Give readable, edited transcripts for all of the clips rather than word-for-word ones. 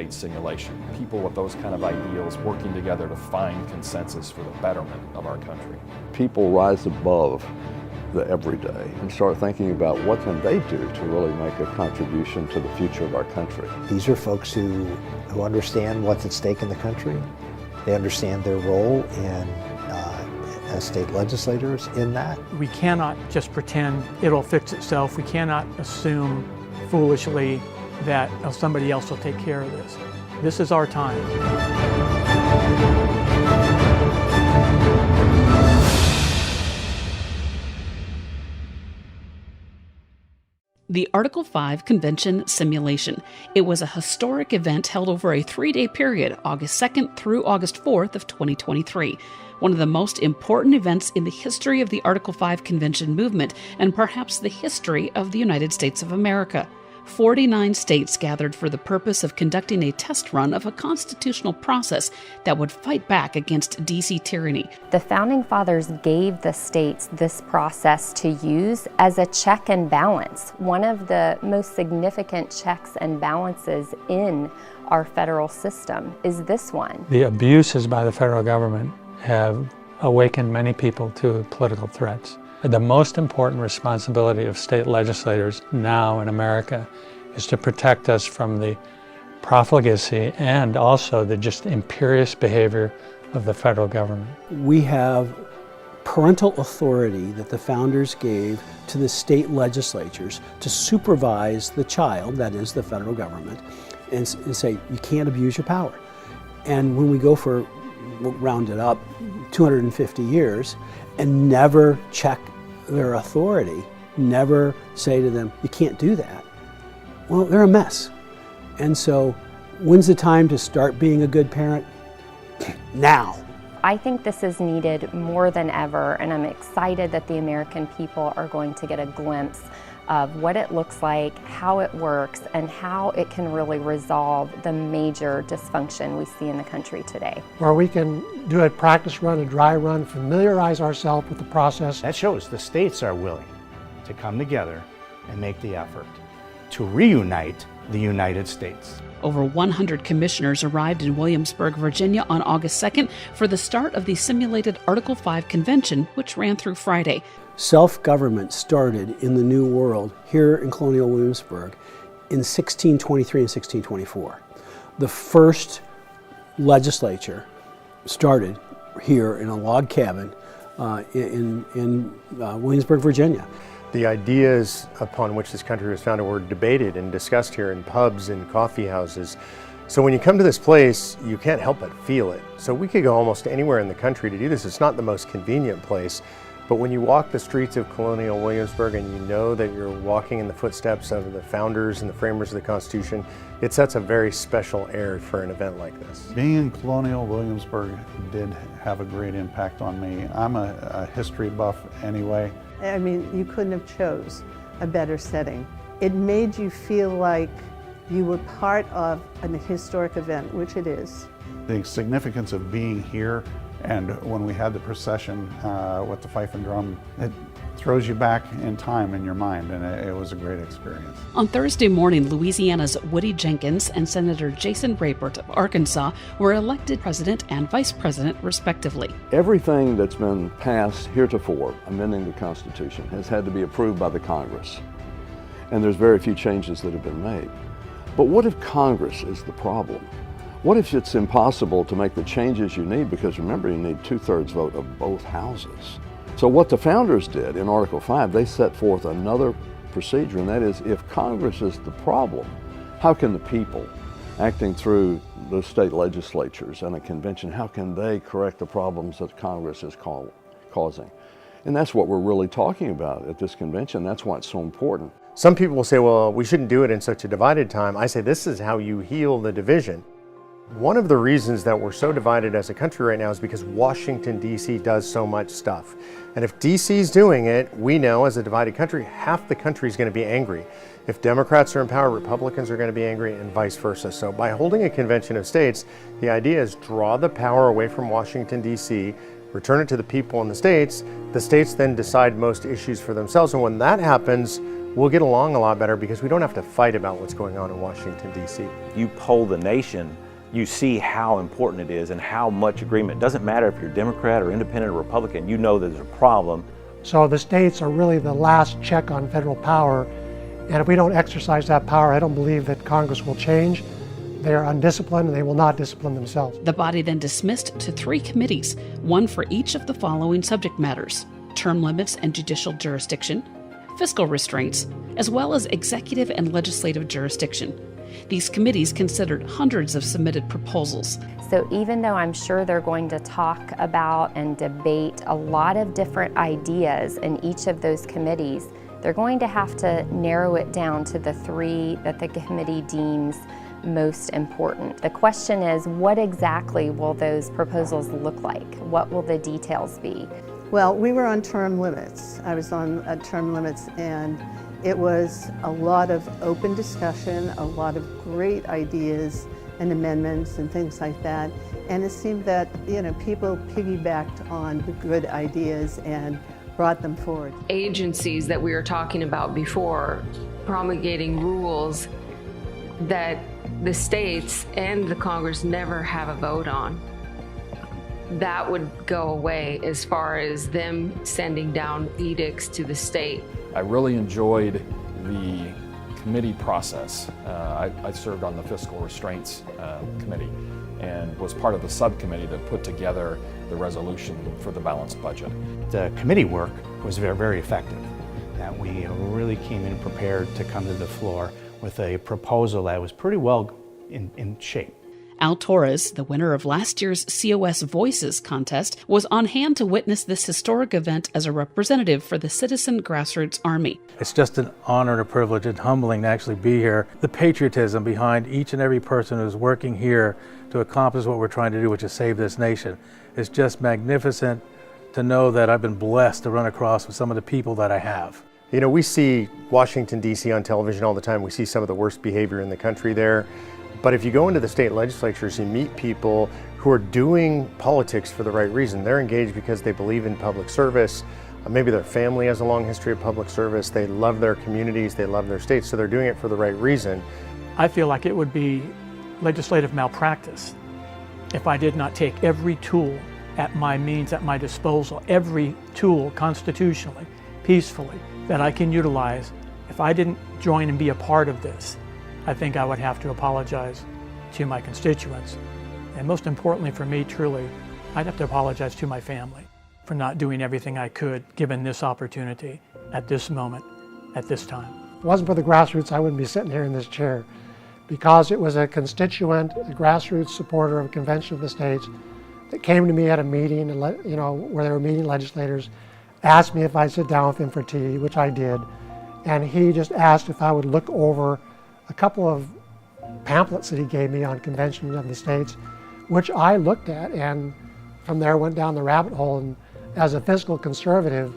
simulation. People with those kind of ideals working together to find consensus for the betterment of our country. People rise above the everyday and start thinking about what can they do to really make a contribution to the future of our country. These are folks who understand what's at stake in the country. They understand their role as state legislators in that. We cannot just pretend it'll fix itself. We cannot assume foolishly that somebody else will take care of this. This is our time. The Article 5 Convention Simulation. It was a historic event held over a 3-day period, August 2nd through August 4th of 2023. One of the most important events in the history of the Article 5 Convention movement and perhaps the history of the United States of America. 49 states gathered for the purpose of conducting a test run of a constitutional process that would fight back against D.C. tyranny. The Founding Fathers gave the states this process to use as a check and balance. One of the most significant checks and balances in our federal system is this one. The abuses by the federal government have awakened many people to political threats. The most important responsibility of state legislators now in America is to protect us from the profligacy and also the just imperious behavior of the federal government. We have parental authority that the founders gave to the state legislatures to supervise the child, that is the federal government, and say, you can't abuse your power. And when we go for, we'll round it up, 250 years, and never check their authority, never say to them, you can't do that, well, they're a mess. And so, when's the time to start being a good parent? Now. I think this is needed more than ever, and I'm excited that the American people are going to get a glimpse of what it looks like, how it works, and how it can really resolve the major dysfunction we see in the country today. Where we can do a practice run, a dry run, familiarize ourselves with the process. That shows the states are willing to come together and make the effort to reunite the United States. Over 100 commissioners arrived in Williamsburg, Virginia on August 2nd for the start of the simulated Article 5 convention, which ran through Friday. Self-government started in the New World here in colonial Williamsburg in 1623 and 1624. The first legislature started here in a log cabin in Williamsburg, Virginia. The ideas upon which this country was founded were debated and discussed here in pubs and coffee houses. So when you come to this place, you can't help but feel it. So we could go almost anywhere in the country to do this. It's not the most convenient place, but when you walk the streets of colonial Williamsburg and you know that you're walking in the footsteps of the founders and the framers of the Constitution, it sets a very special air for an event like this. Being in colonial Williamsburg did have a great impact on me. I'm a history buff anyway. I mean, you couldn't have chose a better setting. It made you feel like you were part of an historic event, which it is. The significance of being here, and when we had the procession with the fife and drum, it throws you back in time in your mind, and it was a great experience. On Thursday morning, Louisiana's Woody Jenkins and Senator Jason Rapert of Arkansas were elected president and vice president, respectively. Everything that's been passed heretofore, amending the Constitution, has had to be approved by the Congress. And there's very few changes that have been made. But what if Congress is the problem? What if it's impossible to make the changes you need? Because remember, you need 2/3 vote of both houses. So what the founders did in Article 5, they set forth another procedure, and that is, if Congress is the problem, how can the people, acting through the state legislatures and a convention, how can they correct the problems that Congress is causing? And that's what we're really talking about at this convention. That's why it's so important. Some people will say, well, we shouldn't do it in such a divided time. I say this is how you heal the division. One of the reasons that we're so divided as a country right now is because Washington, D.C. does so much stuff. And if D.C.'s doing it, we know as a divided country, half the country is going to be angry. If Democrats are in power, Republicans are going to be angry, and vice versa. So by holding a convention of states, the idea is draw the power away from Washington, D.C., return it to the people in the states then decide most issues for themselves. And when that happens, we'll get along a lot better because we don't have to fight about what's going on in Washington, D.C. You poll the nation, you see how important it is and how much agreement. It doesn't matter if you're Democrat or Independent or Republican, you know there's a problem. So the states are really the last check on federal power, and if we don't exercise that power, I don't believe that Congress will change. They are undisciplined and they will not discipline themselves. The body then dismissed to 3 committees, one for each of the following subject matters: term limits and judicial jurisdiction, fiscal restraints, as well as executive and legislative jurisdiction. These committees considered hundreds of submitted proposals. So even though I'm sure they're going to talk about and debate a lot of different ideas in each of those committees, they're going to have to narrow it down to the 3 that the committee deems most important. The question is, what exactly will those proposals look like? What will the details be? Well, we were on term limits. I was on term limits, and it was a lot of open discussion, a lot of great ideas and amendments and things like that. And it seemed that, people piggybacked on the good ideas and brought them forward. Agencies that we were talking about before, promulgating rules that the states and the Congress never have a vote on. That would go away as far as them sending down edicts to the state. I really enjoyed the committee process. I served on the fiscal restraints committee and was part of the subcommittee that put together the resolution for the balanced budget. The committee work was very, very effective. That we really came in prepared to come to the floor with a proposal that was pretty well in shape. Al Torres, the winner of last year's COS Voices contest, was on hand to witness this historic event as a representative for the Citizen Grassroots Army. It's just an honor and a privilege and humbling to actually be here. The patriotism behind each and every person who's working here to accomplish what we're trying to do, which is save this nation, is just magnificent to know that I've been blessed to run across with some of the people that I have. We see Washington, D.C. on television all the time. We see some of the worst behavior in the country there. But if you go into the state legislatures, you meet people who are doing politics for the right reason. They're engaged because they believe in public service. Maybe their family has a long history of public service. They love their communities. They love their states. So they're doing it for the right reason. I feel like it would be legislative malpractice if I did not take every tool at my means, at my disposal, every tool constitutionally, peacefully, that I can utilize. If I didn't join and be a part of this, I think I would have to apologize to my constituents. And most importantly for me, truly, I'd have to apologize to my family for not doing everything I could given this opportunity at this moment, at this time. If it wasn't for the grassroots, I wouldn't be sitting here in this chair, because it was a constituent, a grassroots supporter of a convention of the states that came to me at a meeting, and where they were meeting legislators, asked me if I'd sit down with him for tea, which I did, and he just asked if I would look over a couple of pamphlets that he gave me on convention of the states, which I looked at, and from there went down the rabbit hole, and as a fiscal conservative,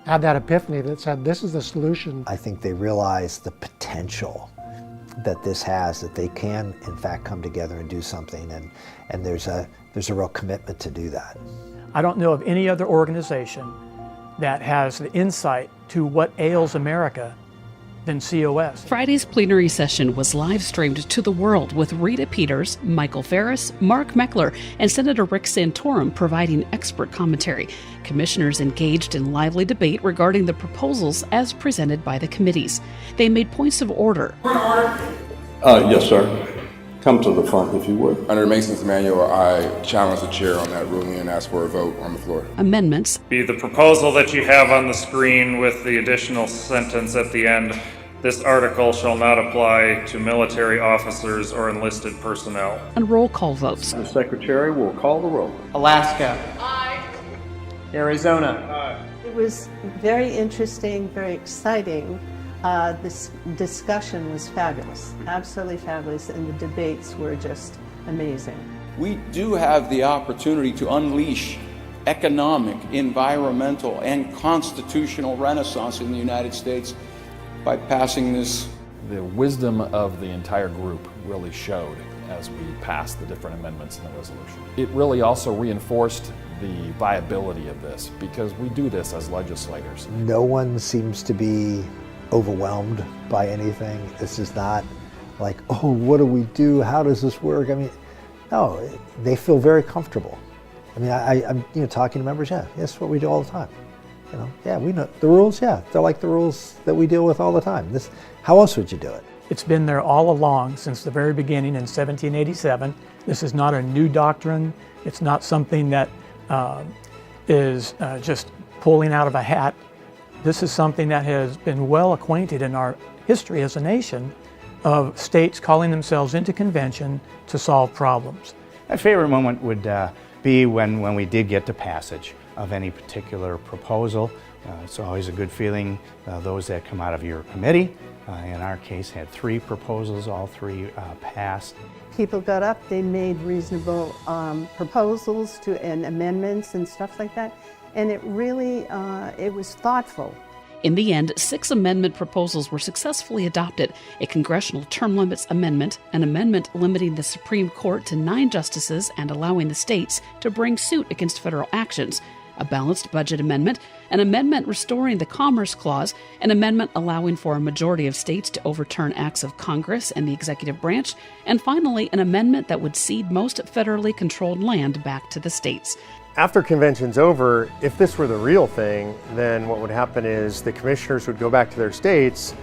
had that epiphany that said, this is the solution. I think they realize the potential that this has, that they can in fact come together and do something, and there's a real commitment to do that. I don't know of any other organization that has the insight to what ails America than COS. Friday's plenary session was live streamed to the world with Rita Peters, Michael Ferris, Mark Meckler, and Senator Rick Santorum providing expert commentary. Commissioners engaged in lively debate regarding the proposals as presented by the committees. They made points of order. Yes, sir. Come to the front, if you would. Under Mason's manual, I challenge the chair on that ruling and ask for a vote on the floor. Amendments. Be the proposal that you have on the screen with the additional sentence at the end. This article shall not apply to military officers or enlisted personnel. And roll call votes. The secretary will call the roll. Alaska. Aye. Arizona. Aye. It was very interesting, very exciting. This discussion was fabulous, absolutely fabulous, and the debates were just amazing. We do have the opportunity to unleash economic, environmental, and constitutional renaissance in the United States by passing this. The wisdom of the entire group really showed as we passed the different amendments in the resolution. It really also reinforced the viability of this, because we do this as legislators. No one seems to be overwhelmed by anything. This is not like, oh, what do we do? How does this work? I mean, no, they feel very comfortable. I mean, I'm talking to members, yeah, that's what we do all the time. Yeah, we know the rules, yeah, they're like the rules that we deal with all the time. How else would you do it? It's been there all along since the very beginning in 1787. This is not a new doctrine. It's not something that is just pulling out of a hat. This is something that has been well acquainted in our history as a nation of states calling themselves into convention to solve problems. My favorite moment would be when we did get to passage of any particular proposal. It's always a good feeling, those that come out of your committee. In our case, had 3 proposals, all 3 passed. People got up, they made reasonable proposals and amendments and stuff like that, and it really, it was thoughtful. In the end, 6 amendment proposals were successfully adopted: a congressional term limits amendment, an amendment limiting the Supreme Court to 9 justices and allowing the states to bring suit against federal actions, a balanced budget amendment, an amendment restoring the Commerce Clause, an amendment allowing for a majority of states to overturn acts of Congress and the executive branch, and finally, an amendment that would cede most federally controlled land back to the states. After convention's over, if this were the real thing, then what would happen is the commissioners would go back to their states.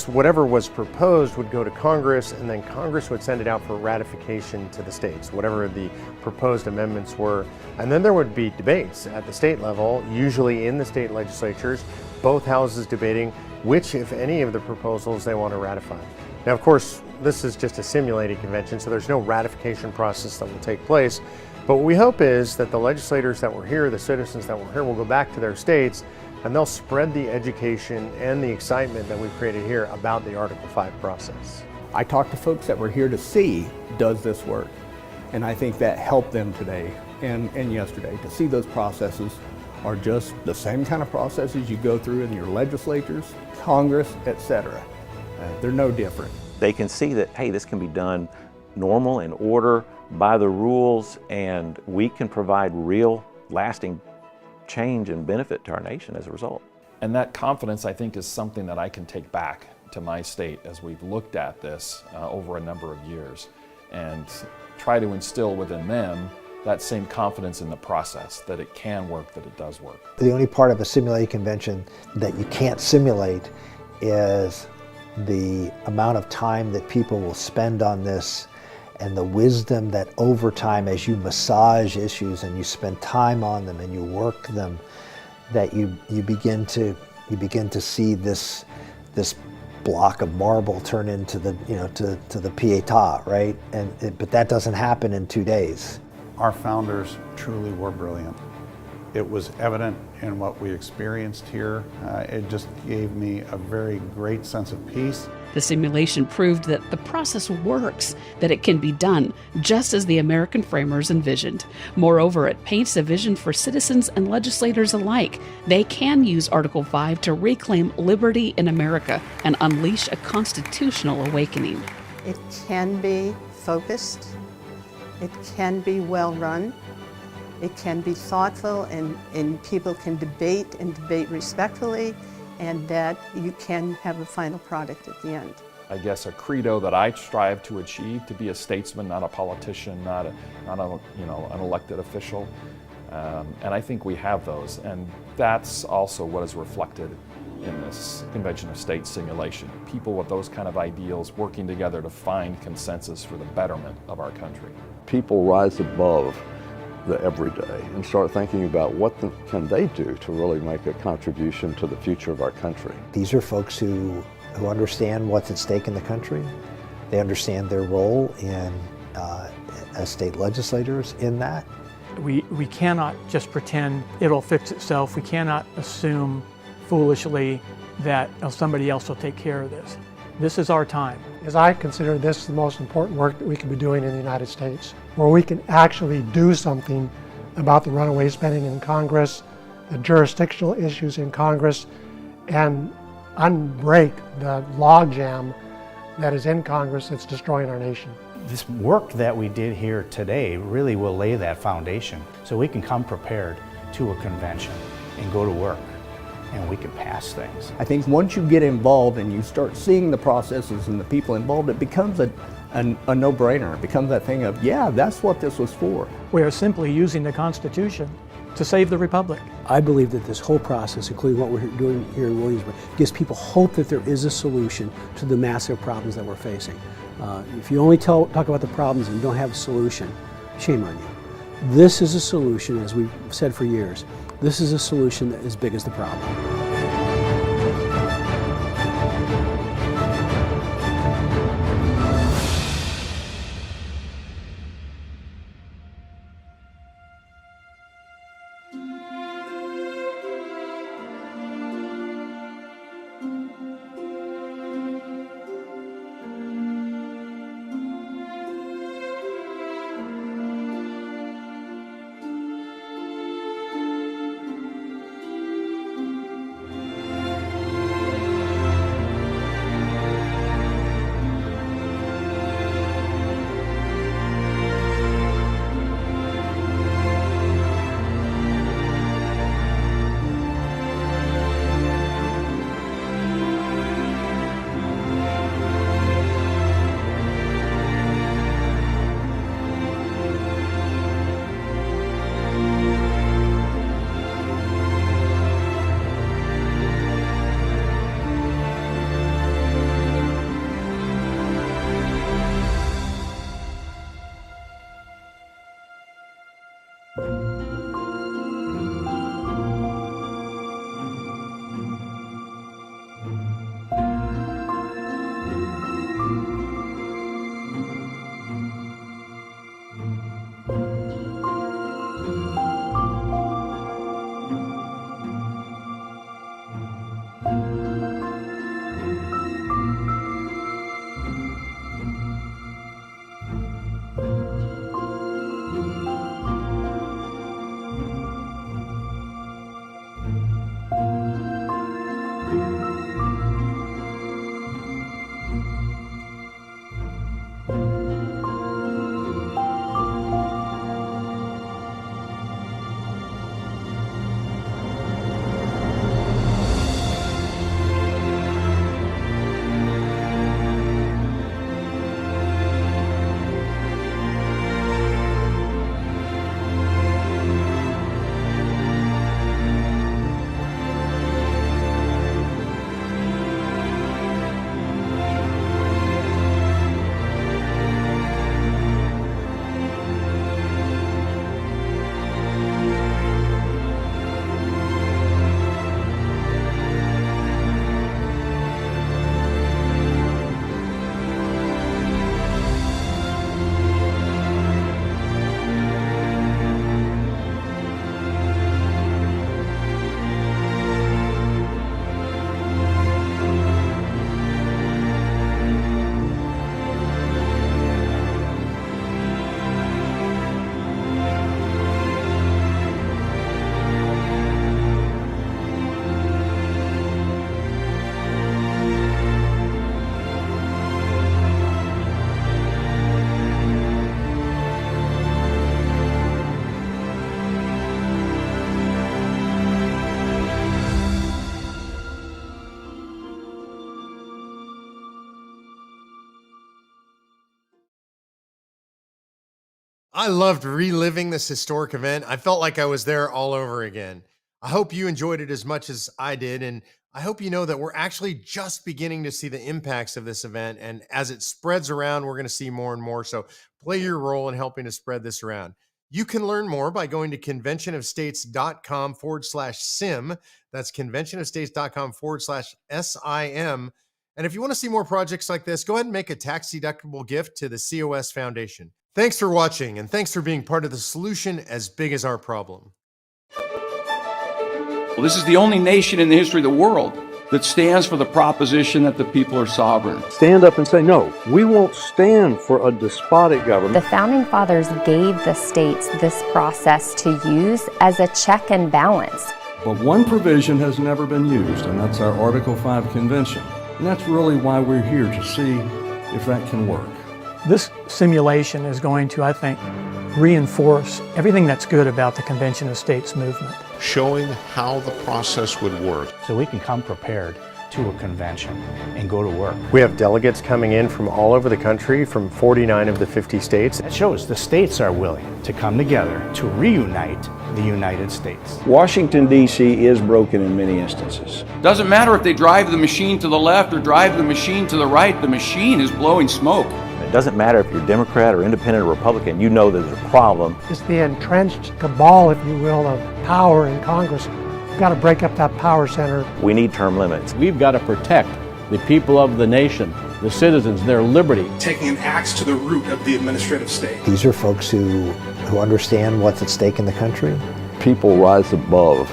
Whatever was proposed would go to Congress, and then Congress would send it out for ratification to the states, whatever the proposed amendments were. And then there would be debates at the state level, usually in the state legislatures, both houses debating which, if any, of the proposals they want to ratify. Now, of course, this is just a simulated convention, so there's no ratification process that will take place. But what we hope is that the legislators that were here, the citizens that were here, will go back to their states and they'll spread the education and the excitement that we've created here about the Article 5 process. I talked to folks that were here to see, does this work? And I think that helped them today and yesterday to see those processes are just the same kind of processes you go through in your legislatures, Congress, etc. They're no different. They can see that, hey, this can be done normal, in order, by the rules, and we can provide real, lasting change and benefit to our nation as a result. And that confidence, I think, is something that I can take back to my state as we've looked at this over a number of years and try to instill within them that same confidence in the process, that it can work, that it does work. The only part of a simulated convention that you can't simulate is the amount of time that people will spend on this and the wisdom that over time, as you massage issues and you spend time on them and you work them, that you begin to see this block of marble turn into the to the Pietà, right? But that doesn't happen in 2 days. Our founders truly were brilliant. It was evident in what we experienced here. It just gave me a very great sense of peace. The simulation proved that the process works, that it can be done, just as the American framers envisioned. Moreover, it paints a vision for citizens and legislators alike. They can use Article 5 to reclaim liberty in America and unleash a constitutional awakening. It can be focused, it can be well run, it can be thoughtful, and people can debate and debate respectfully, and that you can have a final product at the end. I guess a credo that I strive to achieve, to be a statesman, not a politician, not an elected official. And I think we have those, and that's also what is reflected in this Convention of States simulation. People with those kind of ideals working together to find consensus for the betterment of our country. People rise above the everyday and start thinking about what can they do to really make a contribution to the future of our country. These are folks who understand what's at stake in the country. They understand their role as state legislators in that. We cannot just pretend it'll fix itself. We cannot assume foolishly that somebody else will take care of this. This is our time. As I consider this the most important work that we can be doing in the United States, where we can actually do something about the runaway spending in Congress, the jurisdictional issues in Congress, and unbreak the logjam that is in Congress that's destroying our nation. This work that we did here today really will lay that foundation so we can come prepared to a convention and go to work and we could pass things. I think once you get involved and you start seeing the processes and the people involved, it becomes a no-brainer. It becomes that thing of, yeah, that's what this was for. We are simply using the Constitution to save the Republic. I believe that this whole process, including what we're doing here in Williamsburg, gives people hope that there is a solution to the massive problems that we're facing. If you only talk about the problems and you don't have a solution, shame on you. This is a solution, as we've said for years, this is a solution that is as big as the problem. I loved reliving this historic event. I felt like I was there all over again. I hope you enjoyed it as much as I did, and I hope you know that we're actually just beginning to see the impacts of this event, and as it spreads around, we're going to see more and more. So play your role in helping to spread this around. You can learn more by going to conventionofstates.com/sim. That's conventionofstates.com/SIM. And if you want to see more projects like this, go ahead and make a tax-deductible gift to the COS Foundation. Thanks for watching, and thanks for being part of the solution as big as our problem. Well, this is the only nation in the history of the world that stands for the proposition that the people are sovereign. Stand up and say, no, we won't stand for a despotic government. The Founding Fathers gave the states this process to use as a check and balance. But one provision has never been used, and that's our Article 5 Convention. And that's really why we're here, to see if that can work. This simulation is going to, I think, reinforce everything that's good about the Convention of States movement. Showing how the process would work. So we can come prepared to a convention and go to work. We have delegates coming in from all over the country, from 49 of the 50 states. That shows the states are willing to come together to reunite the United States. Washington, D.C. is broken in many instances. Doesn't matter if they drive the machine to the left or drive the machine to the right, the machine is blowing smoke. It doesn't matter if you're Democrat or Independent or Republican, you know there's a problem. It's the entrenched cabal, if you will, of power in Congress. We've got to break up that power center. We need term limits. We've got to protect the people of the nation, the citizens, their liberty. Taking an axe to the root of the administrative state. These are folks who understand what's at stake in the country. People rise above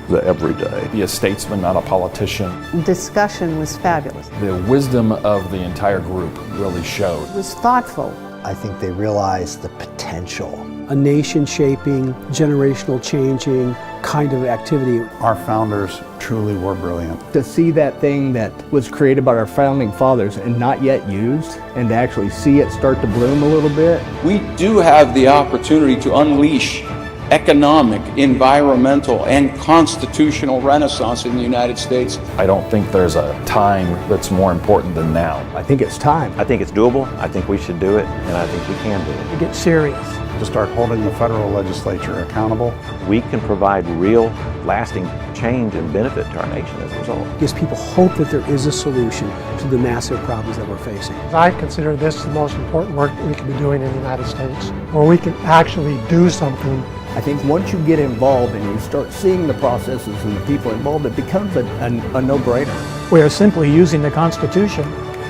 the everyday. Be a statesman, not a politician. Discussion was fabulous. The wisdom of the entire group really showed. It was thoughtful. I think they realized the potential. A nation-shaping, generational changing kind of activity. Our founders truly were brilliant. To see that thing that was created by our founding fathers and not yet used, and to actually see it start to bloom a little bit. We do have the opportunity to unleash economic, environmental, and constitutional renaissance in the United States. I don't think there's a time that's more important than now. I think it's time. I think it's doable. I think we should do it, and I think we can do it. To get serious. To start holding the federal legislature accountable. We can provide real, lasting change and benefit to our nation as a result. Gives people hope that there is a solution to the massive problems that we're facing. I consider this the most important work we can be doing in the United States, where we can actually do something. I think once you get involved and you start seeing the processes and the people involved, it becomes a no-brainer. We are simply using the Constitution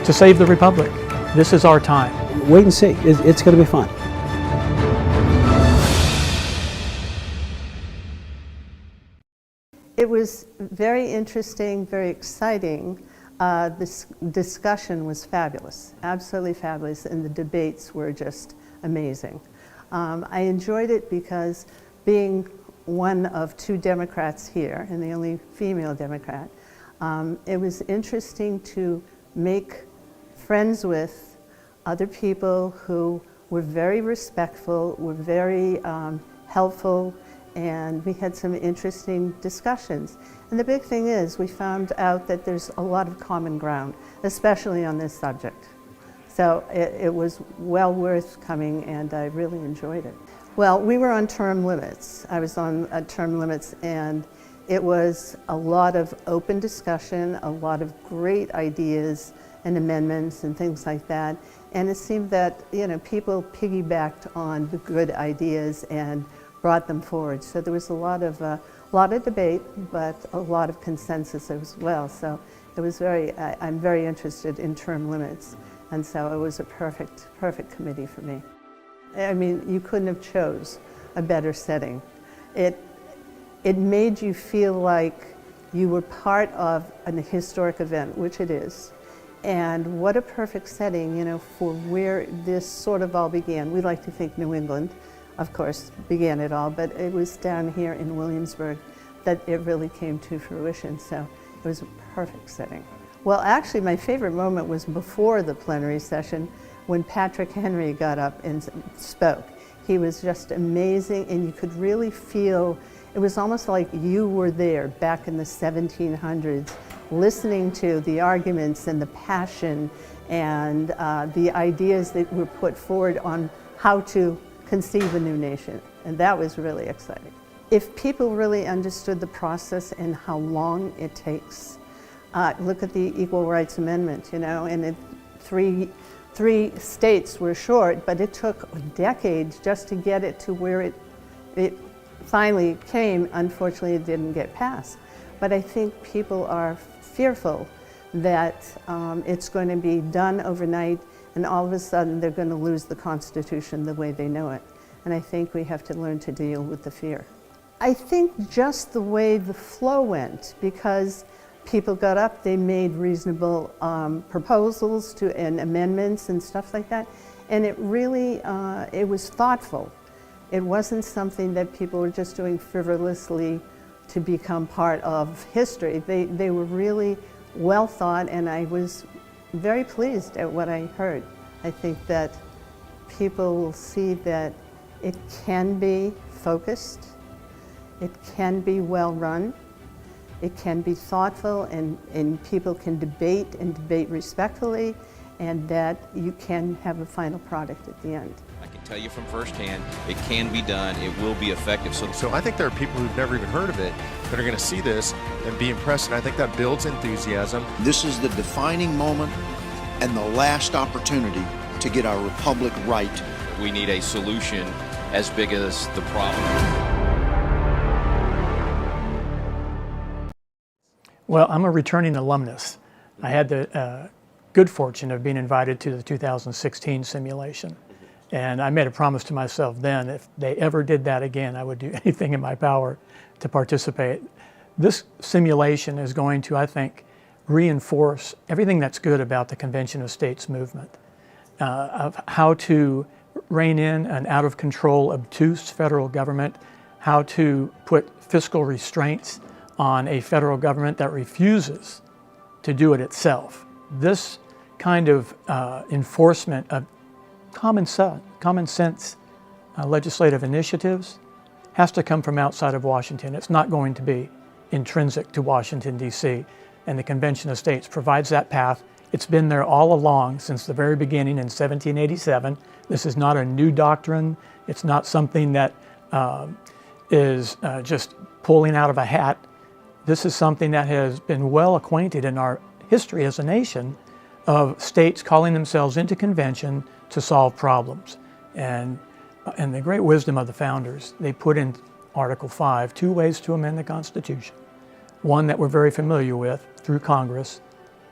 to save the Republic. This is our time. Wait and see. It's going to be fun. It was very interesting, very exciting. This discussion was fabulous, absolutely fabulous, and the debates were just amazing. I enjoyed it because being one of two Democrats here, and the only female Democrat, it was interesting to make friends with other people who were very respectful, were very helpful, and we had some interesting discussions. And the big thing is we found out that there's a lot of common ground, especially on this subject. So it was well worth coming, and I really enjoyed it. Well, we were on term limits. I was on term limits, and it was a lot of open discussion, a lot of great ideas and amendments and things like that. And it seemed that, you know, people piggybacked on the good ideas and brought them forward. So there was a lot of debate, but a lot of consensus as well. So it was I'm very interested in term limits. And so it was a perfect committee for me. I mean, you couldn't have chose a better setting. It made you feel like you were part of a historic event, which it is. And what a perfect setting, you know, for where this sort of all began. We like to think New England, of course, began it all, but it was down here in Williamsburg that it really came to fruition. So it was a perfect setting. Well, actually, my favorite moment was before the plenary session when Patrick Henry got up and spoke. He was just amazing, and you could really feel, it was almost like you were there back in the 1700s, listening to the arguments and the passion and the ideas that were put forward on how to conceive a new nation. And that was really exciting. If people really understood the process and how long it takes, look at the Equal Rights Amendment, you know, and three states were short, but it took decades just to get it to where it finally came. Unfortunately, it didn't get passed. But I think people are fearful that it's going to be done overnight, and all of a sudden they're going to lose the Constitution the way they know it. And I think we have to learn to deal with the fear. I think just the way the flow went, because people got up, they made reasonable proposals and amendments and stuff like that. And it really, it was thoughtful. It wasn't something that people were just doing frivolously to become part of history. They were really well thought, and I was very pleased at what I heard. I think that people will see that It can be focused, it can be well run, it can be thoughtful, and people can debate and debate respectfully, and that you can have a final product at the end. I can tell you from firsthand, it can be done, it will be effective. So I think there are people who've never even heard of it that are going to see this and be impressed, and I think that builds enthusiasm. This is the defining moment and the last opportunity to get our republic right. We need a solution as big as the problem. Well, I'm a returning alumnus. I had the good fortune of being invited to the 2016 simulation. And I made a promise to myself then, if they ever did that again, I would do anything in my power to participate. This simulation is going to, I think, reinforce everything that's good about the Convention of States movement, of how to rein in an out-of-control, obtuse federal government, how to put fiscal restraints on a federal government that refuses to do it itself. This kind of enforcement of common sense legislative initiatives has to come from outside of Washington. It's not going to be intrinsic to Washington, D.C., and the Convention of States provides that path. It's been there all along since the very beginning in 1787. This is not a new doctrine. It's not something that is just pulling out of a hat. This is something that has been well acquainted in our history as a nation of states calling themselves into convention to solve problems. And the great wisdom of the founders, they put in Article 5 two ways to amend the Constitution. One that we're very familiar with through Congress,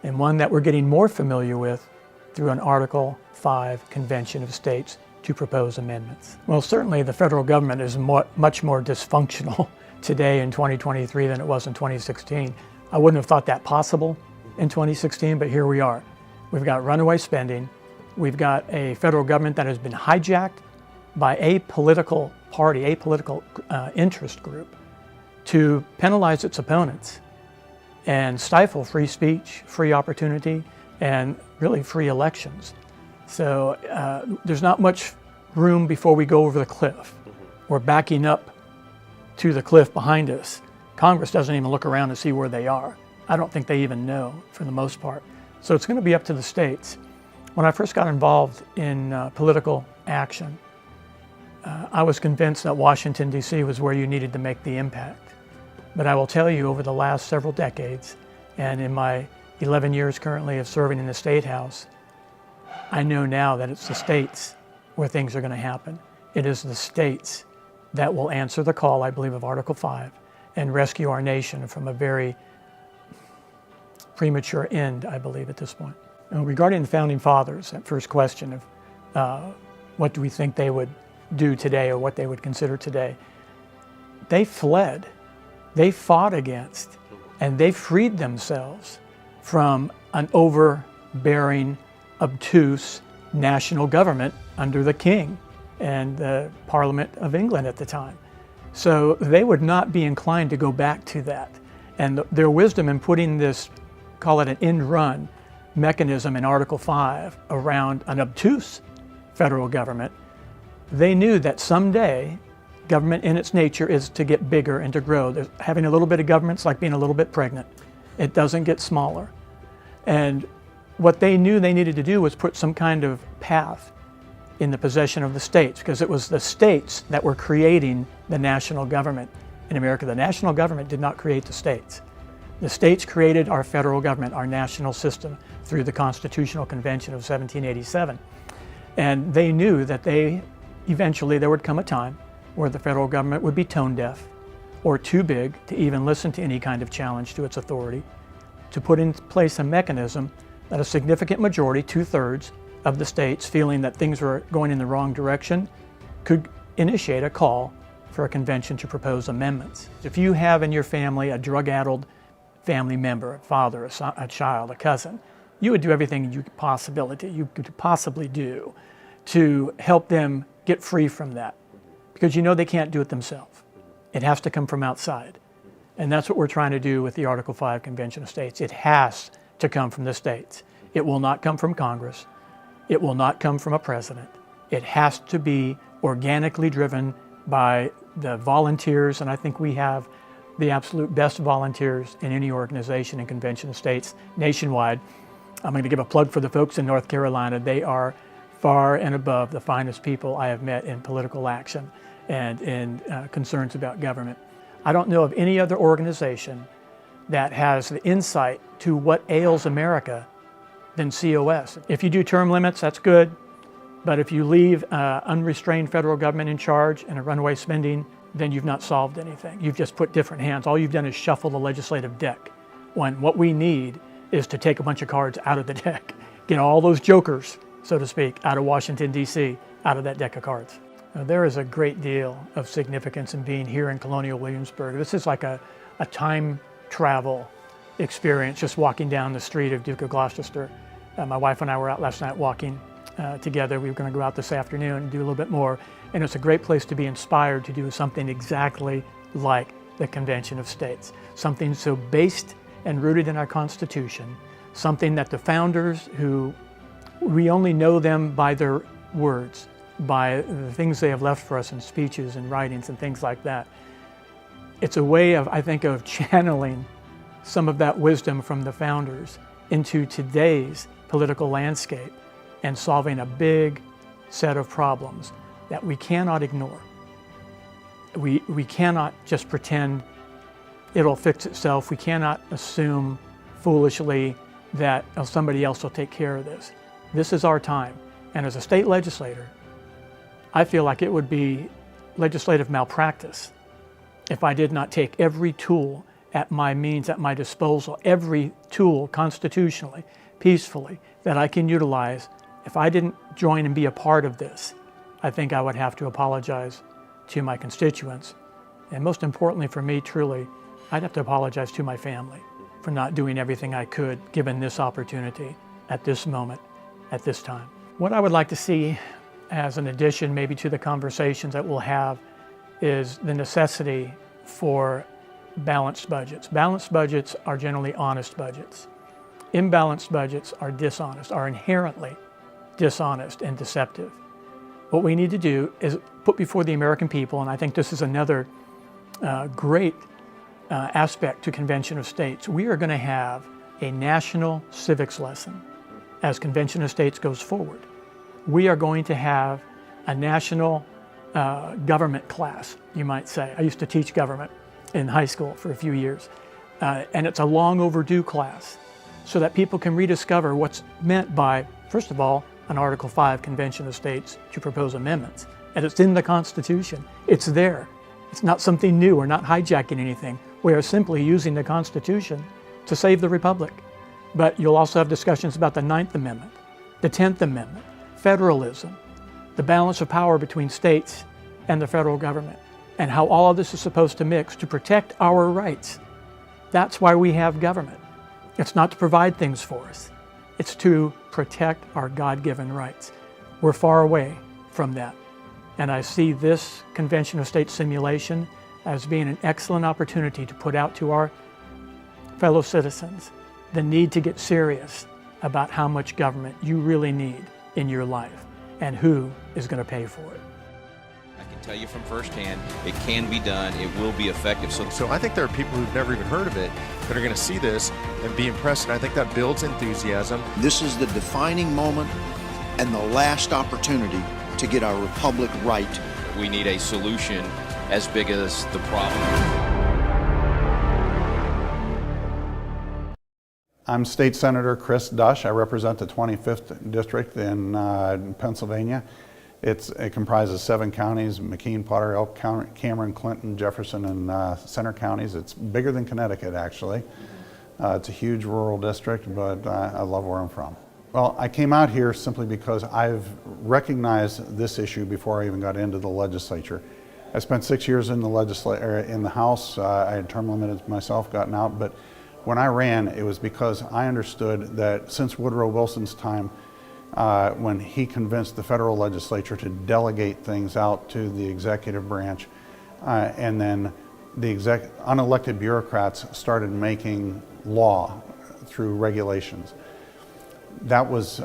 and one that we're getting more familiar with through an Article 5 Convention of States to propose amendments. Well, certainly the federal government is much more dysfunctional today in 2023 than it was in 2016. I wouldn't have thought that possible in 2016, but here we are. We've got runaway spending. We've got a federal government that has been hijacked by a political party, a political interest group, to penalize its opponents and stifle free speech, free opportunity, and really free elections. So there's not much room before we go over the cliff. We're backing up to the cliff behind us. Congress doesn't even look around to see where they are. I don't think they even know, for the most part. So it's going to be up to the states. When I first got involved in political action, I was convinced that Washington, D.C. was where you needed to make the impact. But I will tell you, over the last several decades, and in my 11 years currently of serving in the State House, I know now that it's the states where things are going to happen. It is the states that will answer the call, I believe, of Article 5 and rescue our nation from a very premature end, I believe, at this point. Now, regarding the Founding Fathers, that first question of what do we think they would do today or what they would consider today, they fled. They fought against, and they freed themselves from an overbearing, obtuse national government under the King and the Parliament of England at the time. So they would not be inclined to go back to that. And their wisdom in putting this, call it an end run mechanism in Article 5 around an obtuse federal government, they knew that someday government in its nature is to get bigger and to grow. Having a little bit of government's like being a little bit pregnant. It doesn't get smaller. And what they knew they needed to do was put some kind of path in the possession of the states, because it was the states that were creating the national government in America. The national government did not create the states. The states created our federal government, our national system, through the Constitutional Convention of 1787. And they knew that eventually there would come a time where the federal government would be tone deaf or too big to even listen to any kind of challenge to its authority, to put in place a mechanism that a significant majority, 2/3 of the states, feeling that things were going in the wrong direction, could initiate a call for a convention to propose amendments. If you have in your family a drug-addled family member, a father, a child, a cousin, you would do everything you could possibly do to help them get free from that, because you know they can't do it themselves. It has to come from outside. And that's what we're trying to do with the Article 5 Convention of States. It has to come from the states. It will not come from Congress. It will not come from a president. It has to be organically driven by the volunteers, and I think we have the absolute best volunteers in any organization in Convention of States nationwide. I'm going to give a plug for the folks in North Carolina. They are far and above the finest people I have met in political action and in concerns about government. I don't know of any other organization that has the insight to what ails America than COS. If you do term limits, that's good, but if you leave unrestrained federal government in charge and a runaway spending, then you've not solved anything. You've just put different hands. All you've done is shuffle the legislative deck, when what we need is to take a bunch of cards out of the deck, get all those jokers, so to speak, out of Washington, D.C., out of that deck of cards. There is a great deal of significance in being here in Colonial Williamsburg. This is like a time travel experience, just walking down the street of Duke of Gloucester. My wife and I were out last night walking together. We were going to go out this afternoon and do a little bit more. And it's a great place to be inspired to do something exactly like the Convention of States. Something so based and rooted in our Constitution, something that the founders, who we only know them by their words, by the things they have left for us in speeches and writings and things like that. It's a way of, I think, of channeling some of that wisdom from the founders into today's political landscape and solving a big set of problems that we cannot ignore. We cannot just pretend it'll fix itself. We cannot assume foolishly that somebody else will take care of this. This is our time. And as a state legislator, I feel like it would be legislative malpractice if I did not take every tool at my means, at my disposal, every tool constitutionally, peacefully, that I can utilize. If I didn't join and be a part of this, I think I would have to apologize to my constituents. And most importantly for me, truly, I'd have to apologize to my family for not doing everything I could given this opportunity at this moment, at this time. What I would like to see as an addition maybe to the conversations that we'll have is the necessity for balanced budgets. Balanced budgets are generally honest budgets. Imbalanced budgets are dishonest, are inherently dishonest and deceptive. What we need to do is put before the American people, and I think this is another great aspect to Convention of States, we are going to have a national civics lesson as Convention of States goes forward. We are going to have a national government class, you might say. I used to teach government in high school for a few years, and it's a long overdue class so that people can rediscover what's meant by, first of all, an Article 5 Convention of States to propose amendments. And it's in the Constitution. It's there. It's not something new. We're not hijacking anything. We are simply using the Constitution to save the Republic. But you'll also have discussions about the 9th Amendment, the 10th Amendment, federalism, the balance of power between states and the federal government, and how all of this is supposed to mix to protect our rights. That's why we have government. It's not to provide things for us. It's to protect our God-given rights. We're far away from that. And I see this Convention of States simulation as being an excellent opportunity to put out to our fellow citizens the need to get serious about how much government you really need in your life and who is going to pay for it. I can tell you from firsthand, it can be done, it will be effective. So I think there are people who've never even heard of it that are going to see this and be impressed, and I think that builds enthusiasm. This is the defining moment and the last opportunity to get our republic right. We need a solution as big as the problem. I'm State Senator Chris Dush. I represent the 25th District in Pennsylvania. It comprises 7 counties: McKean, Potter, Elk, Cameron, Clinton, Jefferson, and Center counties. It's bigger than Connecticut, actually. It's a huge rural district, but I love where I'm from. Well, I came out here simply because I've recognized this issue before I even got into the legislature. I spent 6 years in the House. I had term limited myself, gotten out, but when I ran, it was because I understood that since Woodrow Wilson's time, when he convinced the federal legislature to delegate things out to the executive branch, and then the unelected bureaucrats started making law through regulations. that was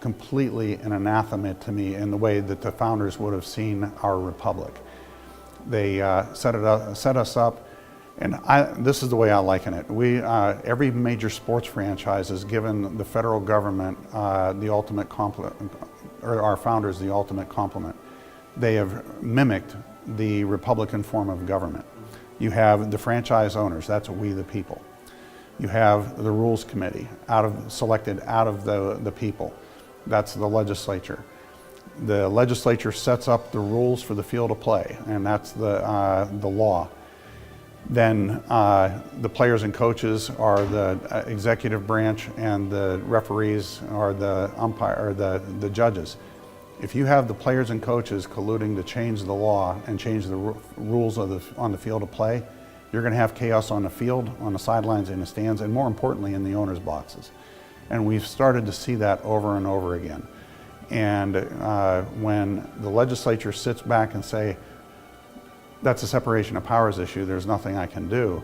completely an anathema to me in the way that the founders would have seen our republic. They set us up, and this is the way I liken it. Every major sports franchise has given the federal government the ultimate compliment, or our founders the ultimate compliment. They have mimicked the Republican form of government. You have the franchise owners, that's we the people. You have the Rules Committee, selected out of the people. That's the legislature. The legislature sets up the rules for the field of play, and that's the law. Then the players and coaches are the executive branch, and the referees are the umpire, or the judges. If you have the players and coaches colluding to change the law and change the rules on the field of play, you're going to have chaos on the field, on the sidelines, in the stands, and more importantly, in the owners' boxes. And we've started to see that over and over again. And when the legislature sits back and say, that's a separation of powers issue, there's nothing I can do,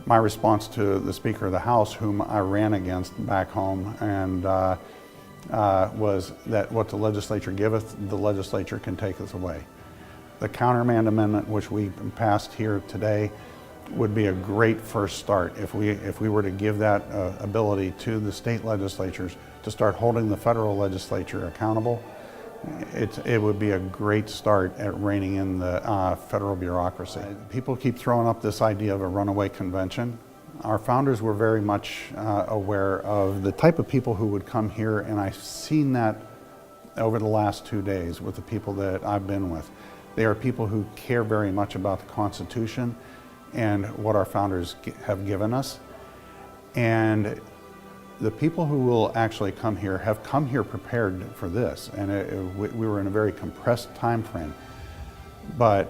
my response to the Speaker of the House, whom I ran against back home, and was that what the legislature giveth, the legislature can take us away. The countermand amendment, which we passed here today, would be a great first start if we were to give that ability to the state legislatures to start holding the federal legislature accountable. It would be a great start at reining in the federal bureaucracy. People keep throwing up this idea of a runaway convention. Our founders were very much aware of the type of people who would come here, and I've seen that over the last 2 days with the people that I've been with. They are people who care very much about the Constitution and what our founders have given us. And the people who will actually come here have come here prepared for this, and we were in a very compressed time frame. But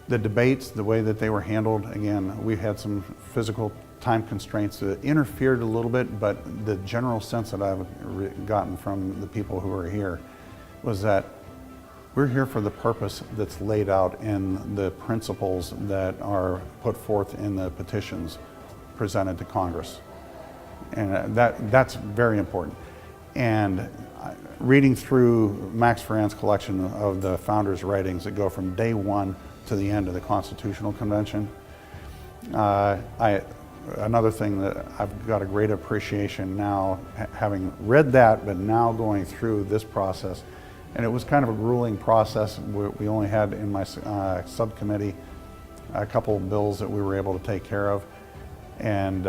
the debates, the way that they were handled, again, we had some physical time constraints that interfered a little bit, but the general sense that I've gotten from the people who are here was that we're here for the purpose that's laid out in the principles that are put forth in the petitions presented to Congress. And that's very important. And reading through Max Ferrand's collection of the founders' writings that go from day one to the end of the Constitutional Convention, another thing that I've got a great appreciation now, having read that, but now going through this process, and it was kind of a grueling process. We only had in my subcommittee a couple of bills that we were able to take care of, and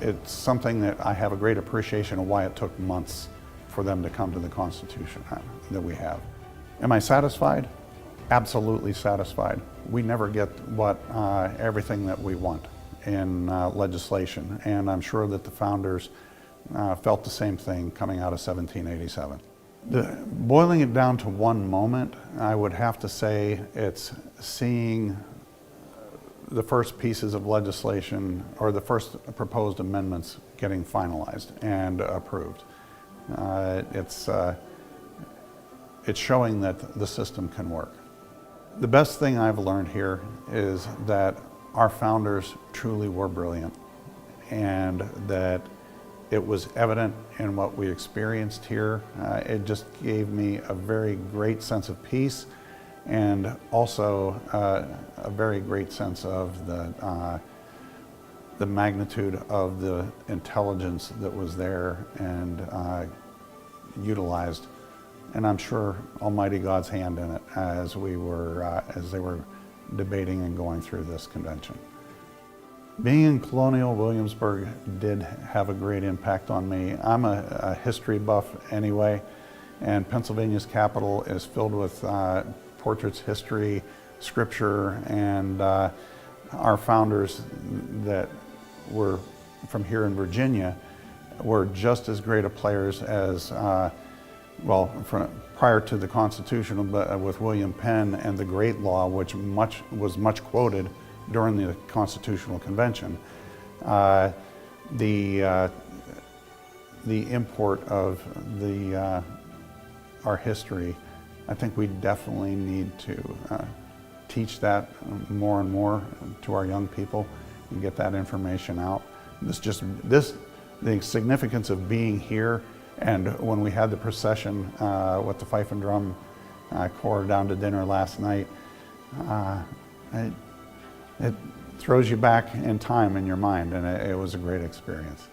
it's something that I have a great appreciation of why it took months for them to come to the Constitution that we have. Am I satisfied? Absolutely satisfied. We never get everything that we want in legislation, and I'm sure that the founders felt the same thing coming out of 1787. Boiling it down to one moment, I would have to say it's seeing the first pieces of legislation, or the first proposed amendments, getting finalized and approved. It's showing that the system can work. The best thing I've learned here is that our founders truly were brilliant, and that it was evident in what we experienced here. It just gave me a very great sense of peace, and also a very great sense of the magnitude of the intelligence that was there and utilized. And I'm sure Almighty God's hand in it as they were debating and going through this convention. Being in colonial Williamsburg did have a great impact on me. I'm a history buff anyway, and Pennsylvania's capital is filled with portraits, history, scripture, and our founders that were from here in Virginia were just as great of players as, prior to the Constitution, but with William Penn and the Great Law, which was much quoted during the Constitutional Convention. The import of our history, I think we definitely need to teach that more and more to our young people and get that information out. This the significance of being here, and when we had the procession with the fife and drum corps down to dinner last night, it throws you back in time in your mind, and it was a great experience.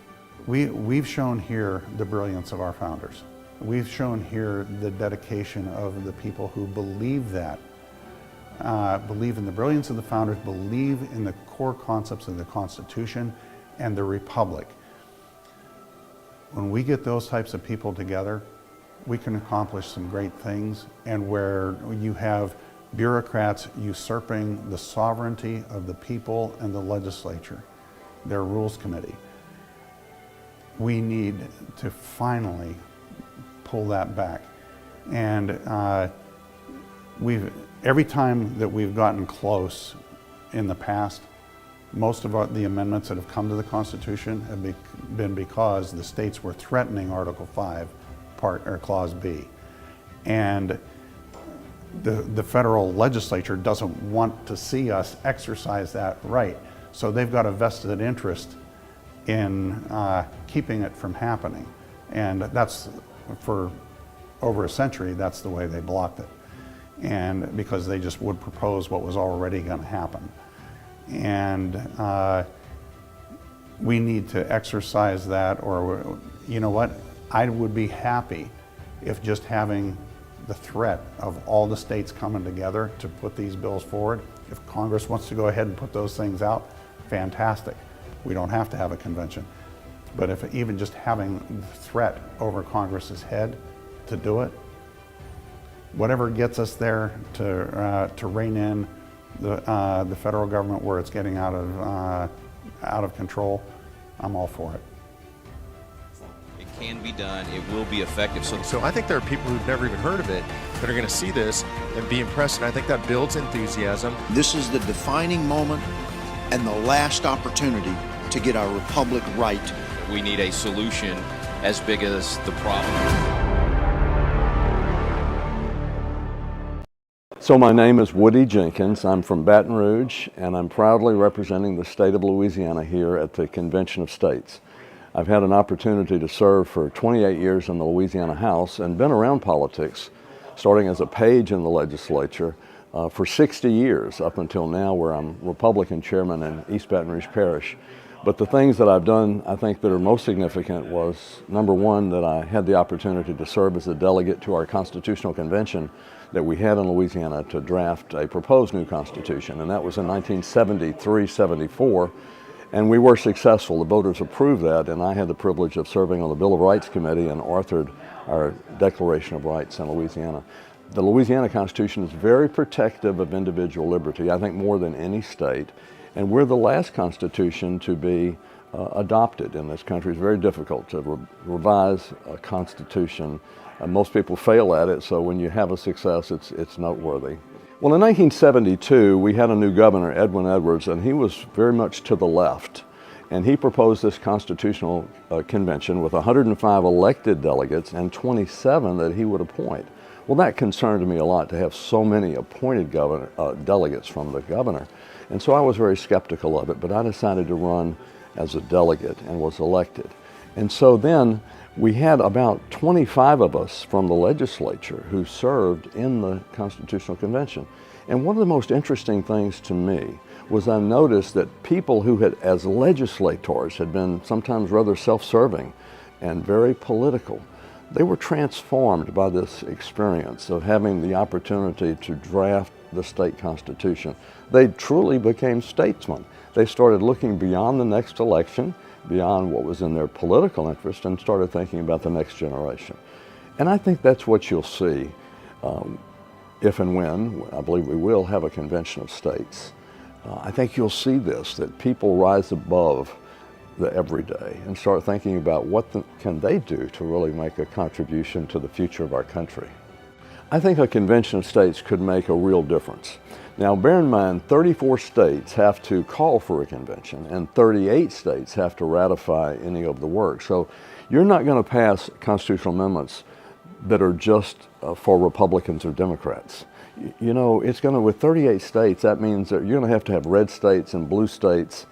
We've shown here the brilliance of our founders. We've shown here the dedication of the people who believe that, believe in the brilliance of the founders, believe in the core concepts of the Constitution and the Republic. When we get those types of people together, we can accomplish some great things. And where you have bureaucrats usurping the sovereignty of the people and the legislature, their rules committee, we need to finally pull that back. And every time that we've gotten close in the past, most of the amendments that have come to the Constitution have been because the states were threatening Article 5, Clause B. And the federal legislature doesn't want to see us exercise that right. So they've got a vested interest in keeping it from happening. And that's, for over a century, that's the way they blocked it. And because they just would propose what was already going to happen. And we need to exercise that, or you know what? I would be happy if just having the threat of all the states coming together to put these bills forward, if Congress wants to go ahead and put those things out, fantastic. We don't have to have a convention. But if even just having the threat over Congress's head to do it, whatever gets us there to rein in the federal government where it's getting out of control, I'm all for it. It can be done. It will be effective. So I think there are people who've never even heard of it that are going to see this and be impressed, and I think that builds enthusiasm. This is the defining moment and the last opportunity to get our republic right. We need a solution as big as the problem. So my name is Woody Jenkins. I'm from Baton Rouge, and I'm proudly representing the state of Louisiana here at the Convention of States. I've had an opportunity to serve for 28 years in the Louisiana House and been around politics, starting as a page in the legislature for 60 years up until now, where I'm Republican chairman in East Baton Rouge Parish. But the things that I've done, I think, that are most significant was, number one, that I had the opportunity to serve as a delegate to our constitutional convention that we had in Louisiana to draft a proposed new constitution, and that was in 1973-74, and we were successful. The voters approved that, and I had the privilege of serving on the Bill of Rights Committee and authored our Declaration of Rights in Louisiana. The Louisiana Constitution is very protective of individual liberty, I think more than any state. And we're the last constitution to be adopted in this country. It's very difficult to revise a constitution. Most people fail at it, so when you have a success, it's noteworthy. Well, in 1972, we had a new governor, Edwin Edwards, and he was very much to the left. And he proposed this constitutional convention with 105 elected delegates and 27 that he would appoint. Well, that concerned me a lot, to have so many appointed delegates from the governor. And so I was very skeptical of it, but I decided to run as a delegate and was elected. And so then we had about 25 of us from the legislature who served in the Constitutional Convention. And one of the most interesting things to me was I noticed that people who had, as legislators, had been sometimes rather self-serving and very political, they were transformed by this experience of having the opportunity to draft the state constitution. They truly became statesmen. They started looking beyond the next election, beyond what was in their political interest, and started thinking about the next generation. And I think that's what you'll see if and when, I believe we will, have a convention of states. I think you'll see this, that people rise above the everyday and start thinking about what can they do to really make a contribution to the future of our country. I think a convention of states could make a real difference. Now, bear in mind, 34 states have to call for a convention and 38 states have to ratify any of the work. So you're not going to pass constitutional amendments that are just for Republicans or Democrats. You know, it's going to, with 38 states, that means that you're going to have red states and blue states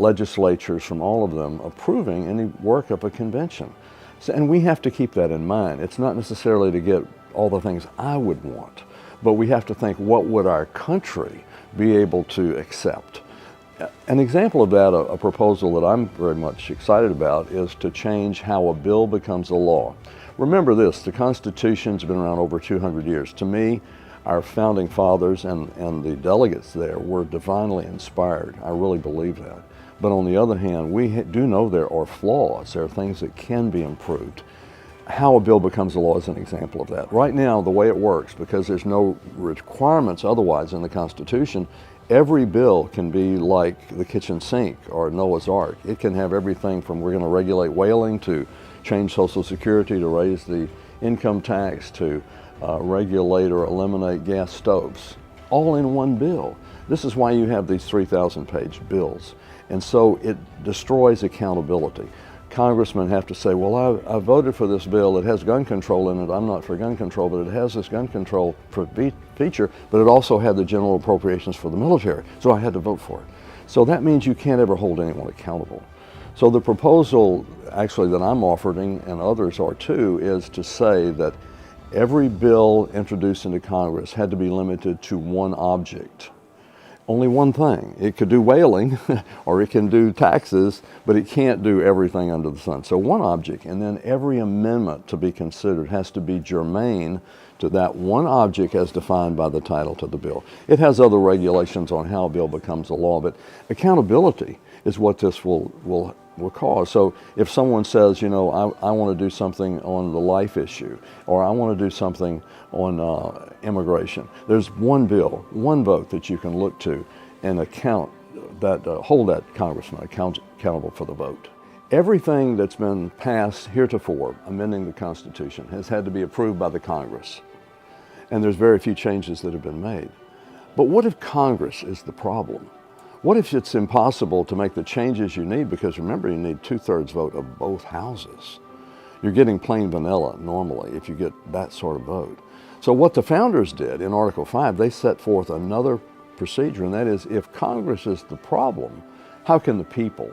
legislatures from all of them approving any work of a convention. So, and we have to keep that in mind. It's not necessarily to get all the things I would want, but we have to think, what would our country be able to accept? An example of that, a proposal that I'm very much excited about, is to change how a bill becomes a law. Remember this, the Constitution's been around over 200 years. To me, our founding fathers and the delegates there were divinely inspired. I really believe that. But on the other hand, we do know there are flaws. There are things that can be improved. How a bill becomes a law is an example of that. Right now, the way it works, because there's no requirements otherwise in the Constitution, every bill can be like the kitchen sink or Noah's Ark. It can have everything from we're going to regulate whaling to change Social Security to raise the income tax to regulate or eliminate gas stoves, all in one bill. This is why you have these 3,000-page bills. And so it destroys accountability. Congressmen have to say, well, I voted for this bill, it has gun control in it, I'm not for gun control, but it has this gun control feature, but it also had the general appropriations for the military, so I had to vote for it. So that means you can't ever hold anyone accountable. So the proposal actually that I'm offering, and others are too, is to say that every bill introduced into Congress had to be limited to one object. Only one thing. It could do whaling or it can do taxes, but it can't do everything under the sun. So one object, and then every amendment to be considered has to be germane to that one object as defined by the title to the bill. It has other regulations on how a bill becomes a law, but accountability is what this will cause. So if someone says, you know, I want to do something on the life issue, or I want to do something on immigration, there's one bill, one vote that you can look to and hold that congressman accountable for the vote. Everything that's been passed heretofore, amending the Constitution, has had to be approved by the Congress. And there's very few changes that have been made. But what if Congress is the problem? What if it's impossible to make the changes you need? Because remember, you need 2/3 vote of both houses. You're getting plain vanilla normally if you get that sort of vote. So what the founders did in Article 5, they set forth another procedure, and that is, if Congress is the problem, how can the people,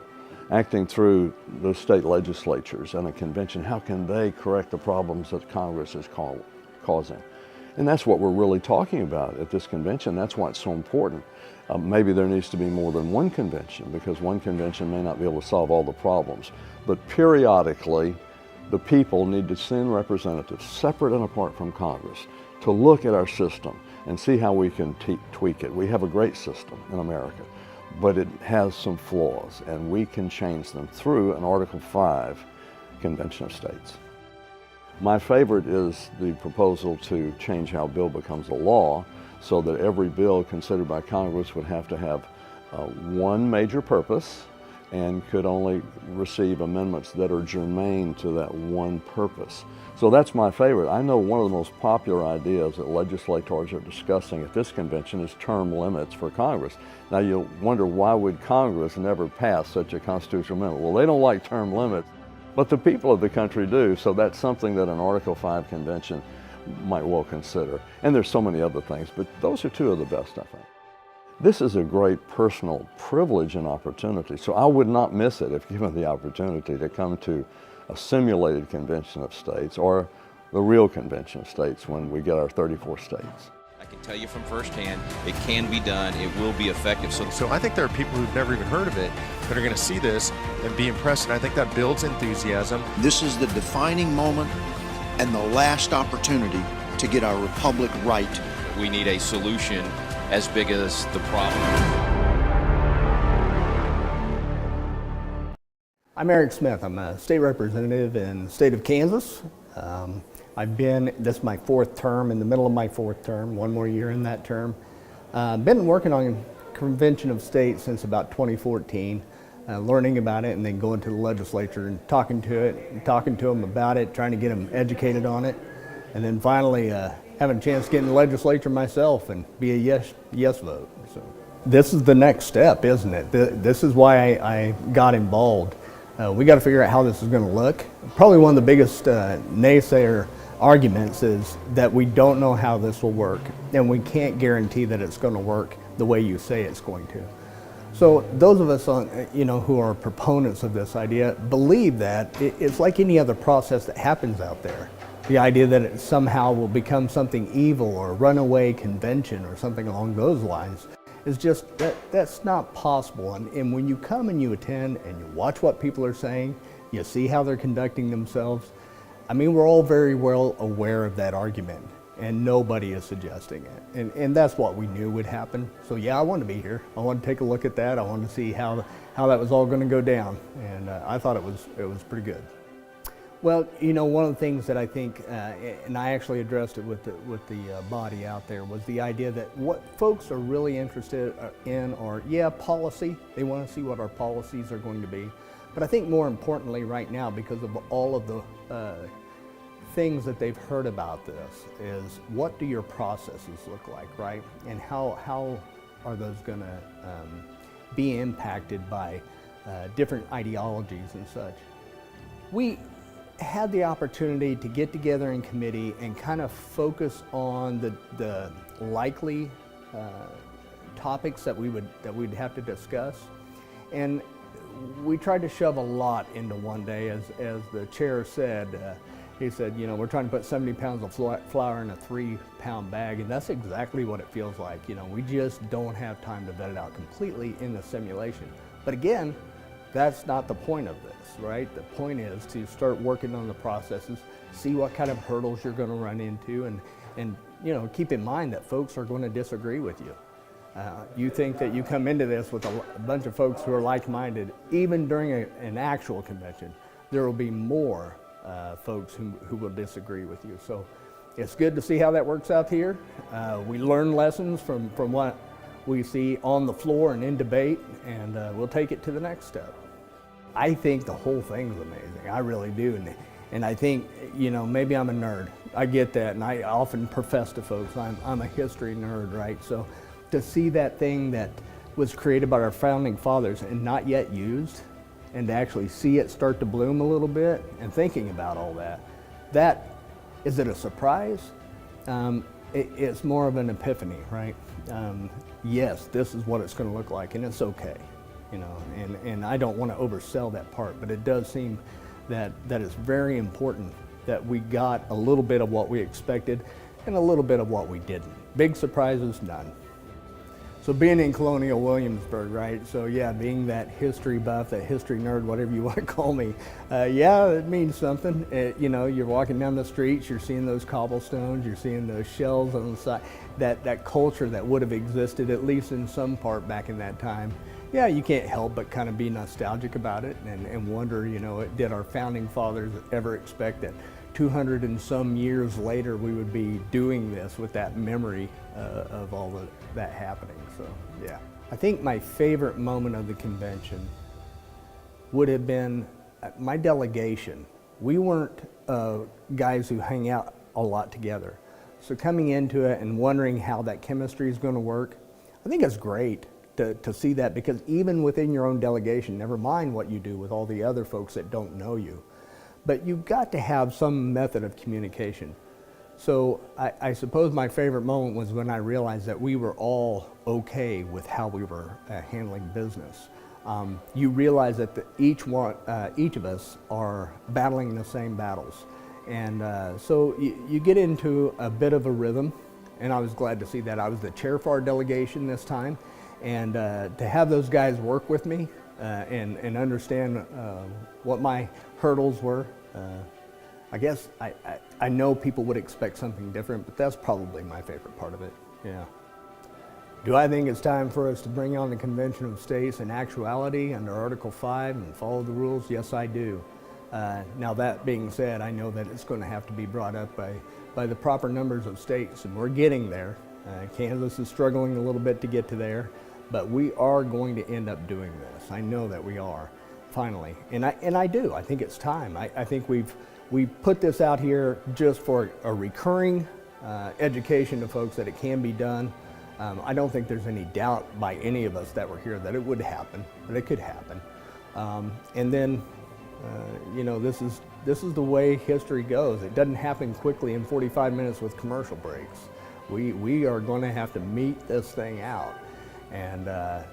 acting through the state legislatures and a convention, how can they correct the problems that Congress is causing? And that's what we're really talking about at this convention. That's why it's so important. Maybe there needs to be more than one convention, because one convention may not be able to solve all the problems. But periodically, the people need to send representatives separate and apart from Congress to look at our system and see how we can tweak it. We have a great system in America, but it has some flaws, and we can change them through an Article 5 Convention of States. My favorite is the proposal to change how a bill becomes a law, so that every bill considered by Congress would have to have one major purpose and could only receive amendments that are germane to that one purpose. So that's my favorite. I know one of the most popular ideas that legislators are discussing at this convention is term limits for Congress. Now you'll wonder, why would Congress never pass such a constitutional amendment? Well, they don't like term limits, but the people of the country do, so that's something that an Article 5 convention might well consider. And there's so many other things, but those are two of the best, I think. This is a great personal privilege and opportunity, so I would not miss it if given the opportunity to come to a simulated convention of states or the real convention of states when we get our 34 states. I can tell you from firsthand, it can be done, it will be effective. So I think there are people who've never even heard of it that are going to see this and be impressed, and I think that builds enthusiasm. This is the defining moment and the last opportunity to get our republic right. We need a solution as big as the problem. I'm Eric Smith. I'm a state representative in the state of Kansas. This is my fourth term, in the middle of my fourth term, one more year in that term. Been working on Convention of States since about 2014, learning about it and then going to the legislature and talking to them about it, trying to get them educated on it, and then finally having a chance to get in the legislature myself and be a yes vote. So this is the next step, isn't it? This is why I got involved. We got to figure out how this is going to look. Probably one of the biggest naysayer arguments is that we don't know how this will work, and we can't guarantee that it's going to work the way you say it's going to. So those of us on, who are proponents of this idea believe that it's like any other process that happens out there. The idea that it somehow will become something evil or a runaway convention or something along those lines is just, that's not possible. And when you come and you attend and you watch what people are saying, you see how they're conducting themselves, I mean, we're all very well aware of that argument, and nobody is suggesting it. And that's what we knew would happen. So yeah, I wanted to be here. I wanted to take a look at that. I wanted to see how that was all going to go down. And I thought it was pretty good. Well, one of the things that I think, and I actually addressed it with the body out there, was the idea that what folks are really interested in are, policy. They want to see what our policies are going to be. But I think more importantly right now, because of all of the things that they've heard about this, is what do your processes look like, right? And how are those going to be impacted by different ideologies and such? We had the opportunity to get together in committee and kind of focus on the likely topics that we'd have to discuss, and we tried to shove a lot into one day. As the chair said, he said, we're trying to put 70 pounds of flour in a 3-pound bag, and that's exactly what it feels like. We just don't have time to vet it out completely in the simulation. But again, that's not the point of this, right? The point is to start working on the processes, see what kind of hurdles you're going to run into, and keep in mind that folks are going to disagree with you. You think that you come into this with a bunch of folks who are like-minded, even during an actual convention, there will be more folks who will disagree with you. So it's good to see how that works out here. We learn lessons from what we see on the floor and in debate, and we'll take it to the next step. I think the whole thing's amazing. I really do. And I think, maybe I'm a nerd. I get that, and I often profess to folks I'm a history nerd, right? So to see that thing that was created by our founding fathers and not yet used, and to actually see it start to bloom a little bit, and thinking about all that, is it a surprise? It's more of an epiphany, right? Yes, this is what it's going to look like, and it's okay, and I don't want to oversell that part, but it does seem that it's very important that we got a little bit of what we expected and a little bit of what we didn't. Big surprises, none. So being in Colonial Williamsburg, right? So yeah, being that history buff, that history nerd, whatever you want to call me, it means something. You're walking down the streets, you're seeing those cobblestones, you're seeing those shells on the side, that culture that would have existed, at least in some part back in that time. Yeah, you can't help but kind of be nostalgic about it and wonder, did our founding fathers ever expect that 200 and some years later we would be doing this with that memory of all that happening? So yeah, I think my favorite moment of the convention would have been my delegation. We weren't guys who hang out a lot together, so coming into it and wondering how that chemistry is going to work, I think it's great to see that, because even within your own delegation, never mind what you do with all the other folks that don't know you, but you've got to have some method of communication. So I suppose my favorite moment was when I realized that we were all okay with how we were handling business. You realize that each of us are battling the same battles. And so you get into a bit of a rhythm, and I was glad to see that. I was the chair for our delegation this time, and to have those guys work with me and understand what my hurdles were. I guess I know people would expect something different, but that's probably my favorite part of it, yeah. Do I think it's time for us to bring on the Convention of States in actuality under Article 5 and follow the rules? Yes, I do. Now that being said, I know that it's going to have to be brought up by the proper numbers of states, and we're getting there. Kansas is struggling a little bit to get to there, but we are going to end up doing this. I know that we are, finally, and I do. I think it's time. I think we put this out here just for a recurring education to folks that it can be done. I don't think there's any doubt by any of us that were here that it would happen, that it could happen. And then, this is the way history goes. It doesn't happen quickly in 45 minutes with commercial breaks. We are going to have to meet this thing out. And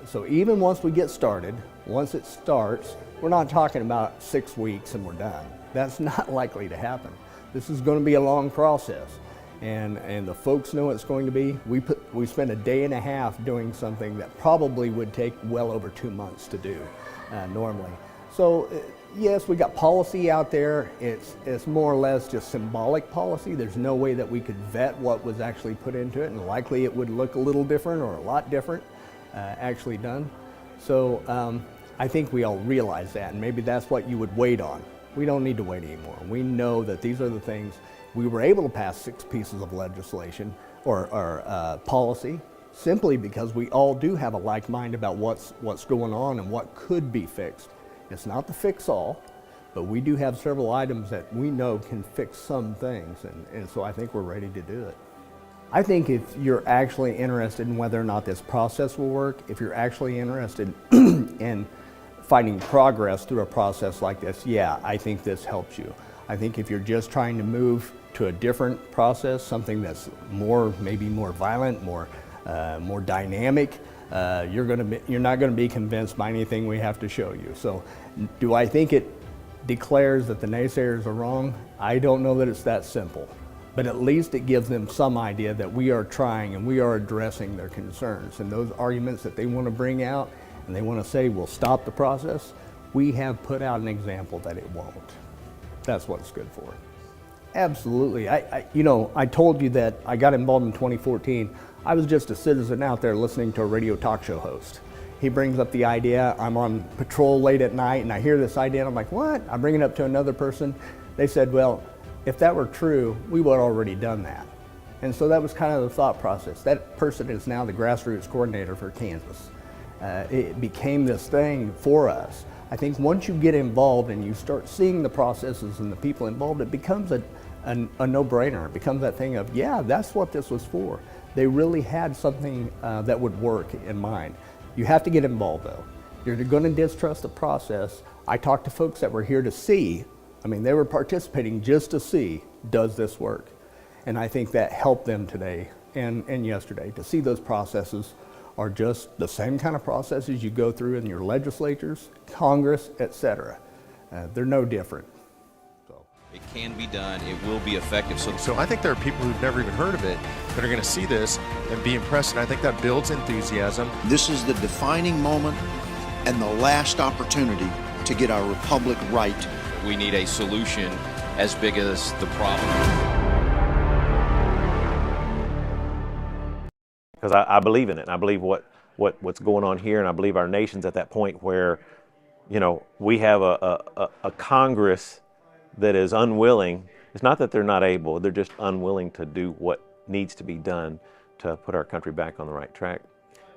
so even once we get started, once it starts, we're not talking about 6 weeks and we're done. That's not likely to happen. This is going to be a long process. And the folks know it's going to be. We spent a day and a half doing something that probably would take well over 2 months to do normally. So yes, we got policy out there. It's more or less just symbolic policy. There's no way that we could vet what was actually put into it, and likely it would look a little different or a lot different actually done. So I think we all realize that, and maybe that's what you would wait on. We don't need to wait anymore. We know that these are the things. We were able to pass 6 pieces of legislation or policy simply because we all do have a like mind about what's going on and what could be fixed. It's not the fix all, but we do have several items that we know can fix some things, and so I think we're ready to do it. I think if you're actually interested in whether or not this process will work, if you're actually interested in finding progress through a process like this, yeah, I think this helps you. I think if you're just trying to move to a different process, something that's maybe more violent, more dynamic, you're not going to be convinced by anything we have to show you. So, do I think it declares that the naysayers are wrong? I don't know that it's that simple, but at least it gives them some idea that we are trying and we are addressing their concerns, and those arguments that they want to bring out and they want to say will stop the process. We have put out an example that it won't. That's what it's good for. Absolutely. I told you that I got involved in 2014. I was just a citizen out there listening to a radio talk show host. He brings up the idea. I'm on patrol late at night and I hear this idea and I'm like, what? I bring it up to another person. They said, well, if that were true, we would have already done that. And so that was kind of the thought process. That person is now the grassroots coordinator for Kansas. It became this thing for us. I think once you get involved and you start seeing the processes and the people involved, it becomes a no-brainer. It becomes that thing of, yeah, that's what this was for. They really had something that would work in mind. You have to get involved though. You're going to distrust the process. I talked to folks that were here to see. I mean, they were participating just to see, does this work? And I think that helped them today and yesterday to see those processes are just the same kind of processes you go through in your legislatures, Congress, etc. They're no different. It can be done. It will be effective. So I think there are people who've never even heard of it that are going to see this and be impressed, and I think that builds enthusiasm. This is the defining moment and the last opportunity to get our republic right. We need a solution as big as the problem. Because I believe in it, and I believe what's going on here, and I believe our nation's at that point where, we have a Congress that is unwilling. It's not that they're not able, they're just unwilling to do what needs to be done to put our country back on the right track.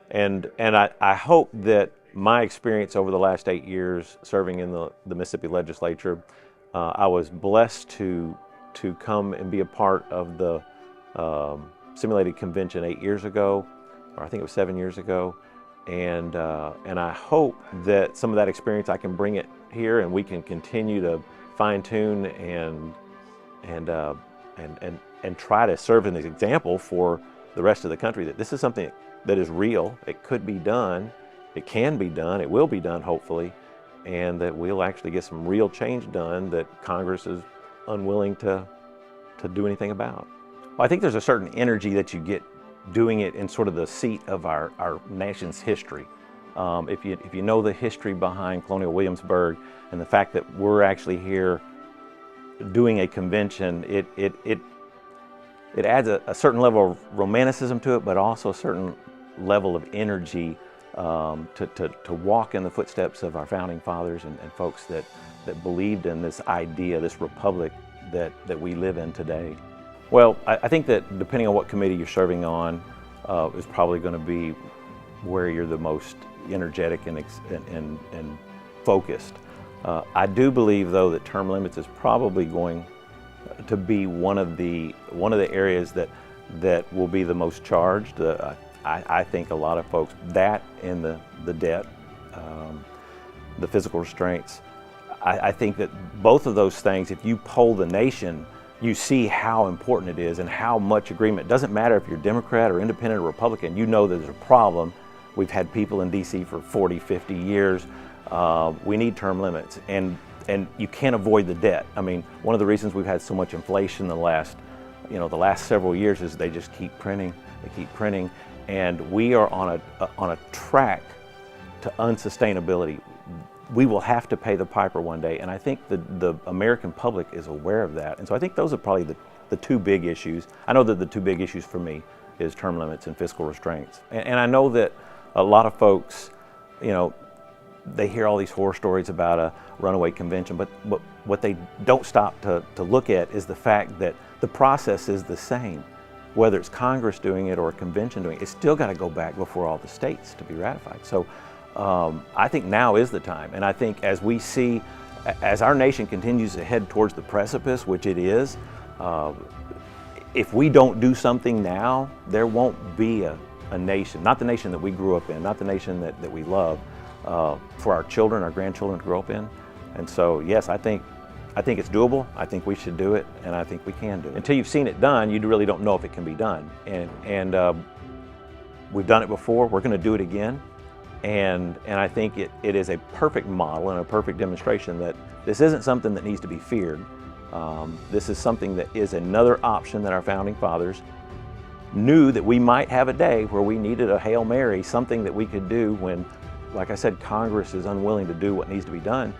And I hope that my experience over the last 8 years serving in the Mississippi legislature, I was blessed to come and be a part of the simulated convention 8 years ago, or I think it was 7 years ago. And I hope that some of that experience I can bring it here and we can continue to fine-tune and try to serve as an example for the rest of the country that this is something that is real. It could be done, it can be done, it will be done hopefully, and that we'll actually get some real change done that Congress is unwilling to do anything about. Well, I think there's a certain energy that you get doing it in sort of the seat of our nation's history. If you know the history behind Colonial Williamsburg and the fact that we're actually here doing a convention, it adds a certain level of romanticism to it, but also a certain level of energy to walk in the footsteps of our founding fathers and folks that believed in this idea, this republic that we live in today. Well, I think that depending on what committee you're serving on is probably going to be where you're the most energetic and focused. I do believe, though, that term limits is probably going to be one of the areas that will be the most charged. I think a lot of folks, that and the debt, the physical restraints, I think that both of those things, if you poll the nation, you see how important it is and how much agreement. It doesn't matter if you're Democrat or Independent or Republican, you know there's a problem We've had people in D.C. for 40, 50 years. We need term limits, and you can't avoid the debt. I mean, one of the reasons we've had so much inflation the last several years is they just keep printing. They keep printing, and we are on a track to unsustainability. We will have to pay the piper one day, and I think the American public is aware of that. And so I think those are probably the two big issues. I know that the two big issues for me is term limits and fiscal restraints. And I know that a lot of folks, they hear all these horror stories about a runaway convention, but what they don't stop to look at is the fact that the process is the same. Whether it's Congress doing it or a convention doing it, it's still got to go back before all the states to be ratified. So I think now is the time, and I think as we see, as our nation continues to head towards the precipice, which it is, if we don't do something now, there won't be a nation, not the nation that we grew up in, not the nation that we love, for our children, our grandchildren to grow up in. And so, yes, I think it's doable. I think we should do it, and I think we can do it. Until you've seen it done, you really don't know if it can be done. And we've done it before. We're going to do it again. And I think it is a perfect model and a perfect demonstration that this isn't something that needs to be feared. This is something that is another option that our founding fathers knew that we might have a day where we needed a Hail Mary, something that we could do when, like I said, Congress is unwilling to do what needs to be done.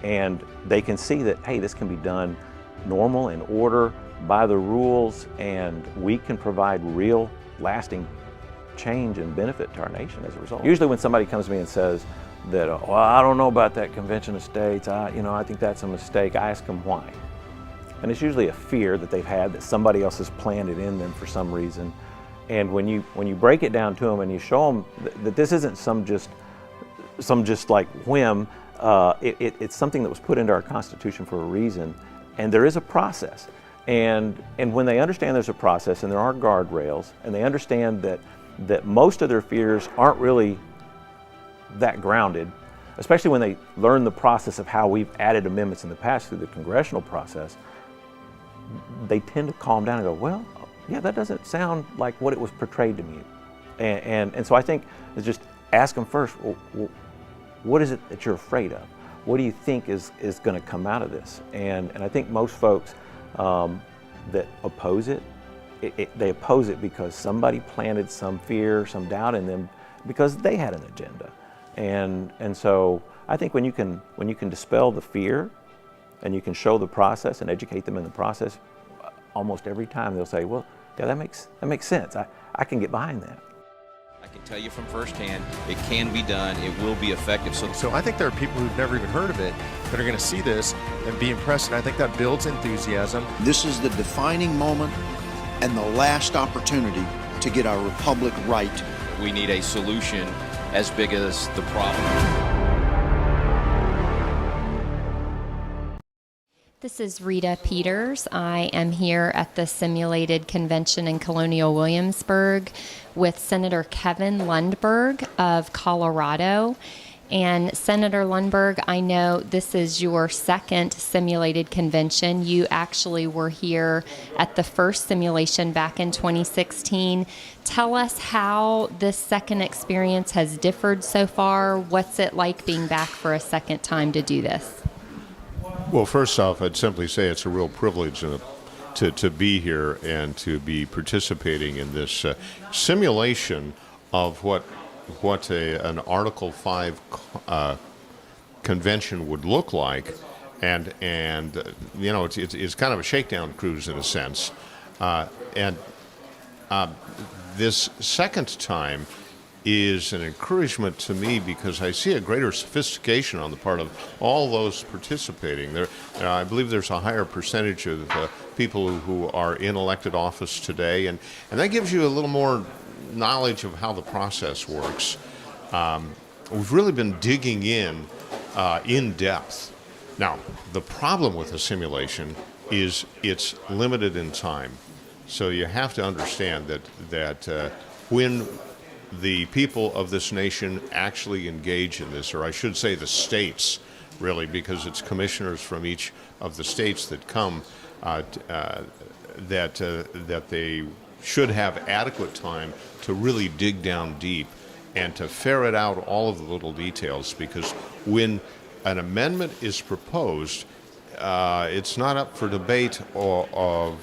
And they can see that, hey, this can be done normal, in order, by the rules, and we can provide real, lasting change and benefit to our nation as a result. Usually when somebody comes to me and says that, well, I don't know about that convention of states, I think that's a mistake, I ask them why. And it's usually a fear that they've had that somebody else has planted in them for some reason. And when you break it down to them and you show them that this isn't some just like whim, it's something that was put into our Constitution for a reason, and there is a process. And when they understand there's a process and there are guardrails, and they understand that most of their fears aren't really that grounded, especially when they learn the process of how we've added amendments in the past through the congressional process, they tend to calm down and go, well, yeah, that doesn't sound like what it was portrayed to me. And so I think it's just ask them first, well, what is it that you're afraid of? What do you think is going to come out of this? And I think most folks that oppose it, they oppose it because somebody planted some fear, some doubt in them because they had an agenda. And so I think when you can dispel the fear and you can show the process and educate them in the process, almost every time they'll say, well, yeah, that makes sense. I can get behind that. I can tell you from firsthand, it can be done, it will be effective. So I think there are people who've never even heard of it that are going to see this and be impressed, and I think that builds enthusiasm. This is the defining moment and the last opportunity to get our republic right. We need a solution as big as the problem. This is Rita Peters. I am here at the simulated convention in Colonial Williamsburg with Senator Kevin Lundberg of Colorado. And Senator Lundberg, I know this is your second simulated convention. You actually were here at the first simulation back in 2016. Tell us how this second experience has differed so far. What's it like being back for a second time to do this? Well, first off, I'd simply say it's a real privilege to be here and to be participating in this simulation of what an Article 5 convention would look like, and it's kind of a shakedown cruise in a sense, and this second time is an encouragement to me because I see a greater sophistication on the part of all those participating. I believe there's a higher percentage of people who are in elected office today, and that gives you a little more knowledge of how the process works. We've really been digging in depth. Now, the problem with a simulation is it's limited in time. So you have to understand that when the people of this nation actually engage in this, or I should say the states, really, because it's commissioners from each of the states that come, that they should have adequate time to really dig down deep and to ferret out all of the little details, because when an amendment is proposed, it's not up for debate or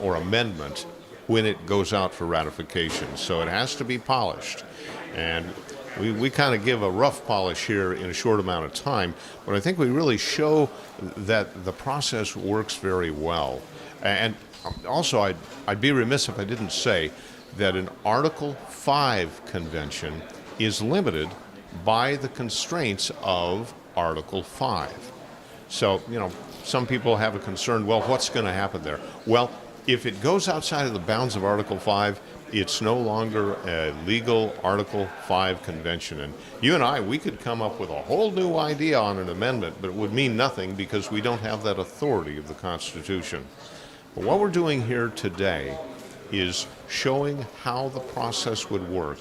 amendment when it goes out for ratification. So it has to be polished. And we kind of give a rough polish here in a short amount of time, but I think we really show that the process works very well. And also, I'd be remiss if I didn't say that an Article 5 convention is limited by the constraints of Article 5. So, some people have a concern, well, what's going to happen there? Well, if it goes outside of the bounds of Article 5, it's no longer a legal Article 5 convention. And you and I, we could come up with a whole new idea on an amendment, but it would mean nothing because we don't have that authority of the Constitution. But what we're doing here today is showing how the process would work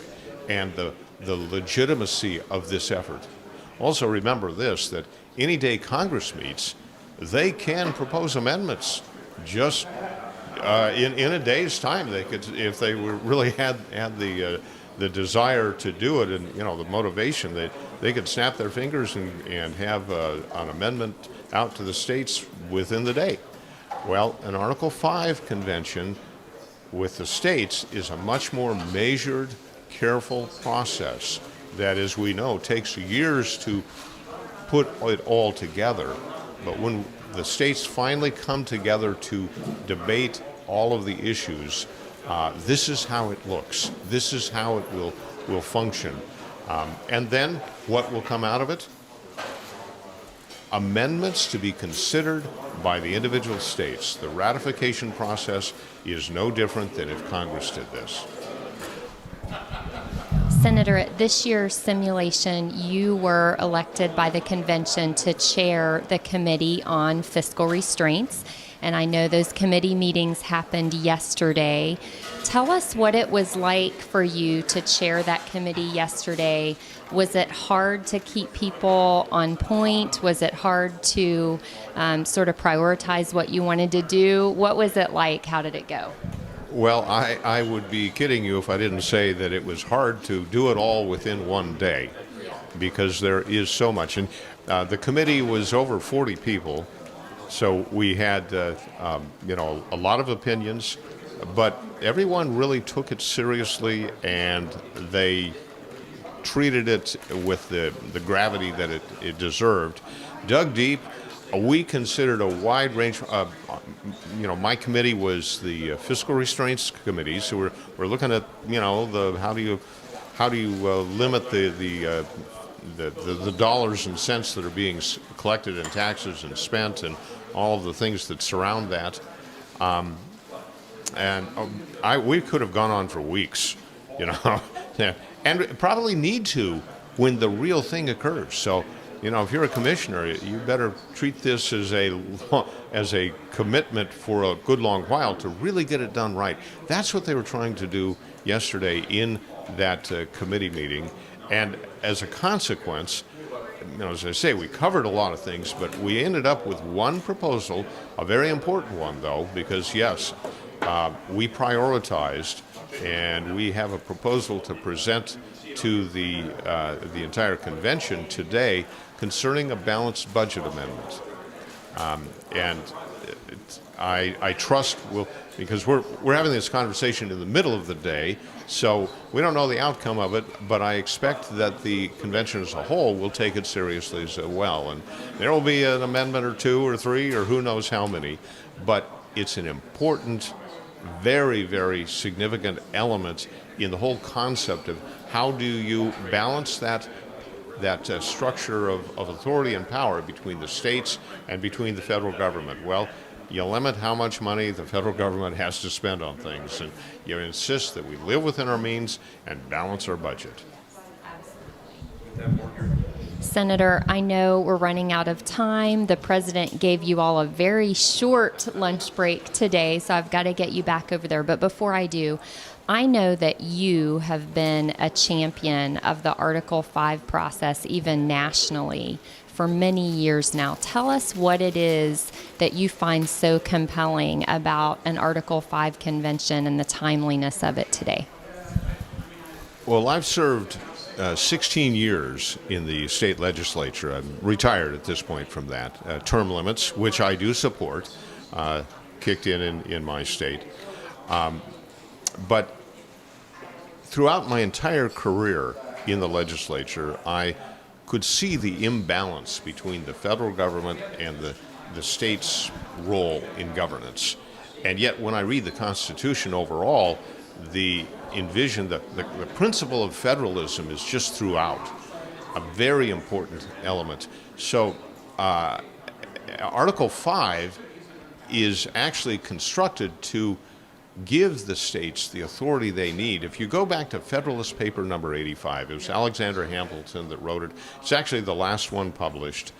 and the legitimacy of this effort. Also remember this, that any day Congress meets, they can propose amendments just in a day's time. They could, if they really had the desire to do it, and the motivation, they could snap their fingers and have an amendment out to the states within the day. Well, an Article 5 convention with the states is a much more measured, careful process that, as we know, takes years to put it all together. But when the states finally come together to debate all of the issues, this is how it looks. This is how it will function. And then what will come out of it? Amendments to be considered by the individual states. The ratification process is no different than if Congress did this. Senator, at this year's simulation, you were elected by the convention to chair the Committee on Fiscal Restraints, and I know those committee meetings happened yesterday. Tell us what it was like for you to chair that committee yesterday. Was it hard to keep people on point? Was it hard to sort of prioritize what you wanted to do? What was it like? How did it go? Well, I would be kidding you if I didn't say that it was hard to do it all within one day, because there is so much. And the committee was over 40 people, so we had a lot of opinions, but everyone really took it seriously, and they treated it with the gravity that it deserved. Dug deep. We considered a wide range. My committee was the Fiscal Restraints Committee, so we're looking at how do you limit the dollars and cents that are being collected in taxes and spent, and all of the things that surround that. We could have gone on for weeks, and probably need to when the real thing occurs. So. If you're a commissioner, you better treat this as a commitment for a good long while to really get it done right. That's what they were trying to do yesterday in that committee meeting. And as a consequence, as I say, we covered a lot of things, but we ended up with one proposal, a very important one, though, because, yes, we prioritized, and we have a proposal to present to the entire convention today concerning a balanced budget amendment. I trust because we're having this conversation in the middle of the day, so we don't know the outcome of it, but I expect that the convention as a whole will take it seriously as well. And there will be an amendment or two or three or who knows how many, but it's an important, very, very significant element in the whole concept of how do you balance that structure of authority and power between the states and between the federal government. Well, you limit how much money the federal government has to spend on things, and you insist that we live within our means and balance our budget. Senator, I know we're running out of time. The president gave you all a very short lunch break today, so I've got to get you back over there. But before I do, I know that you have been a champion of the Article 5 process, even nationally, for many years now. Tell us what it is that you find so compelling about an Article 5 convention and the timeliness of it today. Well, I've served 16 years in the state legislature. I'm retired at this point from that. Term limits, which I do support, kicked in my state. But throughout my entire career in the legislature, I could see the imbalance between the federal government and the state's role in governance. And yet, when I read the Constitution overall, the principle of federalism is just throughout, a very important element. So Article 5 is actually constructed to give the states the authority they need. If you go back to Federalist Paper number 85, it was Alexander Hamilton that wrote it. It's actually the last one published.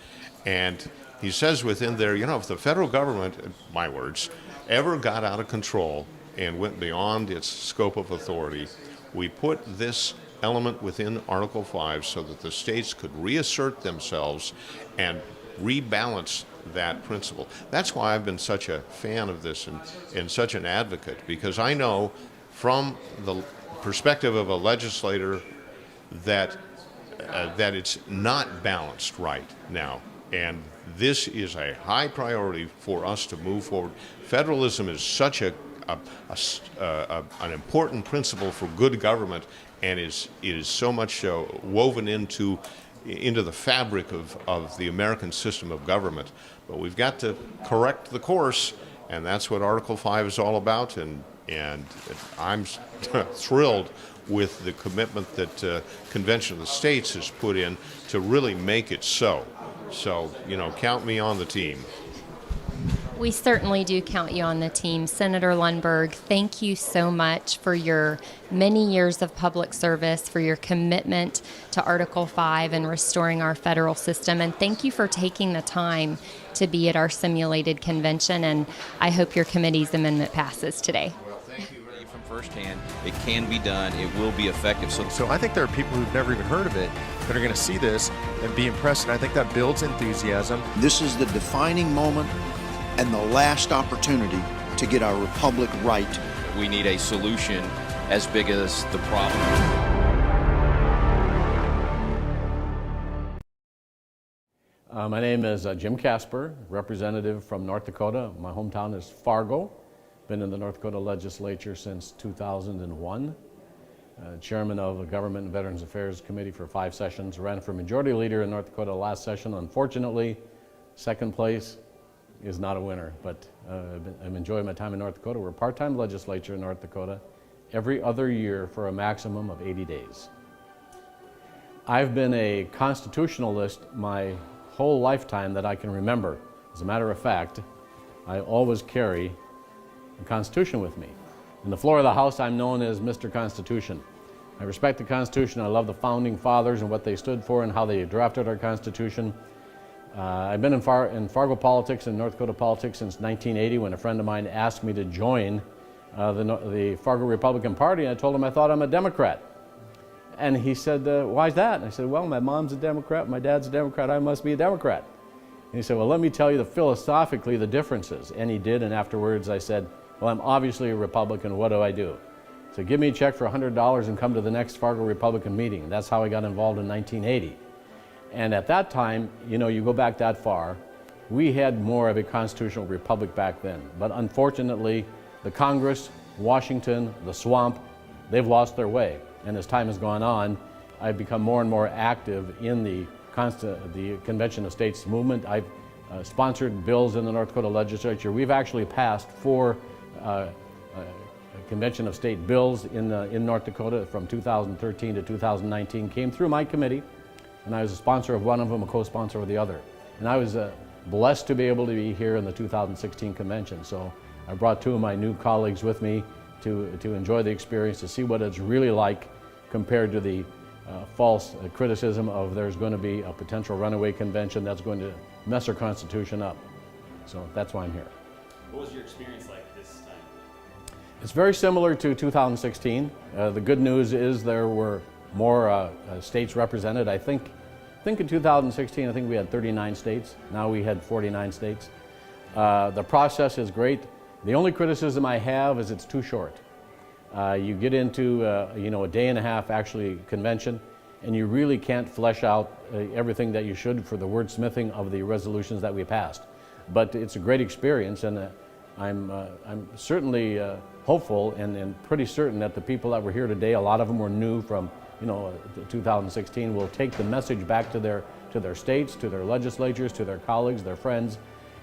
And he says within there, if the federal government, my words, ever got out of control and went beyond its scope of authority, we put this element within Article 5 so that the states could reassert themselves and rebalance that principle. That's why I've been such a fan of this and such an advocate, because I know from the perspective of a legislator that it's not balanced right now. And this is a high priority for us to move forward. Federalism is such an important principle for good government, and it is so much woven into the fabric of the American system of government. But we've got to correct the course, and that's what Article 5 is all about, and I'm thrilled with the commitment that Convention of the States has put in to really make it so. So, count me on the team. We certainly do count you on the team. Senator Lundberg, thank you so much for your many years of public service, for your commitment to Article 5 and restoring our federal system, and thank you for taking the time to be at our simulated convention, and I hope your committee's amendment passes today. From firsthand, it can be done, it will be effective. So I think there are people who've never even heard of it that are going to see this and be impressed, and I think that builds enthusiasm. This is the defining moment and the last opportunity to get our republic right. We need a solution as big as the problem. My name is Jim Casper, representative from North Dakota. My hometown is Fargo. Been in the North Dakota legislature since 2001. Chairman of the Government and Veterans Affairs Committee for 5 sessions. Ran for Majority Leader in North Dakota last session. Unfortunately, second place is not a winner, but I'm enjoying my time in North Dakota. We're a part-time legislature in North Dakota every other year for a maximum of 80 days. I've been a constitutionalist my whole lifetime that I can remember. As a matter of fact, I always carry the Constitution with me. In the floor of the House, I'm known as Mr. Constitution. I respect the Constitution. I love the Founding Fathers and what they stood for and how they drafted our Constitution. I've been in Fargo politics and North Dakota politics since 1980 when a friend of mine asked me to join the Fargo Republican Party. I told him I thought I'm a Democrat. And he said, why is that? And I said, well, my mom's a Democrat, my dad's a Democrat, I must be a Democrat. And he said, well, let me tell you philosophically the differences. And he did, and afterwards I said, well, I'm obviously a Republican, what do I do? So give me a check for $100 and come to the next Fargo Republican meeting. That's how I got involved in 1980. And at that time, you go back that far, we had more of a constitutional republic back then. But unfortunately, the Congress, Washington, the swamp, they've lost their way. And as time has gone on, I've become more and more active in the Convention of States movement. I've sponsored bills in the North Dakota legislature. We've actually passed 4 Convention of State bills in North Dakota from 2013 to 2019, came through my committee, and I was a sponsor of one of them, a co-sponsor of the other. And I was blessed to be able to be here in the 2016 convention. So I brought 2 of my new colleagues with me to enjoy the experience, to see what it's really like compared to the false criticism of there's going to be a potential runaway convention that's going to mess our Constitution up. So that's why I'm here. What was your experience like this time? It's very similar to 2016. The good news is there were more states represented. I think in 2016, I think we had 39 states. Now we had 49 states. The process is great. The only criticism I have is it's too short. You get into a day and a half actually convention, and you really can't flesh out everything that you should for the wordsmithing of the resolutions that we passed. But it's a great experience, and I'm certainly hopeful and pretty certain that the people that were here today, a lot of them were new from 2016, will take the message back to their states, to their legislatures, to their colleagues, their friends,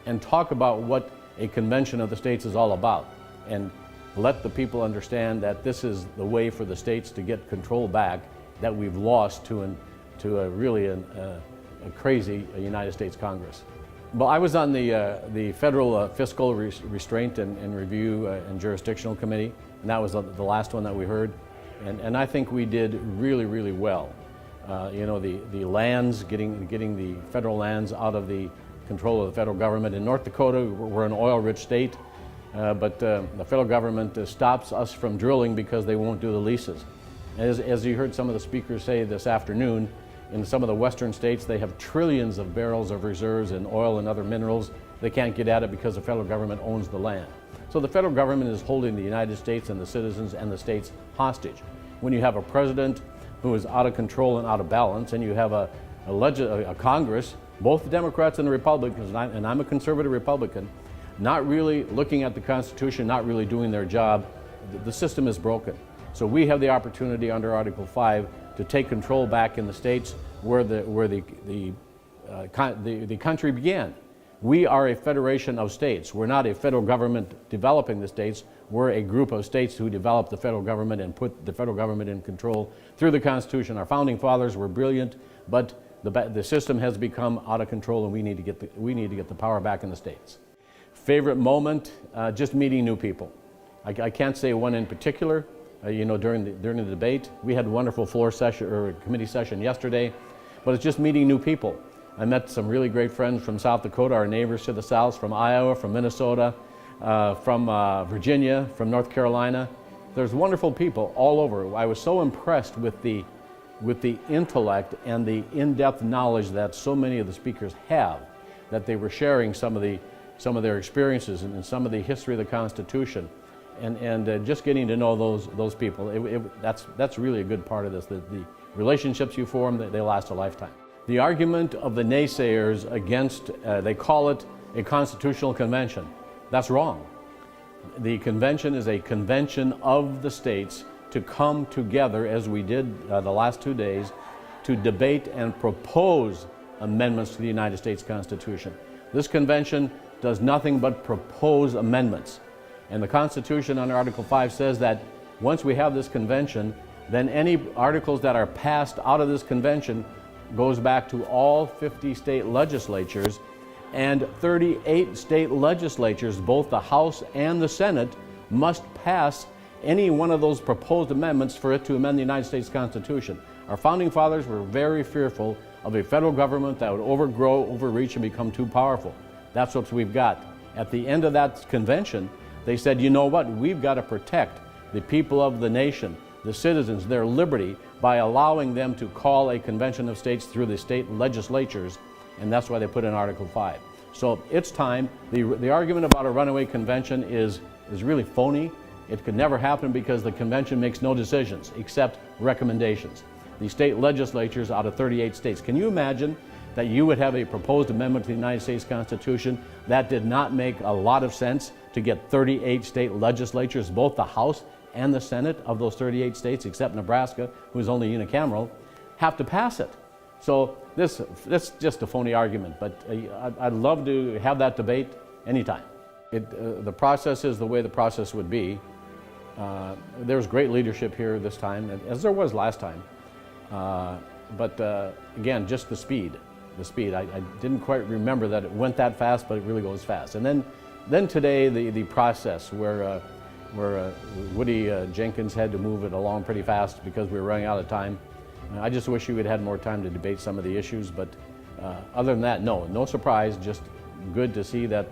and talk about what a convention of the states is all about, and let the people understand that this is the way for the states to get control back that we've lost to a really a crazy United States Congress. Well, I was on the Federal Fiscal Restraint and Review and Jurisdictional Committee, and that was the last one that we heard, and I think we did really, really well. The lands, getting the federal lands out of the control of the federal government. In North Dakota, we're an oil-rich state, but the federal government stops us from drilling because they won't do the leases. As you heard some of the speakers say this afternoon, in some of the western states, they have trillions of barrels of reserves in oil and other minerals. They can't get at it because the federal government owns the land. So the federal government is holding the United States and the citizens and the states hostage. When you have a president who is out of control and out of balance, and you have a Congress, both the Democrats and the Republicans, and I'm a conservative Republican, not really looking at the Constitution, not really doing their job, the system is broken. So we have the opportunity under Article 5 to take control back in the states where the country began. We are a federation of states. We're not a federal government developing the states. We're a group of states who developed the federal government and put the federal government in control through the Constitution. Our founding fathers were brilliant, but the system has become out of control, and we need to get the power back in the states. Favorite moment? Just meeting new people. I can't say one in particular. During the debate, we had a wonderful floor session or committee session yesterday, but it's just meeting new people. I met some really great friends from South Dakota, our neighbors to the south, from Iowa, from Minnesota, from Virginia, from North Carolina. There's wonderful people all over. I was so impressed with the intellect and the in-depth knowledge that so many of the speakers have, that they were sharing some of their experiences and some of the history of the Constitution. And just getting to know those people, that's really a good part of this. The relationships you form, they last a lifetime. The argument of the naysayers against, they call it a constitutional convention. That's wrong. The convention is a convention of the states to come together, as we did the last 2 days, to debate and propose amendments to the United States Constitution. This convention does nothing but propose amendments. And the Constitution under Article 5 says that once we have this convention, then any articles that are passed out of this convention goes back to all 50 state legislatures, and 38 state legislatures, both the House and the Senate, must pass any one of those proposed amendments for it to amend the United States Constitution. Our founding fathers were very fearful of a federal government that would overgrow, overreach, and become too powerful. That's what we've got. At the end of that convention, they said, you know what, we've got to protect the people of the nation, the citizens, their liberty, by allowing them to call a convention of states through the state legislatures, and that's why they put in Article 5. So it's time. The argument about a runaway convention is really phony. It could never happen because the convention makes no decisions except recommendations. The state legislatures out of 38 states. Can you imagine that you would have a proposed amendment to the United States Constitution that did not make a lot of sense to get 38 state legislatures, both the House and the Senate of those 38 states, except Nebraska, who's only unicameral, have to pass it? So this is just a phony argument, but I'd love to have that debate anytime. The process is the way the process would be. There's great leadership here this time, as there was last time. But again, just the speed. I didn't quite remember that it went that fast, but it really goes fast. And then today, the process where Woody Jenkins had to move it along pretty fast because we were running out of time. I just wish we would have had more time to debate some of the issues, but other than that, no surprise, just good to see that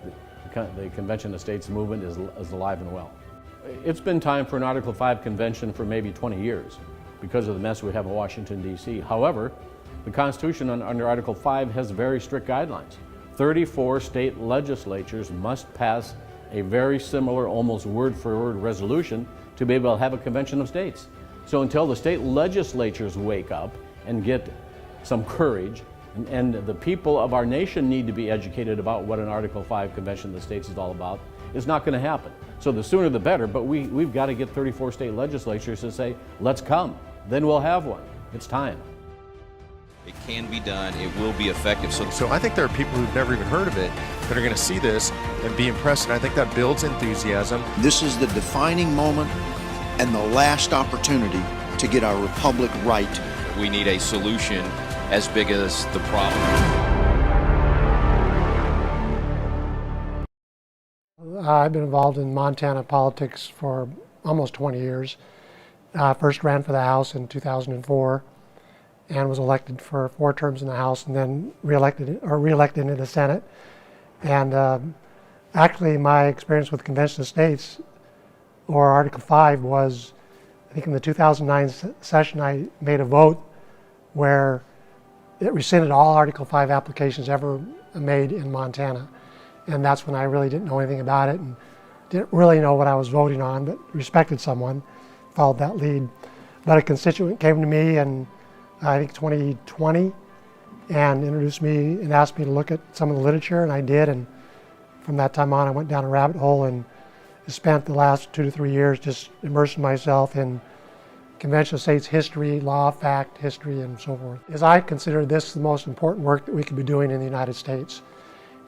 the Convention of States movement is alive and well. It's been time for an Article 5 convention for maybe 20 years because of the mess we have in Washington, D.C. However, the Constitution under Article 5 has very strict guidelines. 34 state legislatures must pass a very similar, almost word-for-word resolution to be able to have a convention of states. So until the state legislatures wake up and get some courage. And the people of our nation need to be educated about what an Article 5 Convention of the States is all about. It's not going to happen. So the sooner the better, but we've got to get 34 state legislatures to say, let's come. Then we'll have one. It's time. It can be done. It will be effective. So I think there are people who've never even heard of it that are going to see this and be impressed, and I think that builds enthusiasm. This is the defining moment and the last opportunity to get our republic right. We need a solution as big as the problem. I've been involved in Montana politics for almost 20 years. First ran for the House in 2004 and was elected for 4 terms in the House and then reelected into the Senate. And actually my experience with Convention of States or Article 5 was, I think in the 2009 session I made a vote where it rescinded all Article 5 applications ever made in Montana. And that's when I really didn't know anything about it and didn't really know what I was voting on, but respected someone, followed that lead. But a constituent came to me in, I think 2020, and introduced me and asked me to look at some of the literature, and I did. And from that time on, I went down a rabbit hole and spent the last 2 to 3 years just immersing myself in Convention of States history, law, fact, history, and so forth. As I consider this the most important work that we could be doing in the United States.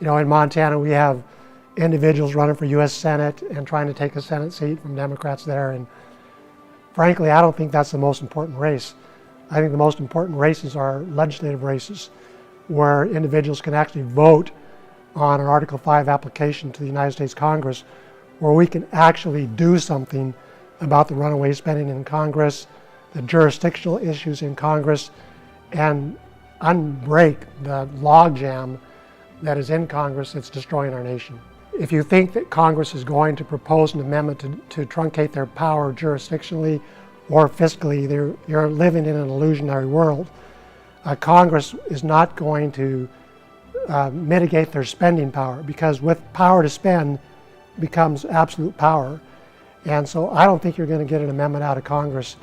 You know, in Montana, we have individuals running for U.S. Senate and trying to take a Senate seat from Democrats there. And frankly, I don't think that's the most important race. I think the most important races are legislative races, where individuals can actually vote on an Article 5 application to the United States Congress, where we can actually do something about the runaway spending in Congress, the jurisdictional issues in Congress, and unbreak the logjam that is in Congress that's destroying our nation. If you think that Congress is going to propose an amendment to truncate their power jurisdictionally or fiscally, you're living in an illusionary world. Congress is not going to mitigate their spending power, because with power to spend becomes absolute power. And so I don't think you're going to get an amendment out of Congress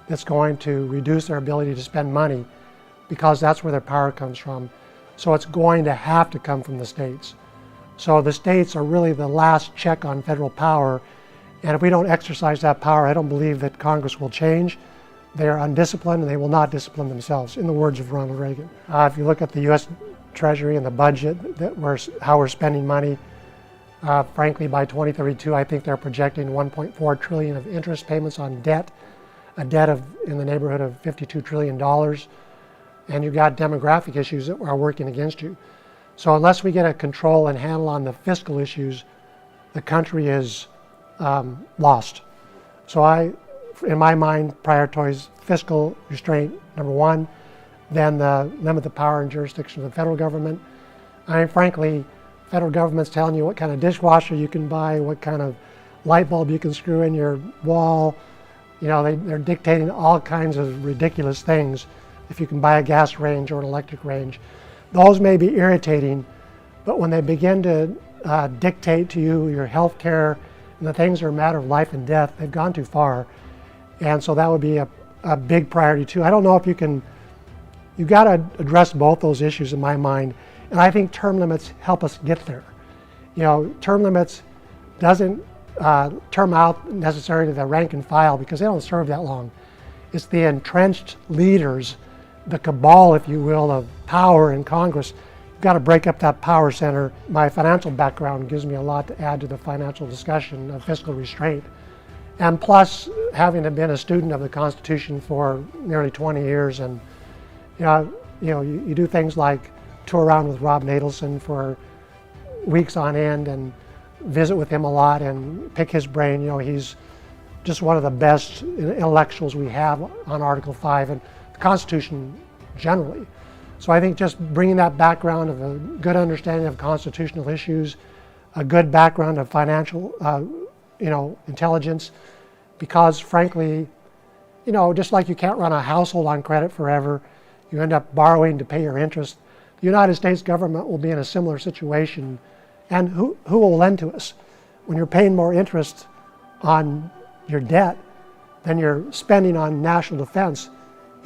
that's going to reduce their ability to spend money, because that's where their power comes from. So it's going to have to come from the states. So the states are really the last check on federal power, and if we don't exercise that power, I don't believe that Congress will change. They are undisciplined and they will not discipline themselves, in the words of Ronald Reagan. If you look at the U.S. Treasury and the budget, how we're spending money, frankly, by 2032, I think they're projecting $1.4 trillion of interest payments on debt, a debt in the neighborhood of $52 trillion. And you've got demographic issues that are working against you. So unless we get a control and handle on the fiscal issues, the country is lost. So I, in my mind, prioritize fiscal restraint, number one, then limit the power and jurisdiction of the federal government. I mean, frankly, federal government's telling you what kind of dishwasher you can buy, what kind of light bulb you can screw in your wall. You know, they're dictating all kinds of ridiculous things. If you can buy a gas range or an electric range. Those may be irritating, but when they begin to dictate to you your health care and the things that are a matter of life and death, they've gone too far. And so that would be a big priority too. I don't know if you've got to address both those issues in my mind, and I think term limits help us get there. You know, term limits doesn't term out necessarily the rank and file, because they don't serve that long. It's the entrenched leaders, the cabal, if you will, of power in Congress. You've got to break up that power center. My financial background gives me a lot to add to the financial discussion of fiscal restraint. And plus, having been a student of the Constitution for nearly 20 years, and you do things like tour around with Rob Nadelson for weeks on end and visit with him a lot and pick his brain. You know, he's just one of the best intellectuals we have on Article 5 and the Constitution generally. So I think just bringing that background of a good understanding of constitutional issues, a good background of financial intelligence, because frankly, just like you can't run a household on credit forever, you end up borrowing to pay your interest. The United States government will be in a similar situation. And who will lend to us? When you're paying more interest on your debt than you're spending on national defense,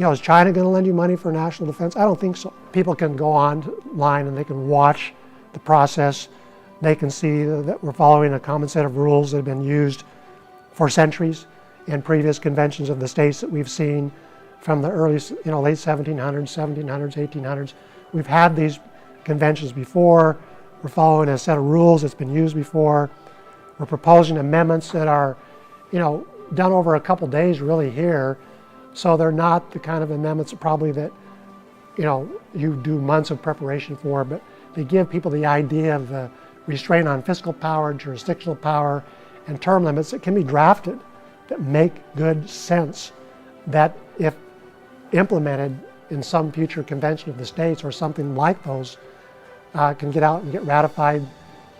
is China going to lend you money for national defense? I don't think so. People can go online and they can watch the process. They can see that we're following a common set of rules that have been used for centuries in previous conventions of the states that we've seen from the early, late 1700s, 1700s, 1800s. We've had these conventions before. We're following a set of rules that's been used before. We're proposing amendments that are, done over a couple days really here. So they're not the kind of amendments probably that, you do months of preparation for, but they give people the idea of the restraint on fiscal power, jurisdictional power, and term limits that can be drafted that make good sense, that if implemented in some future convention of the states or something like those, can get out and get ratified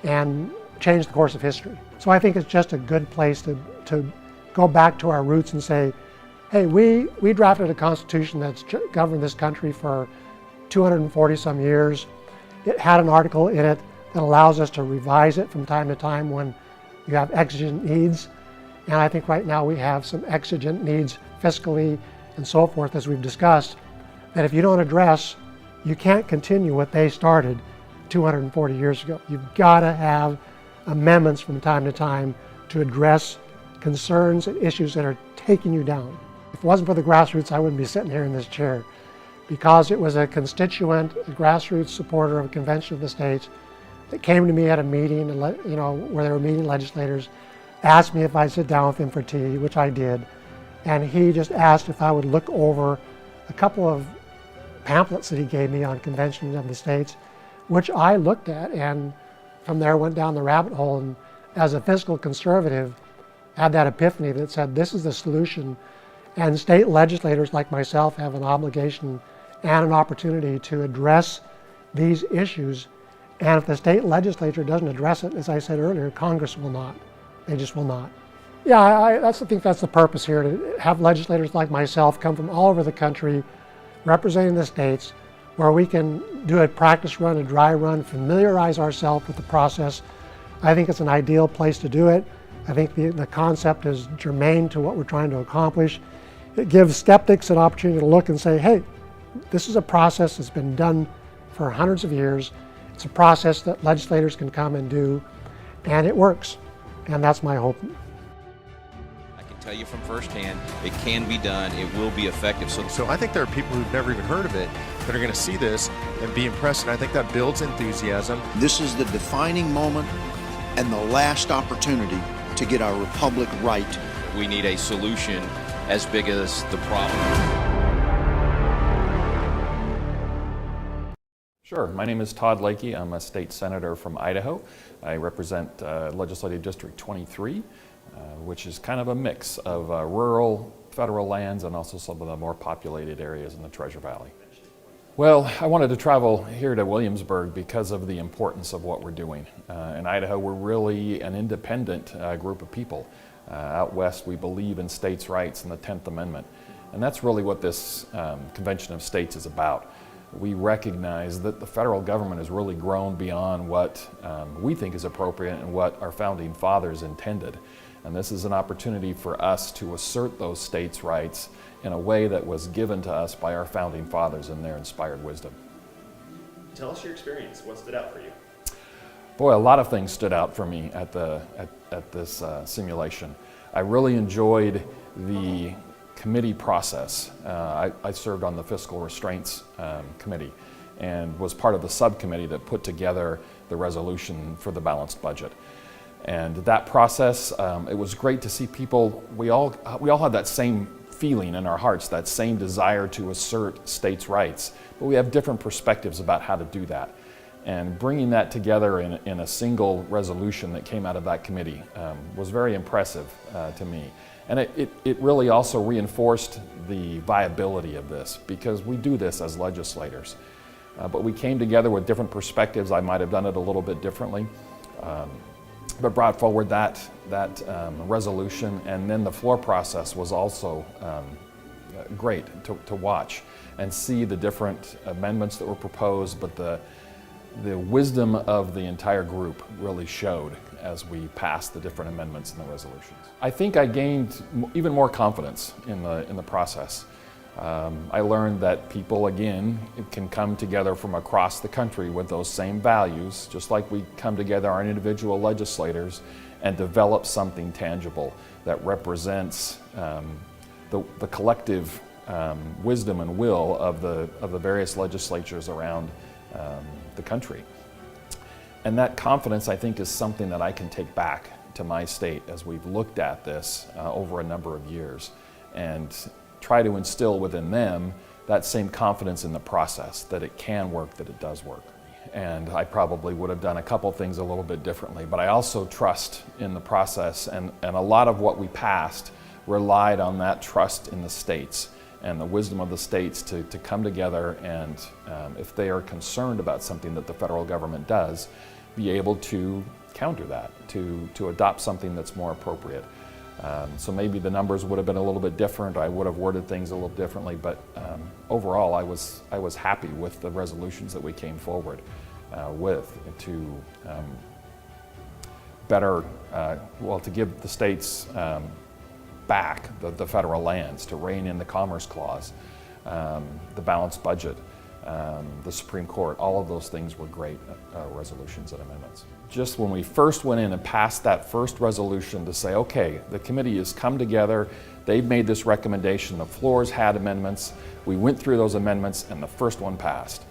and change the course of history. So I think it's just a good place to go back to our roots and say, hey, we drafted a constitution that's governed this country for 240 some years. It had an article in it that allows us to revise it from time to time when you have exigent needs. And I think right now we have some exigent needs fiscally and so forth, as we've discussed, that if you don't address, you can't continue what they started 240 years ago. You've got to have amendments from time to time to address concerns and issues that are taking you down. If it wasn't for the grassroots, I wouldn't be sitting here in this chair, because it was a constituent, a grassroots supporter of a convention of the states that came to me at a meeting, and where they were meeting legislators, asked me if I'd sit down with him for tea, which I did, and he just asked if I would look over a couple of pamphlets that he gave me on conventions of the states, which I looked at, and from there went down the rabbit hole, and as a fiscal conservative, had that epiphany that said this is the solution, and state legislators like myself have an obligation and an opportunity to address these issues. And if the state legislature doesn't address it, as I said earlier, Congress will not. They just will not. Yeah, I think that's the purpose here, to have legislators like myself come from all over the country representing the states, where we can do a practice run, a dry run, familiarize ourselves with the process. I think it's an ideal place to do it. I think the concept is germane to what we're trying to accomplish. It gives skeptics an opportunity to look and say, hey, this is a process that's been done for hundreds of years. It's a process that legislators can come and do, and it works. And that's my hope. I can tell you from firsthand, it can be done, it will be effective. So I think there are people who've never even heard of it that are going to see this and be impressed, and I think that builds enthusiasm. This is the defining moment and the last opportunity to get our republic right. We need a solution as big as the problem. Sure. My name is Todd Lakey. I'm a state senator from Idaho. I represent Legislative District 23, which is kind of a mix of rural federal lands and also some of the more populated areas in the Treasure Valley. Well, I wanted to travel here to Williamsburg because of the importance of what we're doing. In Idaho, we're really an independent group of people. Out west, we believe in states' rights and the 10th Amendment. And that's really what this Convention of States is about. We recognize that the federal government has really grown beyond what we think is appropriate and what our founding fathers intended. And this is an opportunity for us to assert those states' rights in a way that was given to us by our founding fathers and their inspired wisdom. Tell us your experience. What stood out for you? Boy, a lot of things stood out for me at this simulation. I really enjoyed the committee process. I served on the fiscal restraints committee and was part of the subcommittee that put together the resolution for the balanced budget. And that process, it was great to see people, we all had that same feeling in our hearts, that same desire to assert states' rights, but we have different perspectives about how to do that. And bringing that together in a single resolution that came out of that committee was very impressive to me. And it really also reinforced the viability of this, because we do this as legislators. But we came together with different perspectives. I might have done it a little bit differently, but brought forward that resolution. And then the floor process was also great to watch and see the different amendments that were proposed, but the wisdom of the entire group really showed as we passed the different amendments and the resolutions. I think I gained even more confidence in the process. I learned that people, again, can come together from across the country with those same values, just like we come together, our individual legislators, and develop something tangible that represents the collective wisdom and will of the various legislatures around the country. And that confidence, I think, is something that I can take back to my state as we've looked at this over a number of years, and try to instill within them that same confidence in the process, that it can work, that it does work. And I probably would have done a couple things a little bit differently, but I also trust in the process, and a lot of what we passed relied on that trust in the states and the wisdom of the states to come together and, if they are concerned about something that the federal government does, be able to counter that, to adopt something that's more appropriate. So maybe the numbers would have been a little bit different. I would have worded things a little differently, but overall I was happy with the resolutions that we came forward with to better, to give the states back the federal lands, to rein in the Commerce Clause, the balanced budget, the Supreme Court. All of those things were great resolutions and amendments. Just when we first went in and passed that first resolution to say, okay, the committee has come together, they've made this recommendation, the floors had amendments, we went through those amendments, and the first one passed.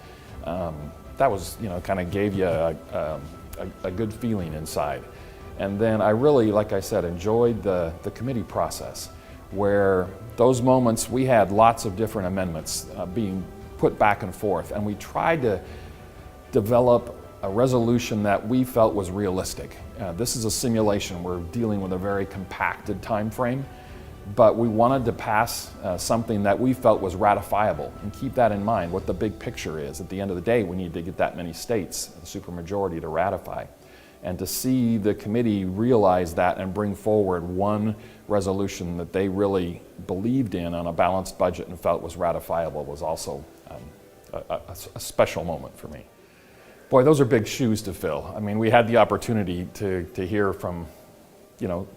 That was, kind of gave you a good feeling inside. And then I really, like I said, enjoyed the committee process, where those moments we had lots of different amendments being put back and forth, and we tried to develop a resolution that we felt was realistic. This is a simulation. We're dealing with a very compacted time frame, but we wanted to pass something that we felt was ratifiable, and keep that in mind, what the big picture is. At the end of the day, we need to get that many states, the supermajority, to ratify. And to see the committee realize that and bring forward one resolution that they really believed in on a balanced budget and felt was ratifiable was also a special moment for me. Boy, those are big shoes to fill. I mean, we had the opportunity to hear from,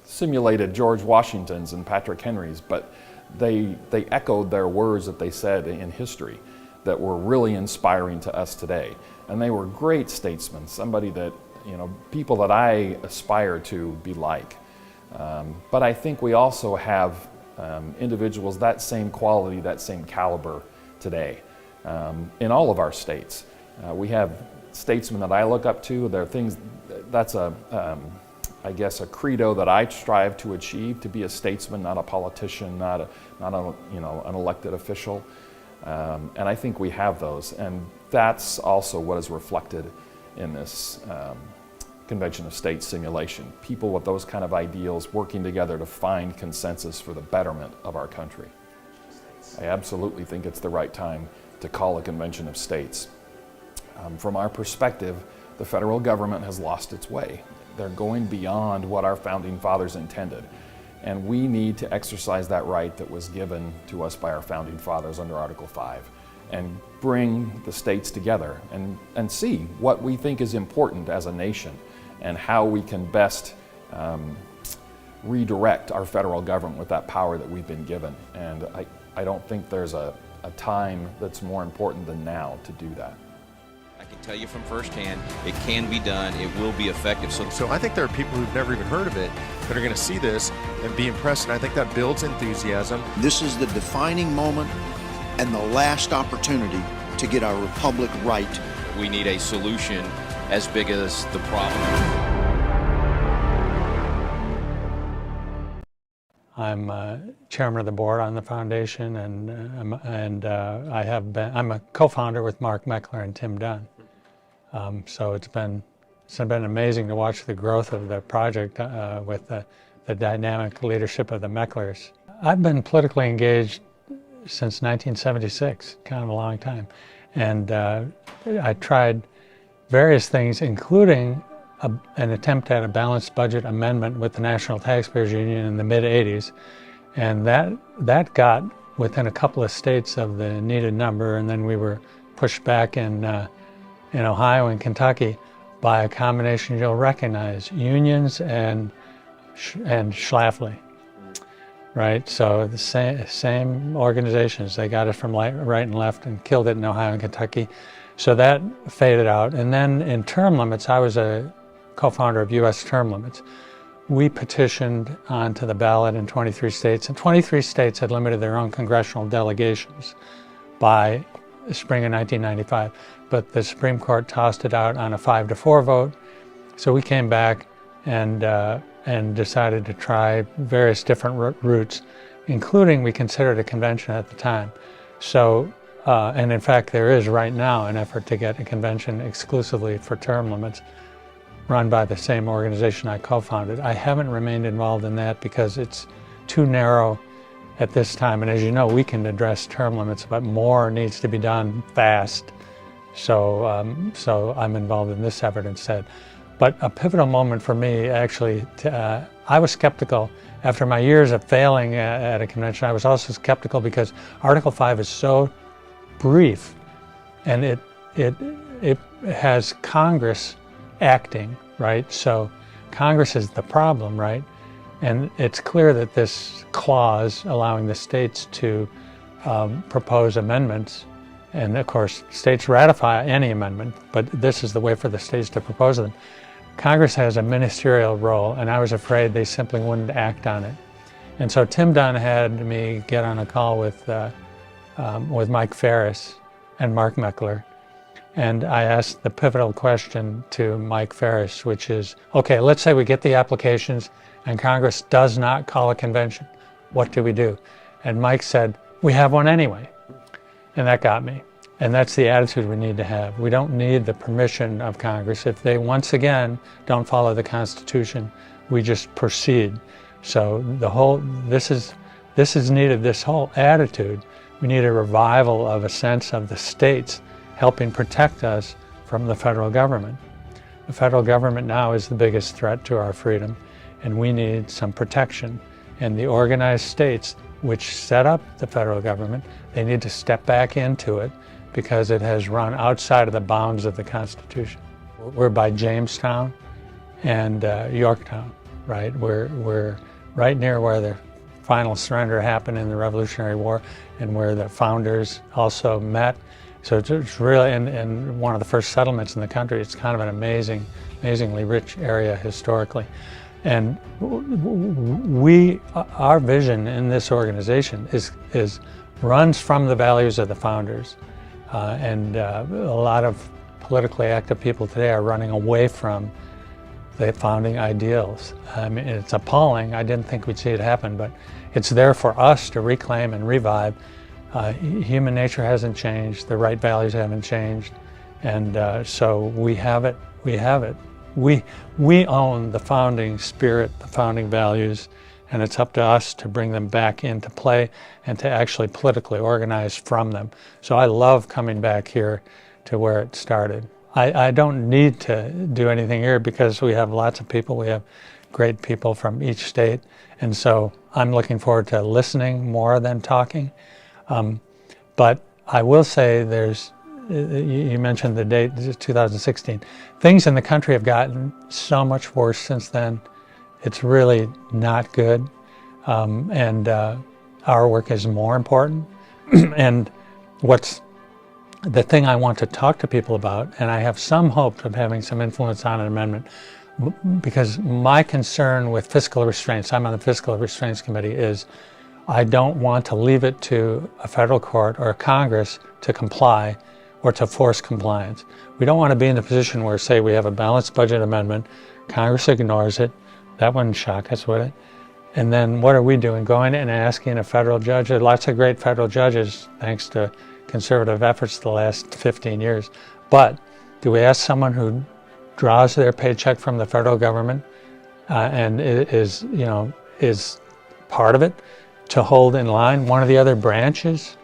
simulated George Washingtons and Patrick Henrys, but they echoed their words that they said in history that were really inspiring to us today. And they were great statesmen, somebody that, people that I aspire to be like. But I think we also have individuals that same quality, that same caliber today in all of our states. We have statesmen that I look up to. There are things, that's I guess a credo that I strive to achieve, to be a statesman, not a politician, not an elected official. And I think we have those, and that's also what is reflected in this Convention of States simulation. People with those kind of ideals working together to find consensus for the betterment of our country. I absolutely think it's the right time to call a Convention of States. From our perspective, the federal government has lost its way. They're going beyond what our founding fathers intended. And we need to exercise that right that was given to us by our founding fathers under Article 5 and bring the states together and see what we think is important as a nation and how we can best redirect our federal government with that power that we've been given. And I don't think there's a time that's more important than now to do that. I can tell you from firsthand, it can be done, it will be effective. So I think there are people who've never even heard of it that are going to see this and be impressed, and I think that builds enthusiasm. This is the defining moment and the last opportunity to get our republic right. We need a solution as big as the problem. I'm chairman of the board on the foundation, and I'm a co-founder with Mark Meckler and Tim Dunn. So it's been amazing to watch the growth of the project with the dynamic leadership of the Mecklers. I've been politically engaged since 1976, kind of a long time, and I tried various things, including an attempt at a balanced budget amendment with the National Taxpayers Union in the mid-'80s, and that got within a couple of states of the needed number, and then we were pushed back in Ohio and Kentucky by a combination you'll recognize, unions and Schlafly. right? So the same organizations, they got it from right and left and killed it in Ohio and Kentucky. So that faded out. And then in term limits, I was a co-founder of U.S. Term Limits. We petitioned onto the ballot in 23 states, and 23 states had limited their own congressional delegations by the spring of 1995. But the Supreme Court tossed it out on a 5-4 vote. So we came back and decided to try various different routes, including we considered a convention at the time. So, and in fact, there is right now an effort to get a convention exclusively for term limits, run by the same organization I co-founded. I haven't remained involved in that because it's too narrow at this time. And as you know, we can address term limits, but more needs to be done fast. So, so I'm involved in this effort instead. But a pivotal moment for me, actually, I was skeptical. After my years of failing at a convention, I was also skeptical because Article 5 is so brief, and it has Congress acting, right? So Congress is the problem, right? And it's clear that this clause allowing the states to propose amendments, and of course states ratify any amendment, but this is the way for the states to propose them. Congress has a ministerial role, and I was afraid they simply wouldn't act on it. And so Tim Dunn had me get on a call with Mike Ferris and Mark Meckler, and I asked the pivotal question to Mike Ferris, which is, okay, let's say we get the applications and Congress does not call a convention. What do we do? And Mike said, we have one anyway. And that got me. And that's the attitude we need to have. We don't need the permission of Congress. If they, once again, don't follow the Constitution, we just proceed. So this is needed, this whole attitude. We need a revival of a sense of the states helping protect us from the federal government. The federal government now is the biggest threat to our freedom, and we need some protection. And the organized states, which set up the federal government, they need to step back into it because it has run outside of the bounds of the Constitution. We're by Jamestown and Yorktown, right? We're right near where the final surrender happened in the Revolutionary War and where the founders also met. So it's really, and one of the first settlements in the country. It's kind of an amazingly rich area historically. And our vision in this organization runs from the values of the founders. And a lot of politically active people today are running away from the founding ideals. I mean, it's appalling. I didn't think we'd see it happen, but it's there for us to reclaim and revive. Human nature hasn't changed, the right values haven't changed, and so we have it. We own the founding spirit, the founding values, and it's up to us to bring them back into play and to actually politically organize from them. So I love coming back here to where it started. I don't need to do anything here because we have lots of people. We have great people from each state, and so I'm looking forward to listening more than talking. But I will say you mentioned the date, 2016. Things in the country have gotten so much worse since then. It's really not good. And our work is more important. And the thing I want to talk to people about, and I have some hope of having some influence on an amendment, because my concern with fiscal restraints, I'm on the Fiscal Restraints Committee, is I don't want to leave it to a federal court or a Congress to comply or to force compliance. We don't want to be in the position where, say, we have a balanced budget amendment, Congress ignores it, that wouldn't shock us, would it? And then what are we doing? Going and asking a federal judge, there are lots of great federal judges, thanks to conservative efforts the last 15 years, but do we ask someone who draws their paycheck from the federal government and is part of it, to hold in line one of the other branches?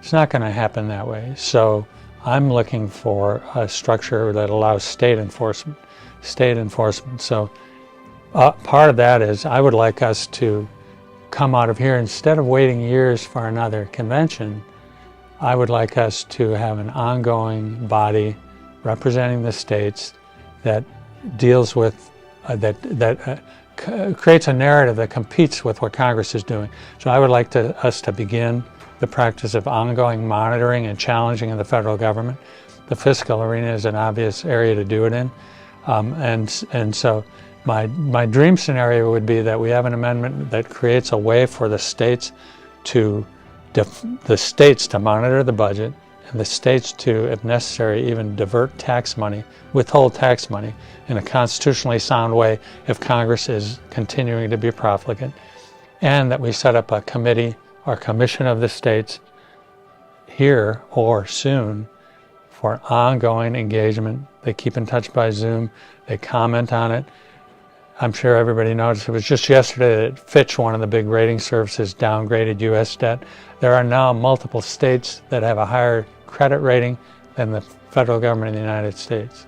It's not going to happen that way. So I'm looking for a structure that allows state enforcement. So part of that is I would like us to come out of here, instead of waiting years for another convention, I would like us to have an ongoing body representing the states that deals with, that creates a narrative that competes with what Congress is doing. So I would like us to begin the practice of ongoing monitoring and challenging of the federal government. The fiscal arena is an obvious area to do it in. And so my dream scenario would be that we have an amendment that creates a way for the states to monitor the budget, and the states to, if necessary, even divert tax money, withhold tax money in a constitutionally sound way if Congress is continuing to be profligate, and that we set up a committee or commission of the states here or soon for ongoing engagement. They keep in touch by Zoom, they comment on it. I'm sure everybody noticed, it was just yesterday that Fitch, one of the big rating services, downgraded U.S. debt. There are now multiple states that have a higher credit rating than the federal government of the United States.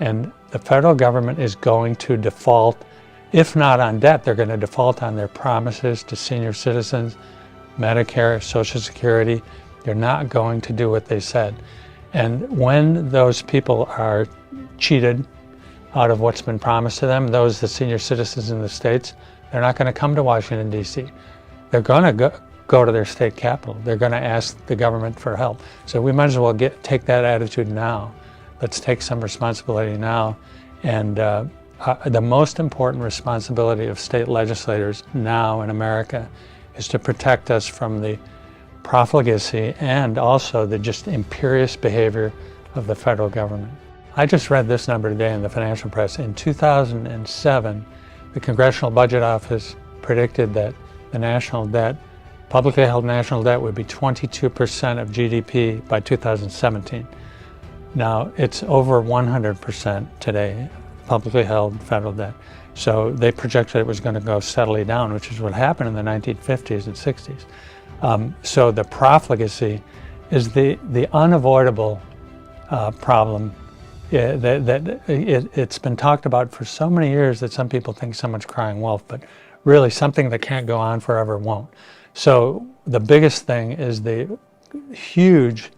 And the federal government is going to default, if not on debt, they're going to default on their promises to senior citizens, Medicare, Social Security. They're not going to do what they said. And when those people are cheated out of what's been promised to them, the senior citizens in the states, they're not going to come to Washington, D.C. They're going to go to their state capital. They're going to ask the government for help. So we might as well take that attitude now. Let's take some responsibility now. And the most important responsibility of state legislators now in America is to protect us from the profligacy and also the just imperious behavior of the federal government. I just read this number today in the financial press. In 2007, the Congressional Budget Office predicted that the national debt, publicly held national debt, would be 22% of GDP by 2017. Now, it's over 100% today, publicly held federal debt. So they projected it was going to go steadily down, which is what happened in the 1950s and 60s. So the profligacy is the unavoidable problem. It's been talked about for so many years that some people think someone's crying wolf, but really something that can't go on forever won't. So the biggest thing is the huge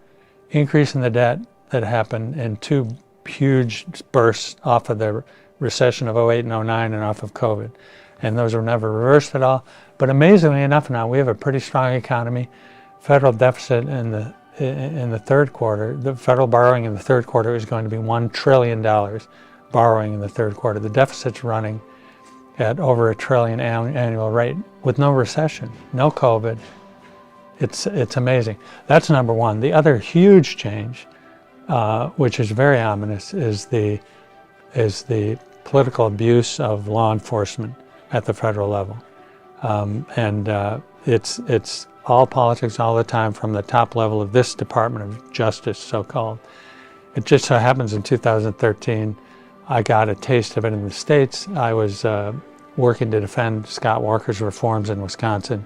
increase in the debt that happened in two huge bursts off of the recession of 08 and 09 and off of COVID. And those were never reversed at all. But amazingly enough now, we have a pretty strong economy. Federal deficit in the third quarter, the federal borrowing in the third quarter is going to be $1 trillion borrowing in the third quarter. The deficit's running at over $1 trillion annual rate with no recession, no COVID. It's amazing. That's number one. The other huge change, which is very ominous, is the political abuse of law enforcement at the federal level. It's all politics all the time from the top level of this Department of Justice, so-called. It just so happens in 2013, I got a taste of it in the States. I was working to defend Scott Walker's reforms in Wisconsin,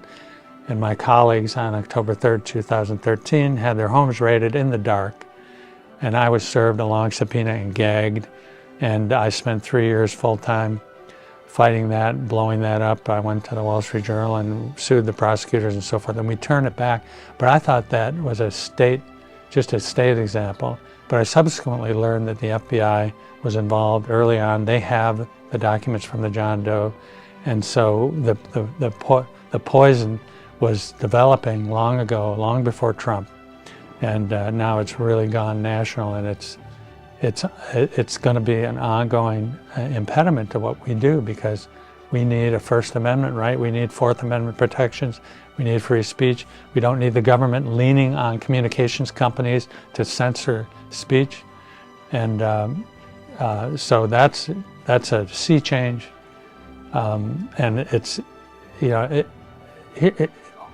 and my colleagues on October 3rd, 2013 had their homes raided in the dark, and I was served a long subpoena and gagged, and I spent 3 years full-time fighting that, blowing that up. I went to the Wall Street Journal and sued the prosecutors and so forth, and we turned it back. But I thought that was just a state example. But I subsequently learned that the FBI was involved early on. They have the documents from the John Doe, and so the poison was developing long ago, long before Trump, and now it's really gone national, and it's going to be an ongoing impediment to what we do, because we need a First Amendment right, we need Fourth Amendment protections, we need free speech. We don't need the government leaning on communications companies to censor speech, and so that's a sea change, and it's,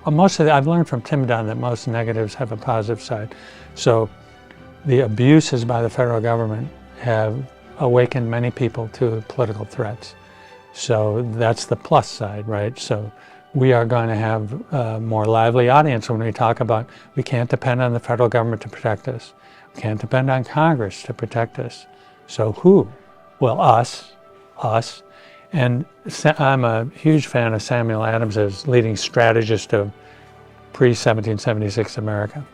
I've learned from Tim Dunn that most negatives have a positive side. So the abuses by the federal government have awakened many people to political threats. So that's the plus side, right? So we are going to have a more lively audience when we talk about we can't depend on the federal government to protect us. We can't depend on Congress to protect us. So who? Well, us. And I'm a huge fan of Samuel Adams as leading strategist of pre-1776 America.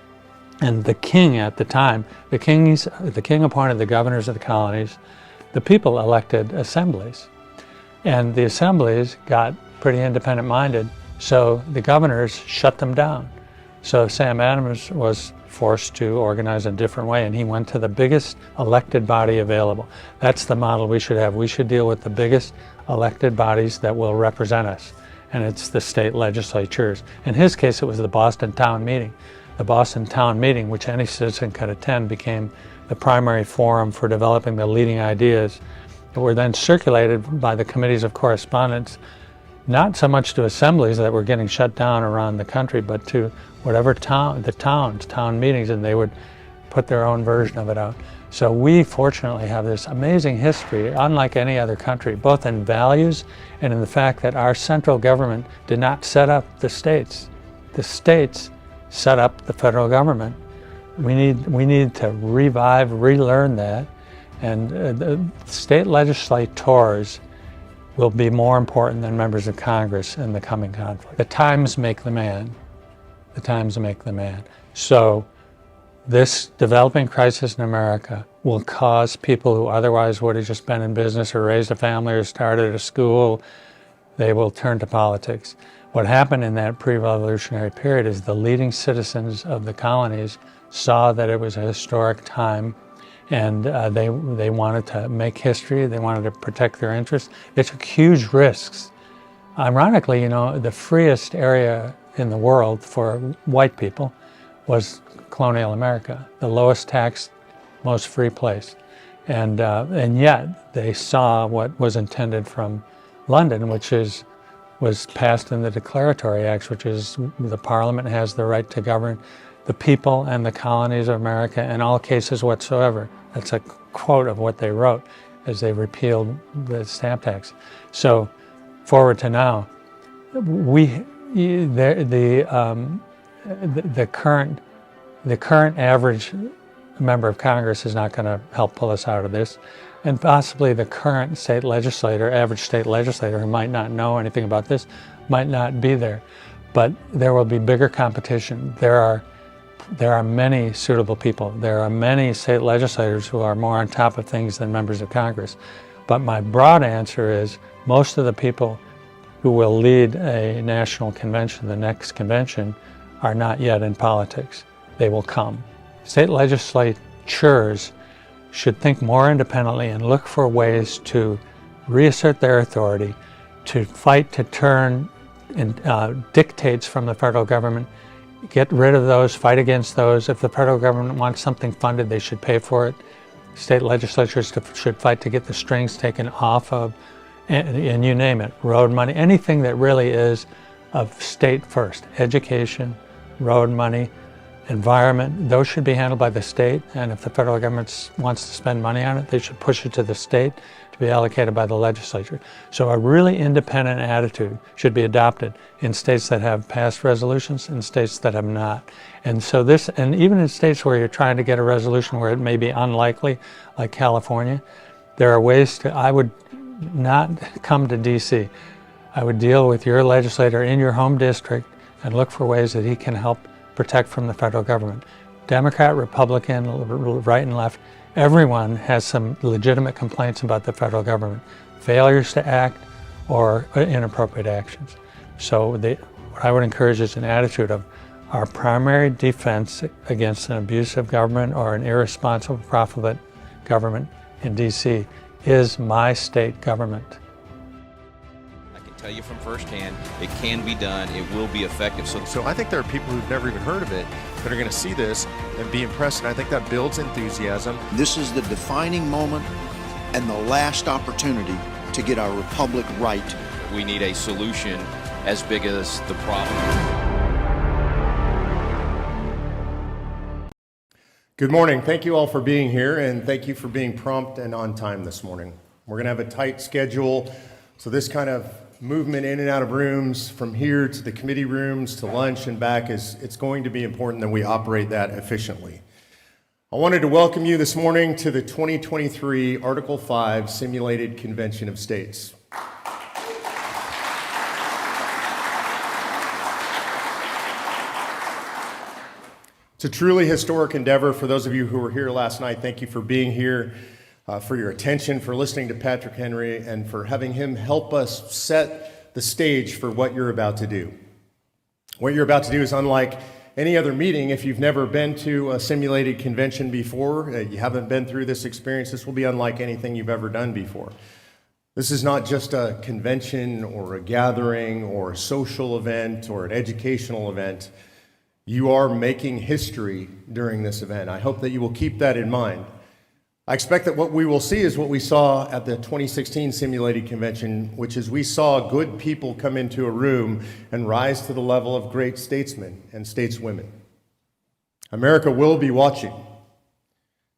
And the king at the time, the king appointed the governors of the colonies. The people elected assemblies. And the assemblies got pretty independent-minded, so the governors shut them down. So Sam Adams was forced to organize in a different way, and he went to the biggest elected body available. That's the model we should have. We should deal with the biggest elected bodies that will represent us, and it's the state legislatures. In his case, it was the Boston Town Meeting. The Boston Town Meeting, which any citizen could attend, became the primary forum for developing the leading ideas that were then circulated by the committees of correspondence, not so much to assemblies that were getting shut down around the country, but to whatever town meetings, and they would put their own version of it out. So we fortunately have this amazing history, unlike any other country, both in values and in the fact that our central government did not set up the states. The states set up the federal government. We need to relearn that, and the state legislators will be more important than members of Congress in the coming conflict. The times make the man. The times make the man. So this developing crisis in America will cause people who otherwise would have just been in business or raised a family or started a school, they will turn to politics. What happened in that pre-revolutionary period is the leading citizens of the colonies saw that it was a historic time, and they wanted to make history, they wanted to protect their interests. They took huge risks. Ironically, you know, the freest area in the world for white people was colonial America, the lowest taxed, most free place. And yet they saw what was intended from London, which was passed in the Declaratory Acts, which is the Parliament has the right to govern the people and the colonies of America in all cases whatsoever. That's a quote of what they wrote as they repealed the stamp tax. So forward to now, the current average member of Congress is not going to help pull us out of this, and possibly the current average state legislator who might not know anything about this, might not be there. But there will be bigger competition. There are many suitable people. There are many state legislators who are more on top of things than members of Congress. But my broad answer is most of the people who will lead a national convention, the next convention, are not yet in politics. They will come. State legislatures should think more independently and look for ways to reassert their authority, to fight to turn dictates from the federal government, get rid of those, fight against those. If the federal government wants something funded, they should pay for it. State legislatures should fight to get the strings taken off of, and you name it, road money, anything that really is of state first. Education, road money, environment, those should be handled by the state, and if the federal government wants to spend money on it, they should push it to the state to be allocated by the legislature. So a really independent attitude should be adopted in states that have passed resolutions and states that have not. And so and even in states where you're trying to get a resolution where it may be unlikely, like California, there are ways I would not come to DC. I would deal with your legislator in your home district and look for ways that he can help protect from the federal government. Democrat, Republican, right and left, everyone has some legitimate complaints about the federal government, failures to act or inappropriate actions. So what I would encourage is an attitude of our primary defense against an abusive government or an irresponsible, profligate government in DC is my state government. Tell you from firsthand, it can be done, it will be effective. So I think there are people who've never even heard of it that are going to see this and be impressed, and I think that builds enthusiasm. This is the defining moment and the last opportunity to get our republic right. We need a solution as big as the problem. Good morning. Thank you all for being here, and thank you for being prompt and on time this morning. We're going to have a tight schedule, so this kind of movement in and out of rooms from here to the committee rooms to lunch and back it's going to be important that we operate that efficiently. I wanted to welcome you this morning to the 2023 Article 5 Simulated Convention of States. It's a truly historic endeavor. For those of you who were here last night, thank you for being here. for your attention, for listening to Patrick Henry, and for having him help us set the stage for what you're about to do. What you're about to do is unlike any other meeting. If you've never been to a simulated convention before, you haven't been through this experience, this will be unlike anything you've ever done before. This is not just a convention or a gathering or a social event or an educational event. You are making history during this event. I hope that you will keep that in mind. I expect that what we will see is what we saw at the 2016 simulated convention, which is we saw good people come into a room and rise to the level of great statesmen and stateswomen. America will be watching.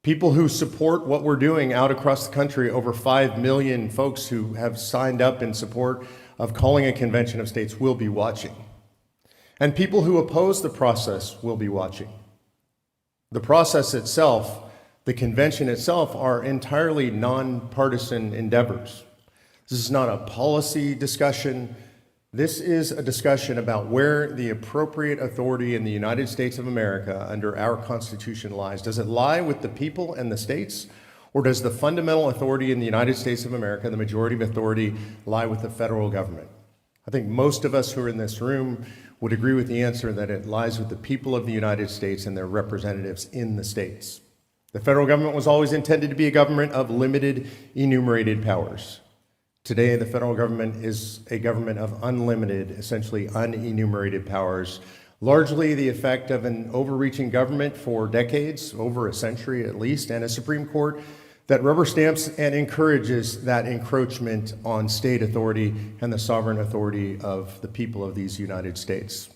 People who support what we're doing out across the country, over 5 million folks who have signed up in support of calling a convention of states, will be watching. And people who oppose the process will be watching. The process itself, the convention itself, are entirely nonpartisan endeavors. This is not a policy discussion. This is a discussion about where the appropriate authority in the United States of America under our Constitution lies. Does it lie with the people and the states, or does the fundamental authority in the United States of America, the majority of authority, lie with the federal government? I think most of us who are in this room would agree with the answer that it lies with the people of the United States and their representatives in the states. The federal government was always intended to be a government of limited, enumerated powers. Today, the federal government is a government of unlimited, essentially unenumerated powers, largely the effect of an overreaching government for decades, over a century at least, and a Supreme Court that rubber stamps and encourages that encroachment on state authority and the sovereign authority of the people of these United States.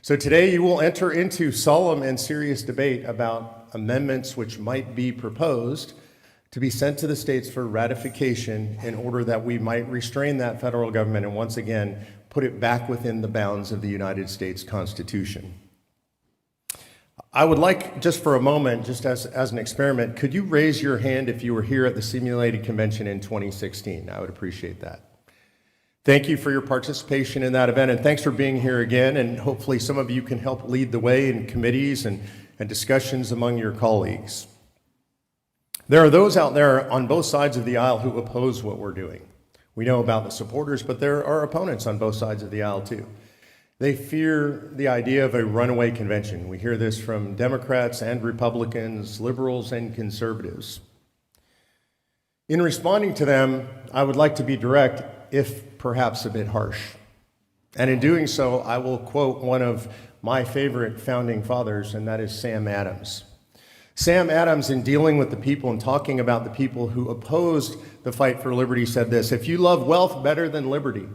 So today you will enter into solemn and serious debate about amendments which might be proposed to be sent to the states for ratification in order that we might restrain that federal government and once again put it back within the bounds of the United States Constitution. I would like, just for a moment, just as an experiment, could you raise your hand if you were here at the simulated convention in 2016? I would appreciate that. Thank you for your participation in that event, and thanks for being here again, and hopefully some of you can help lead the way in committees and discussions among your colleagues. There are those out there on both sides of the aisle who oppose what we're doing. We know about the supporters, but there are opponents on both sides of the aisle too. They fear the idea of a runaway convention. We hear this from Democrats and Republicans, liberals and conservatives. In responding to them, I would like to be direct, if perhaps a bit harsh. And in doing so, I will quote one of my favorite founding fathers, and that is Sam Adams. Sam Adams, in dealing with the people and talking about the people who opposed the fight for liberty, said this: "If you love wealth better than liberty,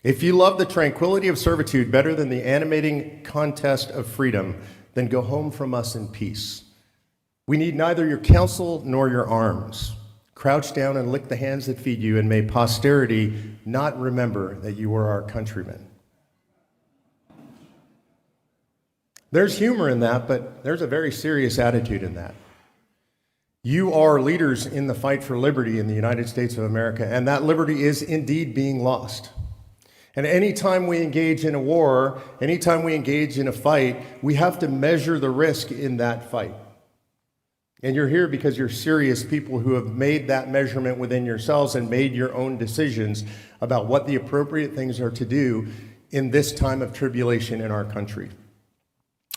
if you love the tranquility of servitude better than the animating contest of freedom, then go home from us in peace. We need neither your counsel nor your arms. Crouch down and lick the hands that feed you, and may posterity not remember that you were our countrymen." There's humor in that, but there's a very serious attitude in that. You are leaders in the fight for liberty in the United States of America, and that liberty is indeed being lost. And anytime we engage in a war, anytime we engage in a fight, we have to measure the risk in that fight. And you're here because you're serious people who have made that measurement within yourselves and made your own decisions about what the appropriate things are to do in this time of tribulation in our country.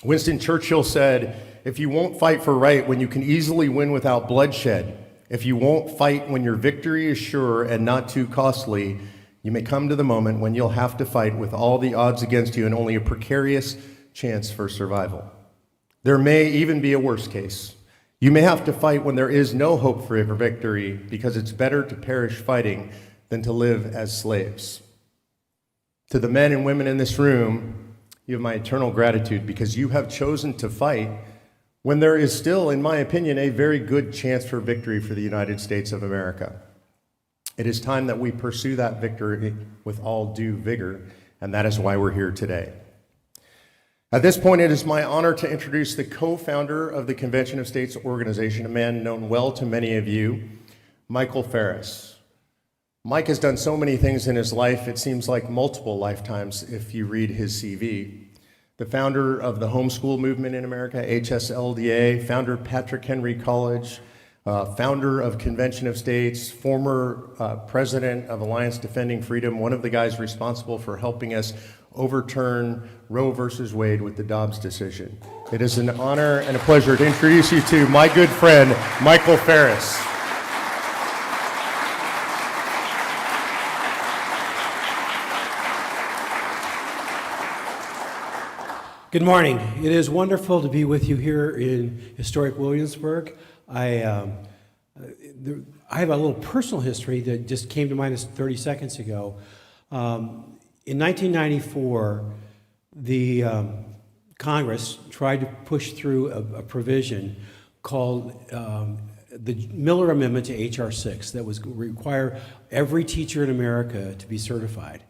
Winston Churchill said, "If you won't fight for right when you can easily win without bloodshed, if you won't fight when your victory is sure and not too costly, you may come to the moment when you'll have to fight with all the odds against you and only a precarious chance for survival. There may even be a worse case. You may have to fight when there is no hope for victory, because it's better to perish fighting than to live as slaves." To the men and women in this room, you have my eternal gratitude, because you have chosen to fight when there is still, in my opinion, a very good chance for victory for the United States of America. It is time that we pursue that victory with all due vigor, and that is why we're here today. At this point, it is my honor to introduce the co-founder of the Convention of States organization, a man known well to many of you, Michael Farris. Mike has done so many things in his life, it seems like multiple lifetimes if you read his CV. The founder of the homeschool movement in America, HSLDA, founder of Patrick Henry College, founder of Convention of States, former president of Alliance Defending Freedom, one of the guys responsible for helping us overturn Roe versus Wade with the Dobbs decision. It is an honor and a pleasure to introduce you to my good friend, Michael Ferris. Good morning. It is wonderful to be with you here in historic Williamsburg. I have a little personal history that just came to mind 30 seconds ago. In 1994, the Congress tried to push through a provision called the Miller Amendment to H.R. 6 that was require every teacher in America to be certified.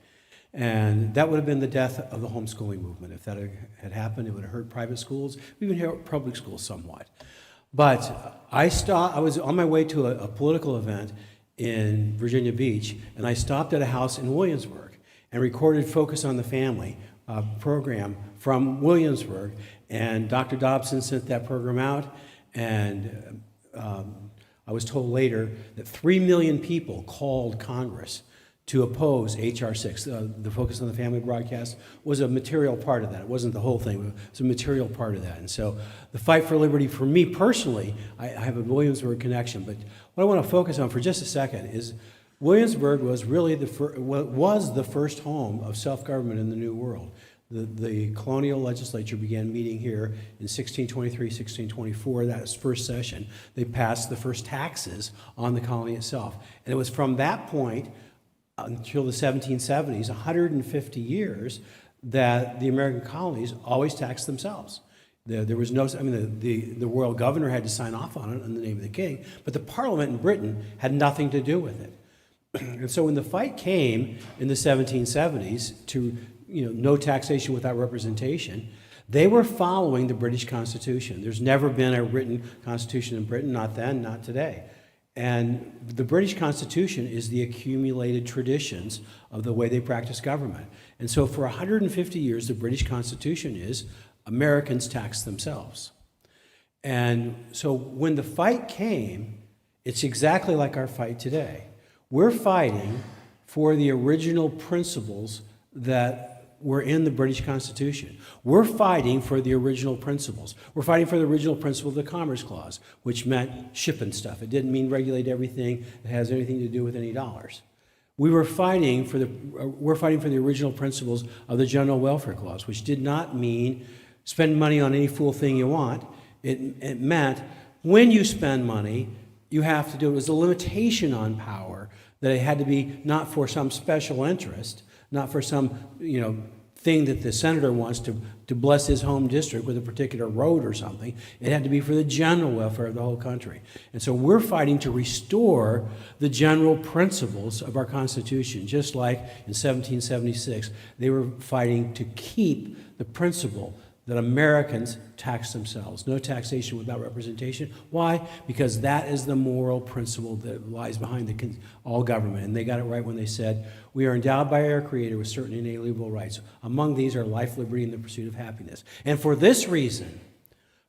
And that would have been the death of the homeschooling movement. If that had happened, it would have hurt private schools, even hurt public schools somewhat. But I was on my way to a political event in Virginia Beach, and I stopped at a house in Williamsburg and recorded Focus on the Family program from Williamsburg. And Dr. Dobson sent that program out, and I was told later that 3 million people called Congress to oppose H.R. 6. The Focus on the Family broadcast was a material part of that. It wasn't the whole thing, but it was a material part of that. And so the fight for liberty, for me personally, I have a Williamsburg connection, but what I want to focus on for just a second is Williamsburg was really the first home of self-government in the New World. The colonial legislature began meeting here in 1623, 1624, that was first session. They passed the first taxes on the colony itself. And it was from that point until the 1770s, 150 years, that the American colonies always taxed themselves. There was no, I mean, the royal governor had to sign off on it in the name of the king, but the parliament in Britain had nothing to do with it. And so when the fight came in the 1770s to, no taxation without representation, they were following the British Constitution. There's never been a written constitution in Britain, not then, not today. And the British Constitution is the accumulated traditions of the way they practice government. And so for 150 years, the British Constitution is Americans tax themselves. And so when the fight came, it's exactly like our fight today. We're fighting for the original principles that were in the British Constitution. We're fighting for the original principles. We're fighting for the original principle of the Commerce Clause, which meant shipping stuff. It didn't mean regulate everything that has anything to do with any dollars. We're fighting for the original principles of the General Welfare Clause, which did not mean spend money on any fool thing you want. It meant when you spend money, you have to do it. It was a limitation on power, that it had to be not for some special interest, not for some, thing that the senator wants to bless his home district with a particular road or something. It had to be for the general welfare of the whole country. And so we're fighting to restore the general principles of our Constitution, just like in 1776, they were fighting to keep the principle that Americans tax themselves. No taxation without representation. Why? Because that is the moral principle that lies behind all government. And they got it right when they said, we are endowed by our Creator with certain inalienable rights. Among these are life, liberty, and the pursuit of happiness. And for this reason,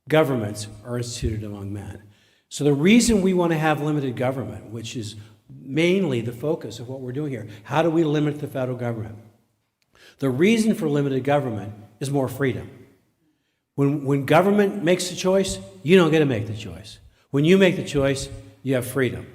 governments are instituted among men. So the reason we want to have limited government, which is mainly the focus of what we're doing here, how do we limit the federal government? The reason for limited government is more freedom. When government makes the choice, you don't get to make the choice. When you make the choice, you have freedom.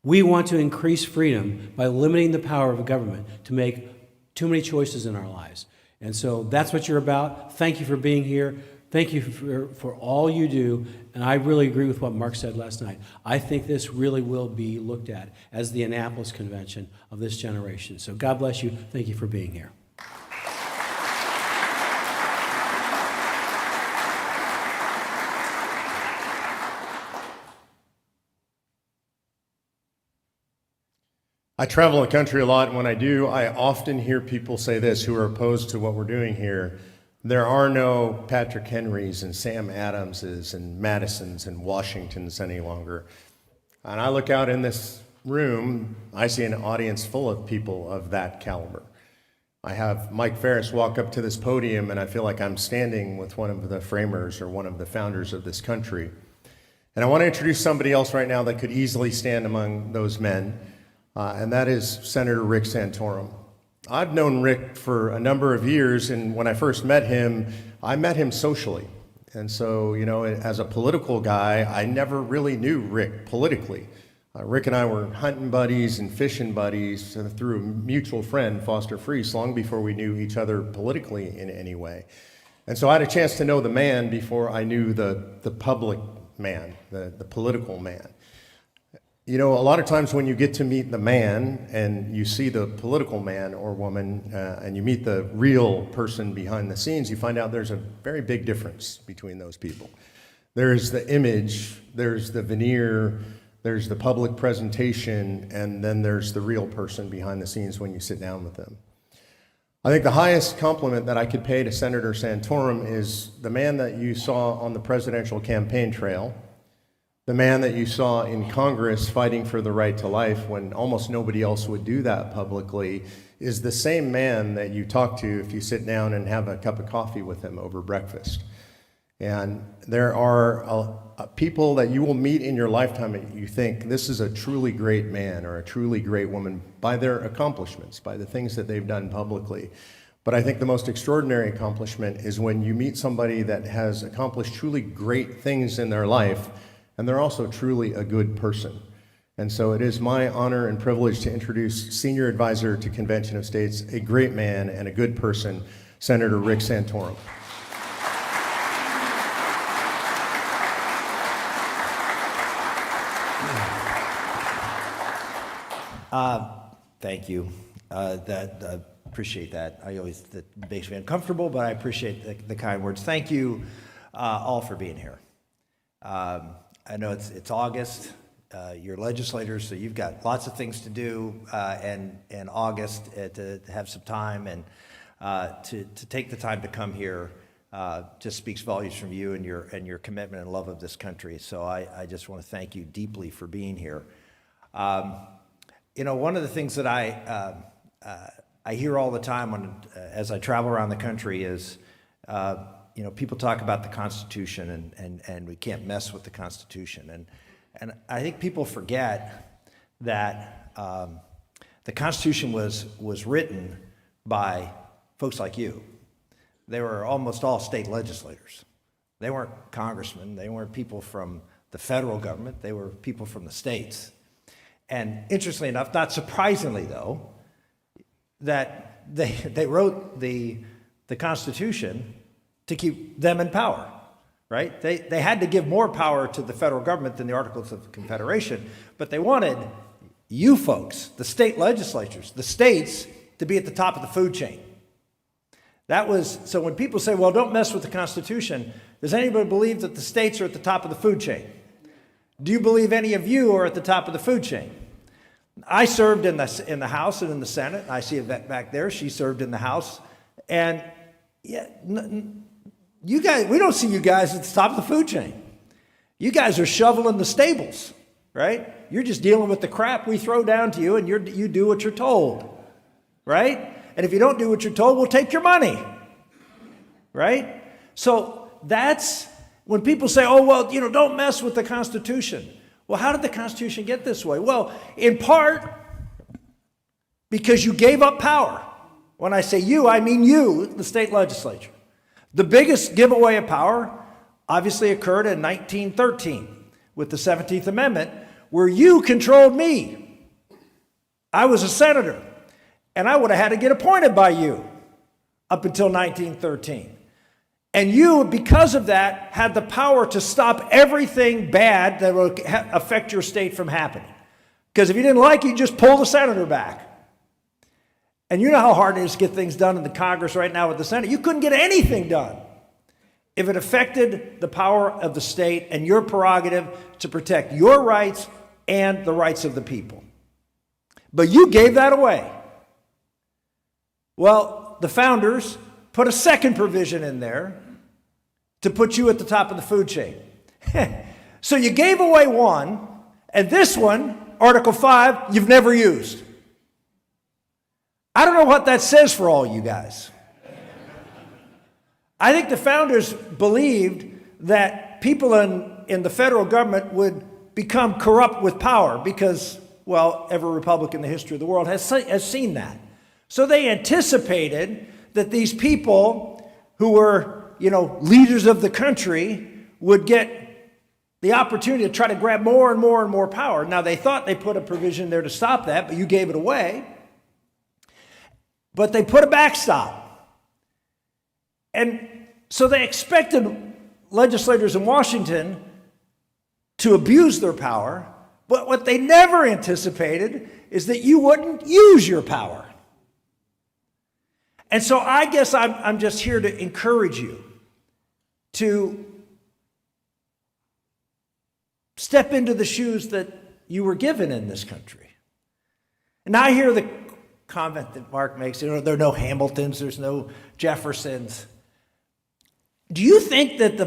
We want to increase freedom by limiting the power of a government to make too many choices in our lives. And so that's what you're about. Thank you for being here. Thank you for all you do. And I really agree with what Mark said last night. I think this really will be looked at as the Annapolis Convention of this generation. So God bless you. Thank you for being here. I travel the country a lot, and when I do, I often hear people say this who are opposed to what we're doing here. There are no Patrick Henrys and Sam Adamses and Madisons and Washingtons any longer. And I look out in this room, I see an audience full of people of that caliber. I have Mike Ferris walk up to this podium, and I feel like I'm standing with one of the framers or one of the founders of this country. And I want to introduce somebody else right now that could easily stand among those men, and that is Senator Rick Santorum. I've known Rick for a number of years, and when I first met him, I met him socially. And so, you know, as a political guy, I never really knew Rick politically. Rick and I were hunting buddies and fishing buddies through a mutual friend, Foster Freese, long before we knew each other politically in any way. And so I had a chance to know the man before I knew the public man, the political man. You know, a lot of times when you get to meet the man and you see the political man or woman and you meet the real person behind the scenes, you find out there's a very big difference between those people. There's the image, there's the veneer, there's the public presentation, and then there's the real person behind the scenes when you sit down with them. I think the highest compliment that I could pay to Senator Santorum is the man that you saw on the presidential campaign trail, the man that you saw in Congress fighting for the right to life when almost nobody else would do that publicly, is the same man that you talk to if you sit down and have a cup of coffee with him over breakfast. And there are people that you will meet in your lifetime and you think this is a truly great man or a truly great woman by their accomplishments, by the things that they've done publicly. But I think the most extraordinary accomplishment is when you meet somebody that has accomplished truly great things in their life, and they're also truly a good person. And so it is my honor and privilege to introduce Senior Advisor to Convention of States, a great man and a good person, Senator Rick Santorum. Thank you. Appreciate that. That makes me uncomfortable, but I appreciate the kind words. Thank you all for being here. I know it's August. You're legislators, so you've got lots of things to do in August to have some time, and to take the time to come here just speaks volumes from you and your commitment and love of this country. So I just want to thank you deeply for being here. You know, one of the things that I hear all the time as I travel around the country is, you know, people talk about the Constitution and we can't mess with the Constitution. And I think people forget that the Constitution was written by folks like you. They were almost all state legislators. They weren't congressmen. They weren't people from the federal government. They were people from the states. And interestingly enough, not surprisingly though, that they wrote the Constitution to keep them in power, right? They had to give more power to the federal government than the Articles of Confederation, but they wanted you folks, the state legislatures, the states, to be at the top of the food chain. So when people say, well, don't mess with the Constitution, does anybody believe that the states are at the top of the food chain? Do you believe any of you are at the top of the food chain? I served in the House and in the Senate. I see Yvette back there. She served in the House. And yeah, you guys, we don't see you guys at the top of the food chain. You guys are shoveling the stables, right? You're just dealing with the crap we throw down to you, and you do what you're told, right? And if you don't do what you're told, we'll take your money, right? So that's when people say, oh, well, you know, don't mess with the Constitution. Well, how did the Constitution get this way? Well, in part, because you gave up power. When I say you, I mean you, the state legislature. The biggest giveaway of power obviously occurred in 1913 with the 17th Amendment, where you controlled me. I was a senator, and I would have had to get appointed by you up until 1913. And you, because of that, had the power to stop everything bad that would affect your state from happening. Because if you didn't like it, you just pull the senator back. And you know how hard it is to get things done in the Congress right now with the Senate. You couldn't get anything done if it affected the power of the state and your prerogative to protect your rights and the rights of the people. But you gave that away. Well, the founders put a second provision in there to put you at the top of the food chain. So you gave away one, and this one, Article 5, you've never used. I don't know what that says for all you guys. I think the founders believed that people in the federal government would become corrupt with power because, well, every republic in the history of the world has seen that. So they anticipated that these people who were, leaders of the country would get the opportunity to try to grab more and more and more power. Now, they thought they put a provision there to stop that, but you gave it away. But they put a backstop. And so they expected legislators in Washington to abuse their power, but what they never anticipated is that you wouldn't use your power. And so I guess I'm just here to encourage you to step into the shoes that you were given in this country. And I hear the comment that Mark makes, there are no Hamiltons, there's no Jeffersons. Do you think that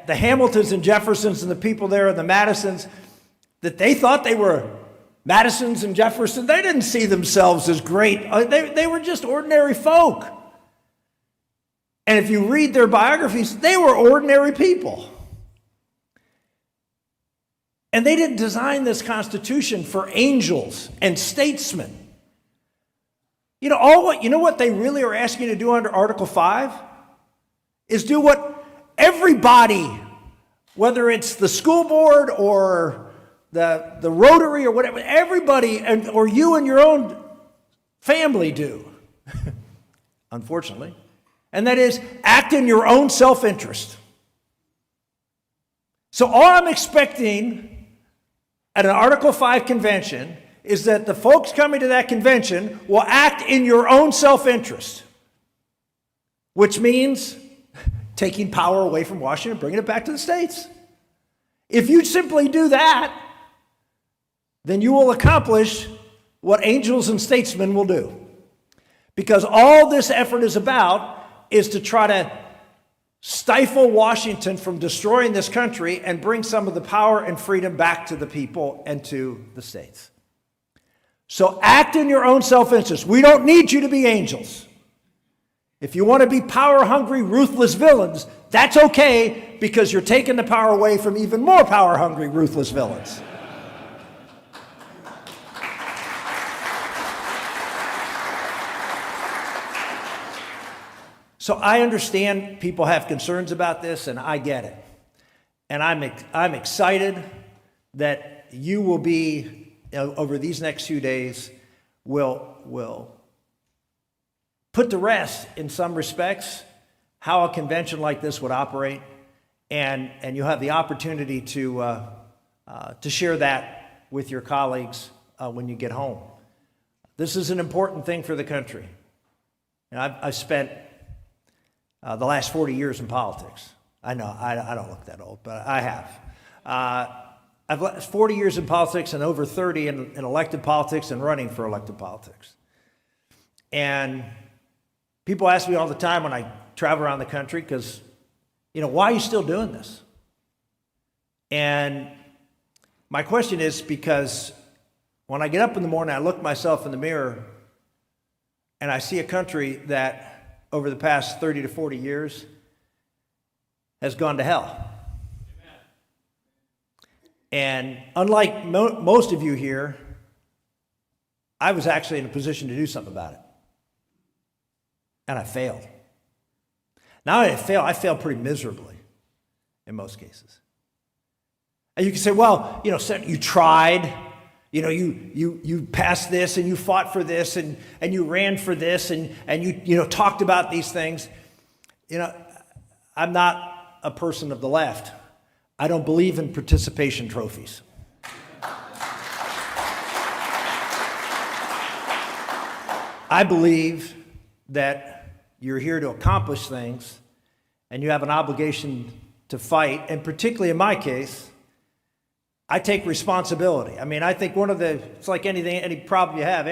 the Hamiltons and Jeffersons and the people there and the Madisons, that they thought they were Madisons and Jeffersons? They didn't see themselves as great. They were just ordinary folk. And if you read their biographies, they were ordinary people. And they didn't design this Constitution for angels and statesmen. You know what they really are asking you to do under Article 5? Is do what everybody, whether it's the school board or the Rotary or whatever, everybody or you and your own family do, unfortunately. And that is act in your own self-interest. So all I'm expecting at an Article 5 convention is that the folks coming to that convention will act in your own self-interest, which means taking power away from Washington and bringing it back to the states. If you simply do that, then you will accomplish what angels and statesmen will do. Because all this effort is about is to try to stifle Washington from destroying this country and bring some of the power and freedom back to the people and to the states. So act in your own self-interest. We don't need you to be angels. If you want to be power-hungry, ruthless villains, that's okay, because you're taking the power away from even more power-hungry, ruthless villains. So I understand people have concerns about this, and I get it. And I'm excited that you will be, over these next few days, will put to rest, in some respects, how a convention like this would operate, and you'll have the opportunity to share that with your colleagues when you get home. This is an important thing for the country. And I've spent the last 40 years in politics. I know, I don't look that old, but I have. I've 40 years in politics and over 30 in elected politics and running for elected politics. And people ask me all the time when I travel around the country, because, why are you still doing this? And my question is because when I get up in the morning, I look myself in the mirror and I see a country that over the past 30 to 40 years has gone to hell. And unlike most of you here, I was actually in a position to do something about it. And I failed. Now I failed pretty miserably in most cases. And you can say, well, you tried, you passed this and you fought for this and you ran for this and you talked about these things. I'm not a person of the left. I don't believe in participation trophies. I believe that you're here to accomplish things and you have an obligation to fight, and particularly in my case, I take responsibility. I think it's like any problem you have.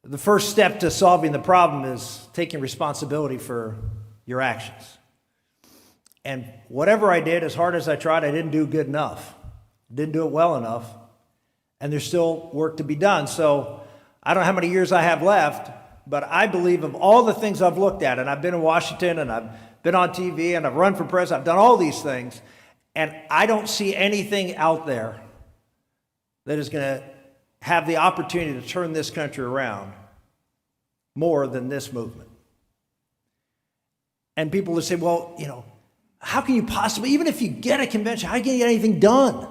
The first step to solving the problem is taking responsibility for your actions. And whatever I did, as hard as I tried, I didn't do good enough. Didn't do it well enough. And there's still work to be done. So I don't know how many years I have left, but I believe of all the things I've looked at, and I've been in Washington and I've been on TV and I've run for president. I've done all these things. And I don't see anything out there that is going to have the opportunity to turn this country around more than this movement. And people will say, well, you know, how can you possibly, even if you get a convention, how can you get anything done?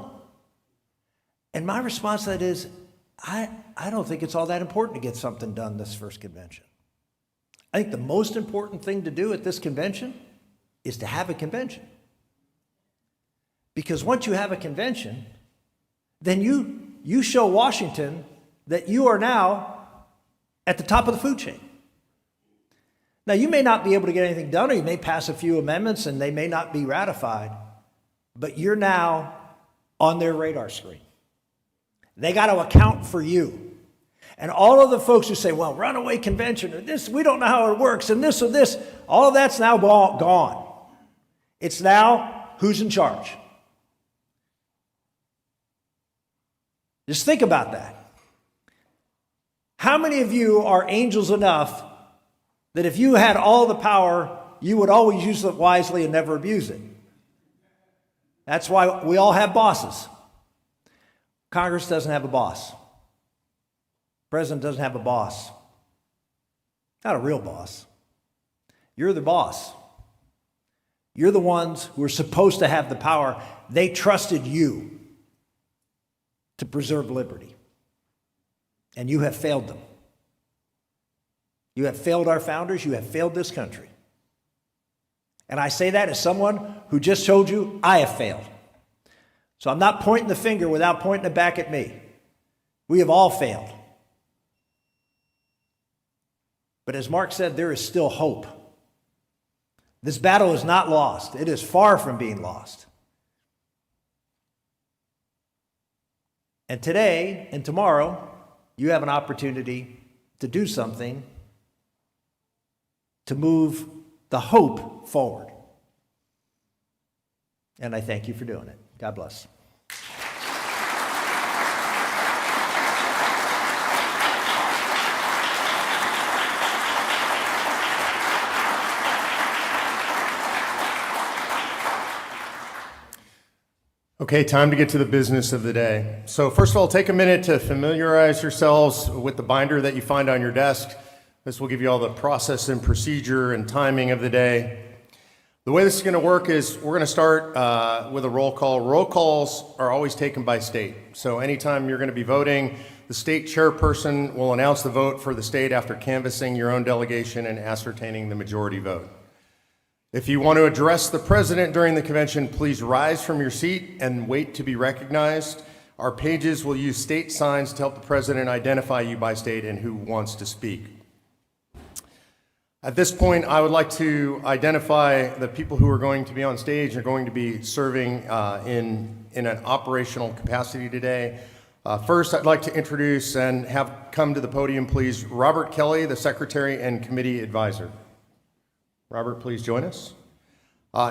And my response to that is, I don't think it's all that important to get something done this first convention. I think the most important thing to do at this convention is to have a convention. Because once you have a convention, then you show Washington that you are now at the top of the food chain. Now, you may not be able to get anything done, or you may pass a few amendments and they may not be ratified, but you're now on their radar screen. They got to account for you. And all of the folks who say, well, runaway convention, or this, we don't know how it works, and this or this, all of that's now gone. It's now who's in charge. Just think about that. How many of you are angels enough that if you had all the power, you would always use it wisely and never abuse it? That's why we all have bosses. Congress doesn't have a boss. President doesn't have a boss. Not a real boss. You're the boss. You're the ones who are supposed to have the power. They trusted you to preserve liberty. And you have failed them. You have failed our founders. You have failed this country. And I say that as someone who just told you I have failed. So I'm not pointing the finger without pointing it back at me. We have all failed. But as Mark said, there is still hope. This battle is not lost. It is far from being lost. And today and tomorrow, you have an opportunity to do something to move the hope forward. And I thank you for doing it. God bless. Okay, time to get to the business of the day. So first of all, take a minute to familiarize yourselves with the binder that you find on your desk. This will give you all the process and procedure and timing of the day. The way this is going to work is we're going to start with a roll call. Roll calls are always taken by state. So anytime you're going to be voting, the state chairperson will announce the vote for the state after canvassing your own delegation and ascertaining the majority vote. If you want to address the president during the convention, please rise from your seat and wait to be recognized. Our pages will use state signs to help the president identify you by state and who wants to speak. At this point, I would like to identify the people who are going to be on stage and are going to be serving in an operational capacity today. First, I'd like to introduce and have come to the podium, please, Robert Kelly, the Secretary and Committee Advisor. Robert, please join us.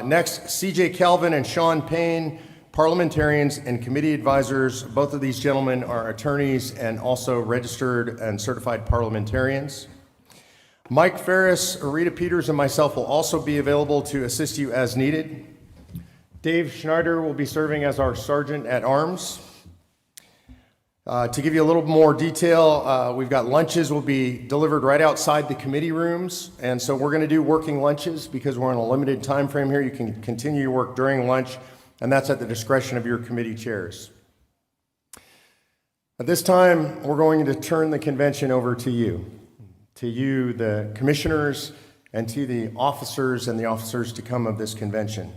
Next, CJ Calvin and Sean Payne, parliamentarians and committee advisors. Both of these gentlemen are attorneys and also registered and certified parliamentarians. Mike Ferris, Rita Peters, and myself will also be available to assist you as needed. Dave Schneider will be serving as our Sergeant at Arms. To give you a little more detail, we've got lunches will be delivered right outside the committee rooms, and so we're going to do working lunches because we're on a limited time frame here. You can continue your work during lunch, and that's at the discretion of your committee chairs. At this time, we're going to turn the convention over to you, the commissioners, and to the officers and the officers to come of this convention.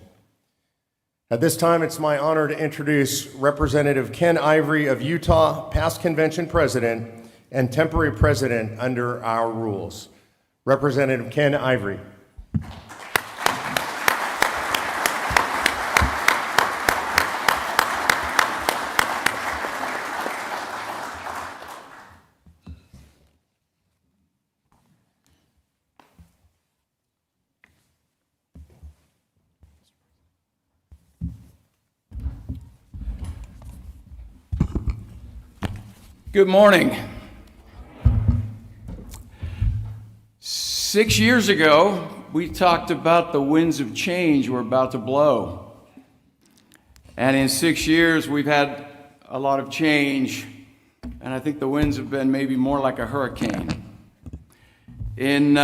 At this time, it's my honor to introduce Representative Ken Ivory of Utah, past convention president and temporary president under our rules. Representative Ken Ivory. Good morning. 6 years ago, we talked about the winds of change we're about to blow. And in 6 years, we've had a lot of change, and I think the winds have been maybe more like a hurricane. In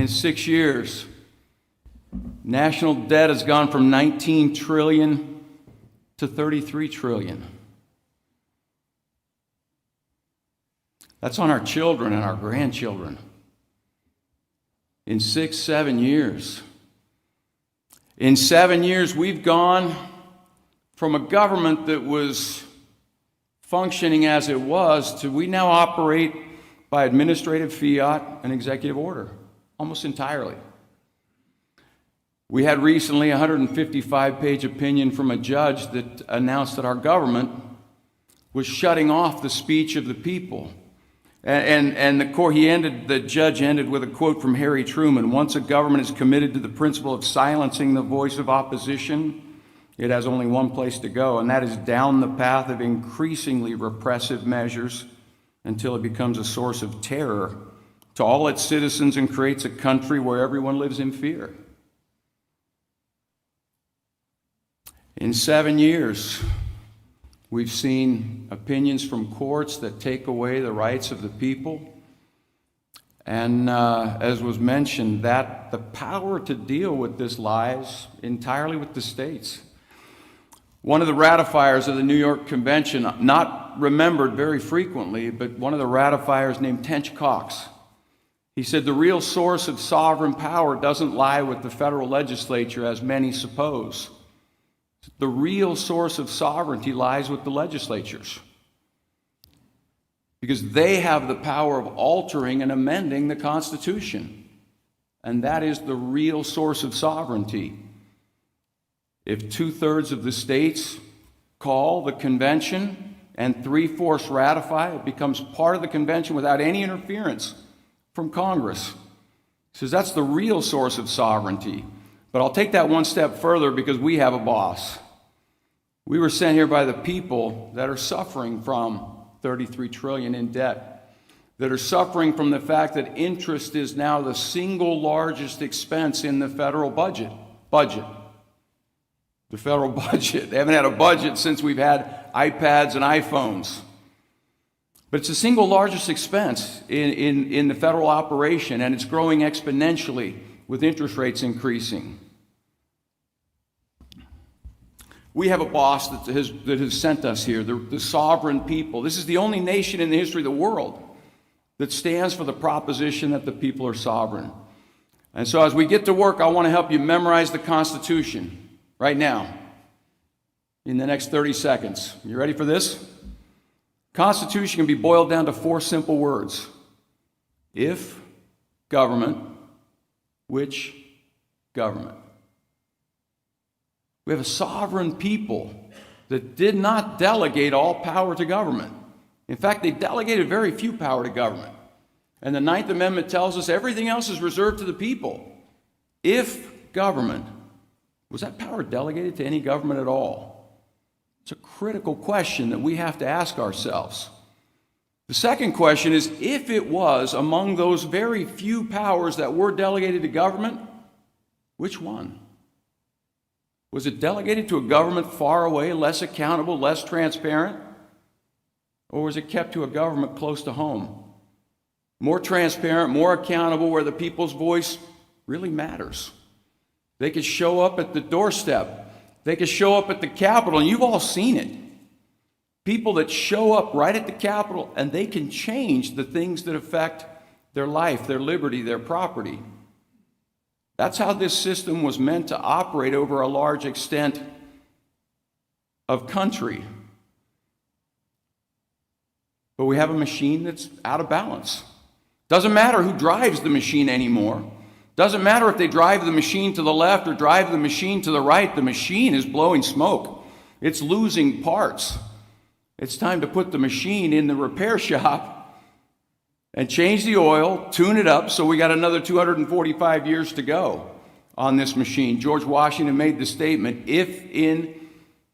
6 years, national debt has gone from 19 trillion to 33 trillion. That's on our children and our grandchildren. In 6, 7 years. In 7 years, we've gone from a government that was functioning as it was to we now operate by administrative fiat and executive order, almost entirely. We had recently a 155-page opinion from a judge that announced that our government was shutting off the speech of the people. And the judge ended with a quote from Harry Truman: "Once a government is committed to the principle of silencing the voice of opposition, it has only one place to go, and that is down the path of increasingly repressive measures until it becomes a source of terror to all its citizens and creates a country where everyone lives in fear." In 7 years, we've seen opinions from courts that take away the rights of the people. And as was mentioned, that the power to deal with this lies entirely with the states. One of the ratifiers of the New York Convention, not remembered very frequently, but one of the ratifiers named Tench Coxe, he said, "The real source of sovereign power doesn't lie with the federal legislature, as many suppose. The real source of sovereignty lies with the legislatures, because they have the power of altering and amending the Constitution, and that is the real source of sovereignty. If 2/3 of the states call the convention and 3/4 ratify, it becomes part of the convention without any interference from Congress." He says that's the real source of sovereignty. But I'll take that one step further, because we have a boss. We were sent here by the people that are suffering from 33 trillion in debt, that are suffering from the fact that interest is now the single largest expense in the federal budget. The federal budget. They haven't had a budget since we've had iPads and iPhones. But it's the single largest expense in the federal operation, and it's growing exponentially with interest rates increasing. We have a boss that has sent us here, the sovereign people. This is the only nation in the history of the world that stands for the proposition that the people are sovereign. And so as we get to work, I want to help you memorize the Constitution right now in the next 30 seconds. You ready for this? Constitution can be boiled down to 4 simple words. If government, which government? We have a sovereign people that did not delegate all power to government. In fact, they delegated very few power to government. And the 9th Amendment tells us everything else is reserved to the people. If government, was that power delegated to any government at all? It's a critical question that we have to ask ourselves. The second question is, if it was among those very few powers that were delegated to government, which one? Was it delegated to a government far away, less accountable, less transparent? Or was it kept to a government close to home? More transparent, more accountable, where the people's voice really matters. They could show up at the doorstep. They could show up at the Capitol, and you've all seen it. People that show up right at the Capitol, and they can change the things that affect their life, their liberty, their property. That's how this system was meant to operate over a large extent of country. But we have a machine that's out of balance. Doesn't matter who drives the machine anymore. Doesn't matter if they drive the machine to the left or drive the machine to the right. The machine is blowing smoke. It's losing parts. It's time to put the machine in the repair shop and change the oil, tune it up, so we got another 245 years to go on this machine. George Washington made the statement, if in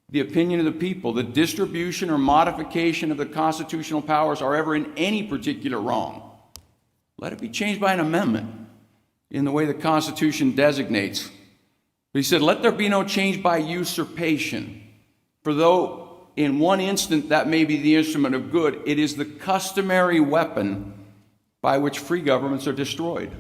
the opinion of the people, the distribution or modification of the constitutional powers are ever in any particular wrong, let it be changed by an amendment. in the way the Constitution designates. He said, let there be no change by usurpation. For though in one instant that may be the instrument of good, it is the customary weapon by which free governments are destroyed.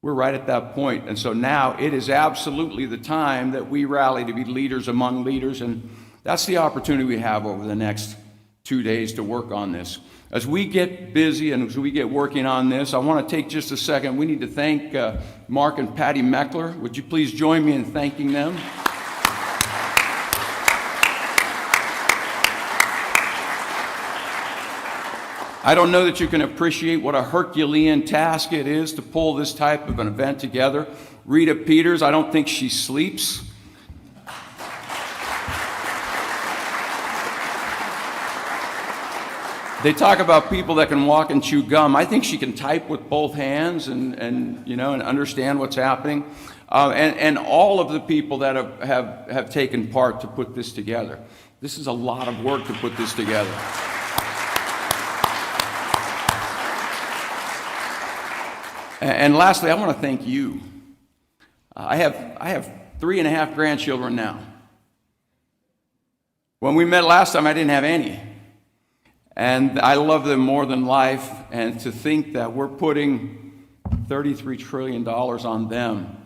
We're right at that point. And so now it is absolutely the time that we rally to be leaders among leaders. And that's the opportunity we have over the next 2 days to work on this. As we get busy and as we get working on this, I want to take just a second. We need to thank Mark and Patty Meckler. Would you please join me in thanking them? I don't know that you can appreciate what a Herculean task it is to pull this type of an event together. Rita Peters, I don't think she sleeps. They talk about people that can walk and chew gum. I think she can type with both hands and understand what's happening. And all of the people that have taken part to put this together. This is a lot of work to put this together. And lastly, I want to thank you. I have 3.5 grandchildren now. When we met last time, I didn't have any. And I love them more than life. And to think that we're putting $33 trillion on them,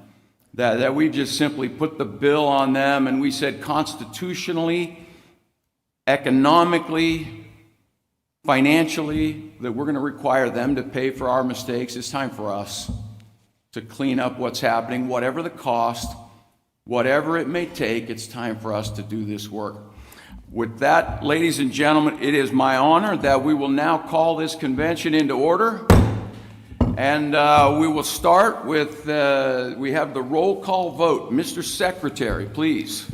that we just simply put the bill on them and we said constitutionally, economically, financially, that we're going to require them to pay for our mistakes. It's time for us to clean up what's happening, whatever the cost, whatever it may take. It's time for us to do this work. With that, ladies and gentlemen, it is my honor that we will now call this convention into order. And we will start with, we have the roll call vote. Mr. Secretary, please.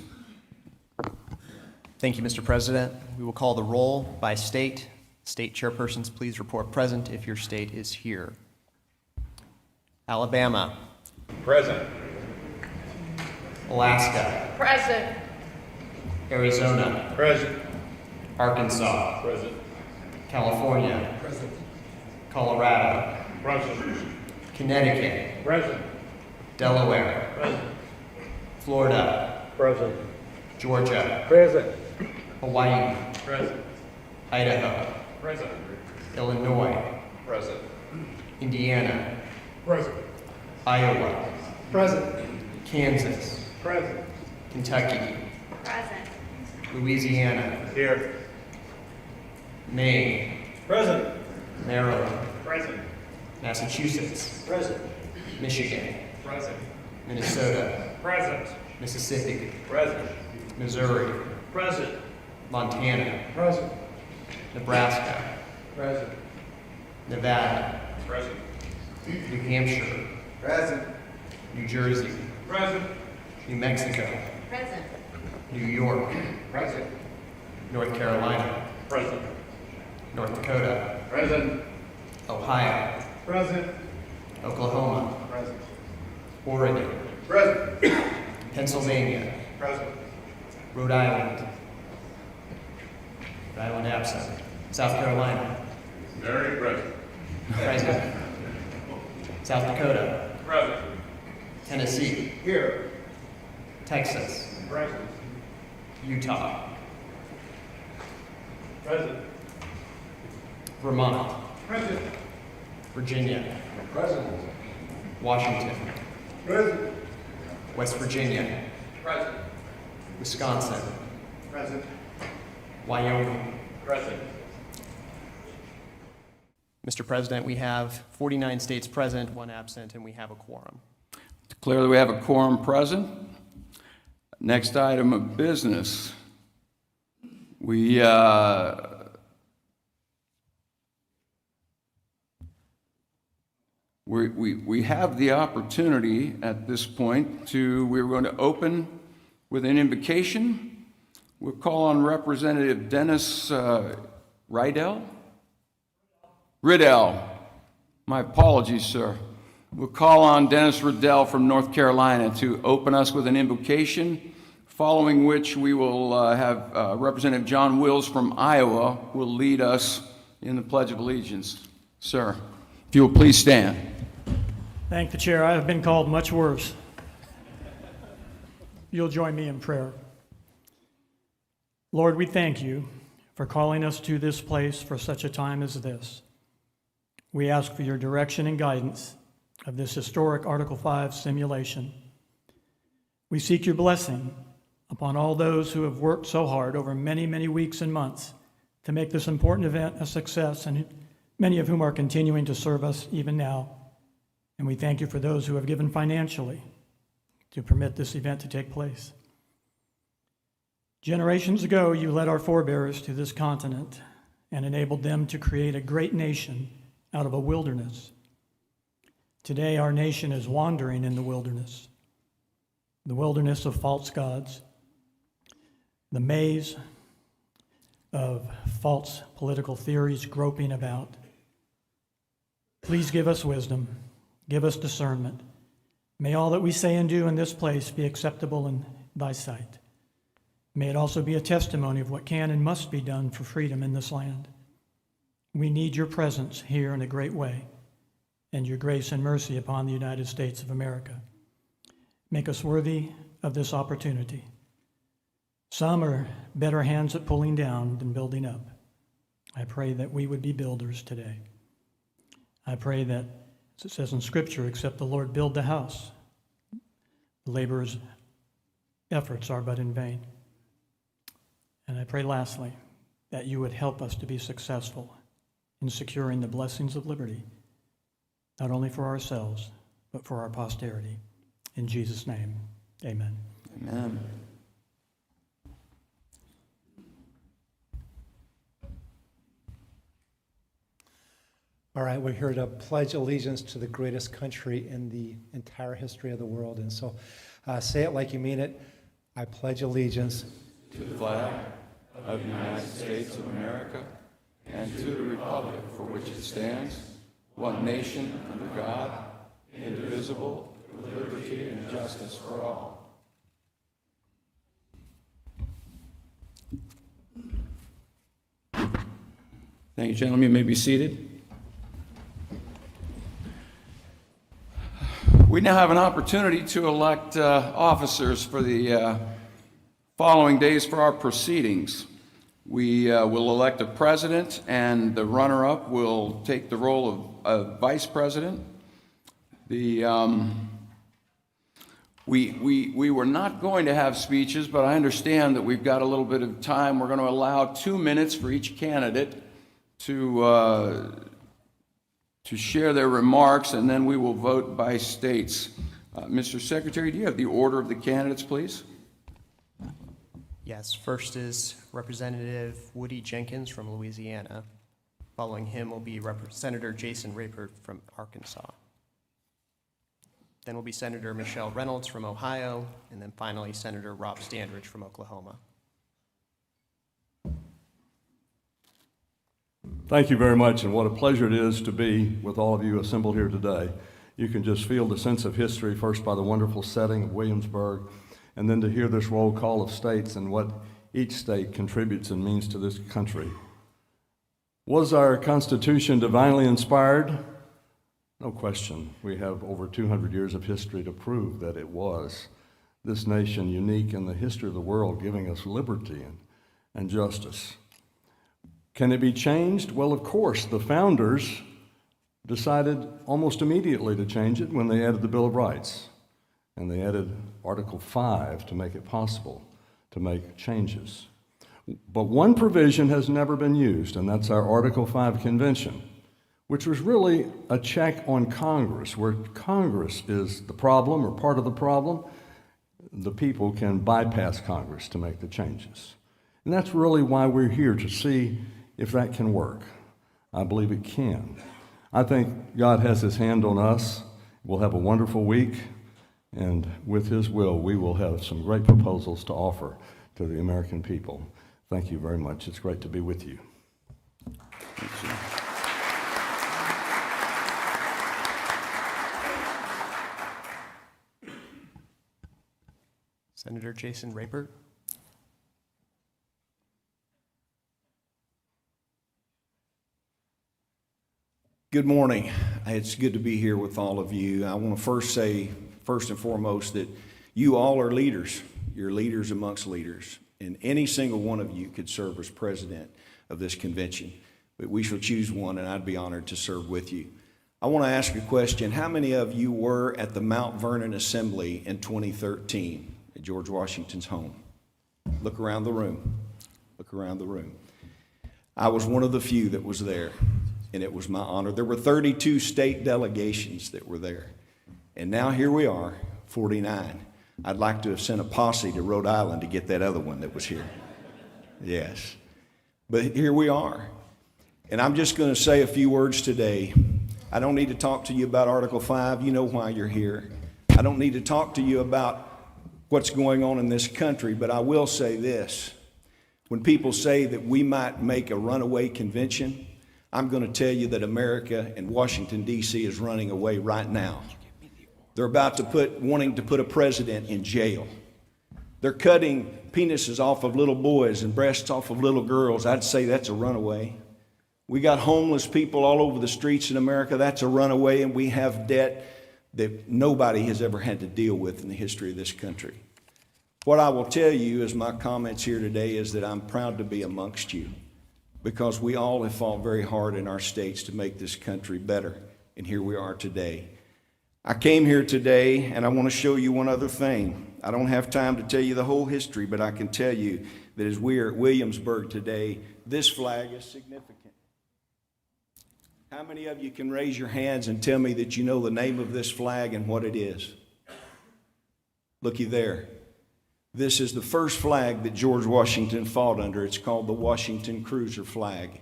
Thank you, Mr. President. We will call the roll by state. State chairpersons, please report present if your state is here. Alabama. Present. Alaska. Present. Arizona. Present. Arkansas. Present. California. Present. Colorado. Present. Connecticut. Present. Delaware. Present. Florida. Present. Georgia. Present. Hawaii. Present. Idaho. Present. Illinois. Present. Indiana. Present. Iowa. Present. Kansas. Present. Kentucky. Present. Louisiana. Here. Maine. Present. Maryland. Present. Massachusetts. Present. Michigan. Present. Minnesota. Present. Mississippi. Present. Missouri. Present. Montana. Present. Nebraska. Present. Nevada. Present. New Hampshire. Present. New Jersey. Present. New Mexico. Present. New York. Present. North Carolina. Present. North Dakota. Present. Ohio. Present. Oklahoma. Present. Oregon. Present. Pennsylvania. Present. Rhode Island. Rhode Island absent. South Carolina. Very present. Present. South Dakota. Present. Tennessee. Here. Texas. Present. Utah. Present. Vermont. Present. Virginia. Present. Washington. Present. West Virginia. Present. Wisconsin. Present. Wyoming. Present. Mr. President, we have 49 states present, 1 absent, and we have a quorum. Declare that we have a quorum present. Next item of business. We have the opportunity at this point we're going to open with an invocation. We'll call on Representative Dennis Riddell. My apologies, sir. We'll call on Dennis Riddell from North Carolina to open us with an invocation, following which we will have Representative John Wills from Iowa will lead us in the Pledge of Allegiance. Sir, if you will please stand. Thank the chair. I have been called much worse. You'll join me in prayer. Lord, we thank you for calling us to this place for such a time as this. We ask for your direction and guidance of this historic Article 5 simulation. We seek your blessing upon all those who have worked so hard over many, many weeks and months to make this important event a success, and many of whom are continuing to serve us even now. And we thank you for those who have given financially to permit this event to take place. Generations ago, you led our forebears to this continent and enabled them to create a great nation out of a wilderness. Today, our nation is wandering in the wilderness of false gods, the maze of false political theories groping about. Please give us wisdom, give us discernment. May all that we say and do in this place be acceptable in thy sight. May it also be a testimony of what can and must be done for freedom in this land. We need your presence here in a great way, and your grace and mercy upon the United States of America. Make us worthy of this opportunity. Some are better hands at pulling down than building up. I pray that we would be builders today. I pray that, as it says in Scripture, except the Lord build the house, the laborer's efforts are but in vain. And I pray lastly that you would help us to be successful in securing the blessings of liberty, not only for ourselves, but for our posterity. In Jesus' name, amen. Amen. All right, we're here to pledge allegiance to the greatest country in the entire history of the world. And so say it like you mean it. I pledge allegiance To the flag of the United States of America and to the republic for which it stands, one nation under God, indivisible, with liberty and justice for all. Thank you, gentlemen. You may be seated. We now have an opportunity to elect officers for the following days for our proceedings. We will elect a president, and the runner-up will take the role of vice president. We were not going to have speeches, but I understand that we've got a little bit of time. We're going to allow 2 minutes for each candidate to share their remarks, and then we will vote by states. Mr. Secretary, do you have the order of the candidates, please? Yes, first is Representative Woody Jenkins from Louisiana. Following him will be Senator Jason Rapert from Arkansas. Then will be Senator Michelle Reynolds from Ohio, and then finally Senator Rob Standridge from Oklahoma. Thank you very much, and what a pleasure it is to be with all of you assembled here today. You can just feel the sense of history, first by the wonderful setting of Williamsburg, and then to hear this roll call of states and what each state contributes and means to this country. Was our Constitution divinely inspired? No question. We have over 200 years of history to prove that it was. This nation, unique in the history of the world, giving us liberty and justice. Can it be changed? Well, of course, the founders decided almost immediately to change it when they added the Bill of Rights. And they added Article 5 to make it possible to make changes. But one provision has never been used, and that's our Article 5 Convention, which was really a check on Congress, where Congress is the problem or part of the problem. The people can bypass Congress to make the changes. And that's really why we're here, to see if that can work. I believe it can. I think God has his hand on us. We'll have a wonderful week, and with his will, we will have some great proposals to offer to the American people. Thank you very much. It's great to be with you. Thank you. Senator Jason Rapert. Good morning. It's good to be here with all of you. I want to first say, first and foremost, that you all are leaders. You're leaders amongst leaders, and any single one of you could serve as president of this convention. But we shall choose one, and I'd be honored to serve with you. I want to ask a question. How many of you were at the Mount Vernon Assembly in 2013 at George Washington's home? Look around the room. Look around the room. I was one of the few that was there, and it was my honor. There were 32 state delegations that were there, and now here we are, 49. I'd like to have sent a posse to Rhode Island to get that other one that was here. Yes. But here we are. And I'm just going to say a few words today. I don't need to talk to you about Article 5. You know why you're here. I don't need to talk to you about what's going on in this country, but I will say this. When people say that we might make a runaway convention, I'm going to tell you that America and Washington, D.C. is running away right now. They're wanting to put a president in jail. They're cutting penises off of little boys and breasts off of little girls. I'd say that's a runaway. We got homeless people all over the streets in America. That's a runaway, and we have debt that nobody has ever had to deal with in the history of this country. What I will tell you as my comments here today is that I'm proud to be amongst you, because we all have fought very hard in our states to make this country better, and here we are today. I came here today, and I want to show you one other thing. I don't have time to tell you the whole history, but I can tell you that as we are at Williamsburg today, this flag is significant. How many of you can raise your hands and tell me that you know the name of this flag and what it is? Looky there. This is the first flag that George Washington fought under. It's called the Washington Cruiser flag.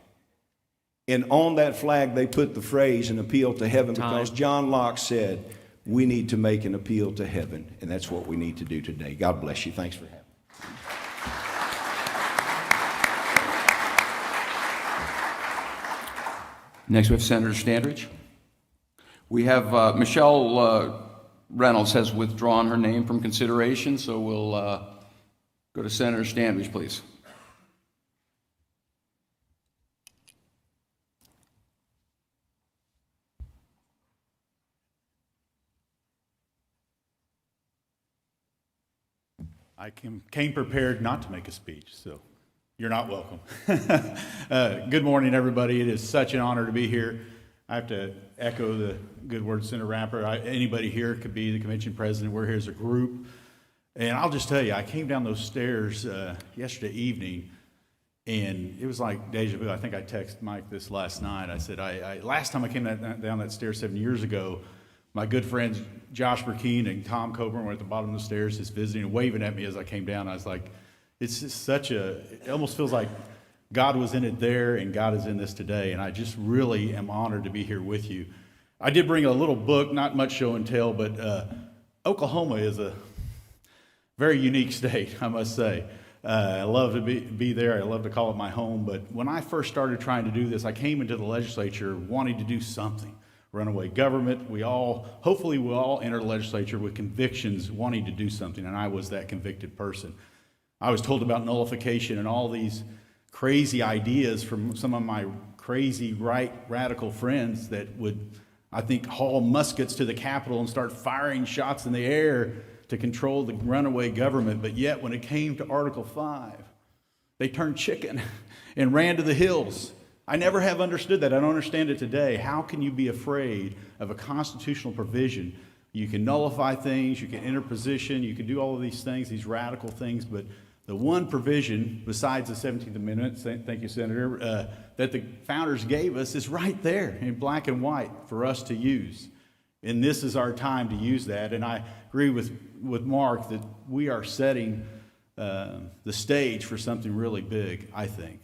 And on that flag, they put the phrase, an appeal to heaven, because John Locke said, we need to make an appeal to heaven. And that's what we need to do today. God bless you. Thanks for having me. Next, we have Senator Standridge. We have Michelle Reynolds has withdrawn her name from consideration, so we'll go to Senator Standridge, please. I came prepared not to make a speech, so you're not welcome. Good morning, everybody. It is such an honor to be here. I have to echo the good words, Senator Rapper. Anybody here could be the convention president. We're here as a group. And I'll just tell you, I came down those stairs yesterday evening, and it was like deja vu. I think I texted Mike this last night. I said, last time I came down that stairs 7 years ago, my good friends Josh Burkeen and Tom Coburn were at the bottom of the stairs just visiting and waving at me as I came down. I was like, it's just it almost feels like God was in it there and God is in this today. And I just really am honored to be here with you. I did bring a little book, not much show and tell, but Oklahoma is a very unique state, I must say. I love to be there. I love to call it my home. But when I first started trying to do this, I came into the legislature wanting to do something. Runaway government. Hopefully we'll all enter the legislature with convictions wanting to do something, and I was that convicted person. I was told about nullification and all these crazy ideas from some of my crazy right radical friends that would, I think, haul muskets to the Capitol and start firing shots in the air to control the runaway government. But yet when it came to Article 5, they turned chicken and ran to the hills. I never have understood that. I don't understand it today. How can you be afraid of a constitutional provision? You can nullify things, you can interposition, you can do all of these things, these radical things, but the one provision besides the 17th Amendment, thank you, Senator, that the founders gave us is right there in black and white for us to use. And this is our time to use that. And I agree with Mark that we are setting the stage for something really big, I think.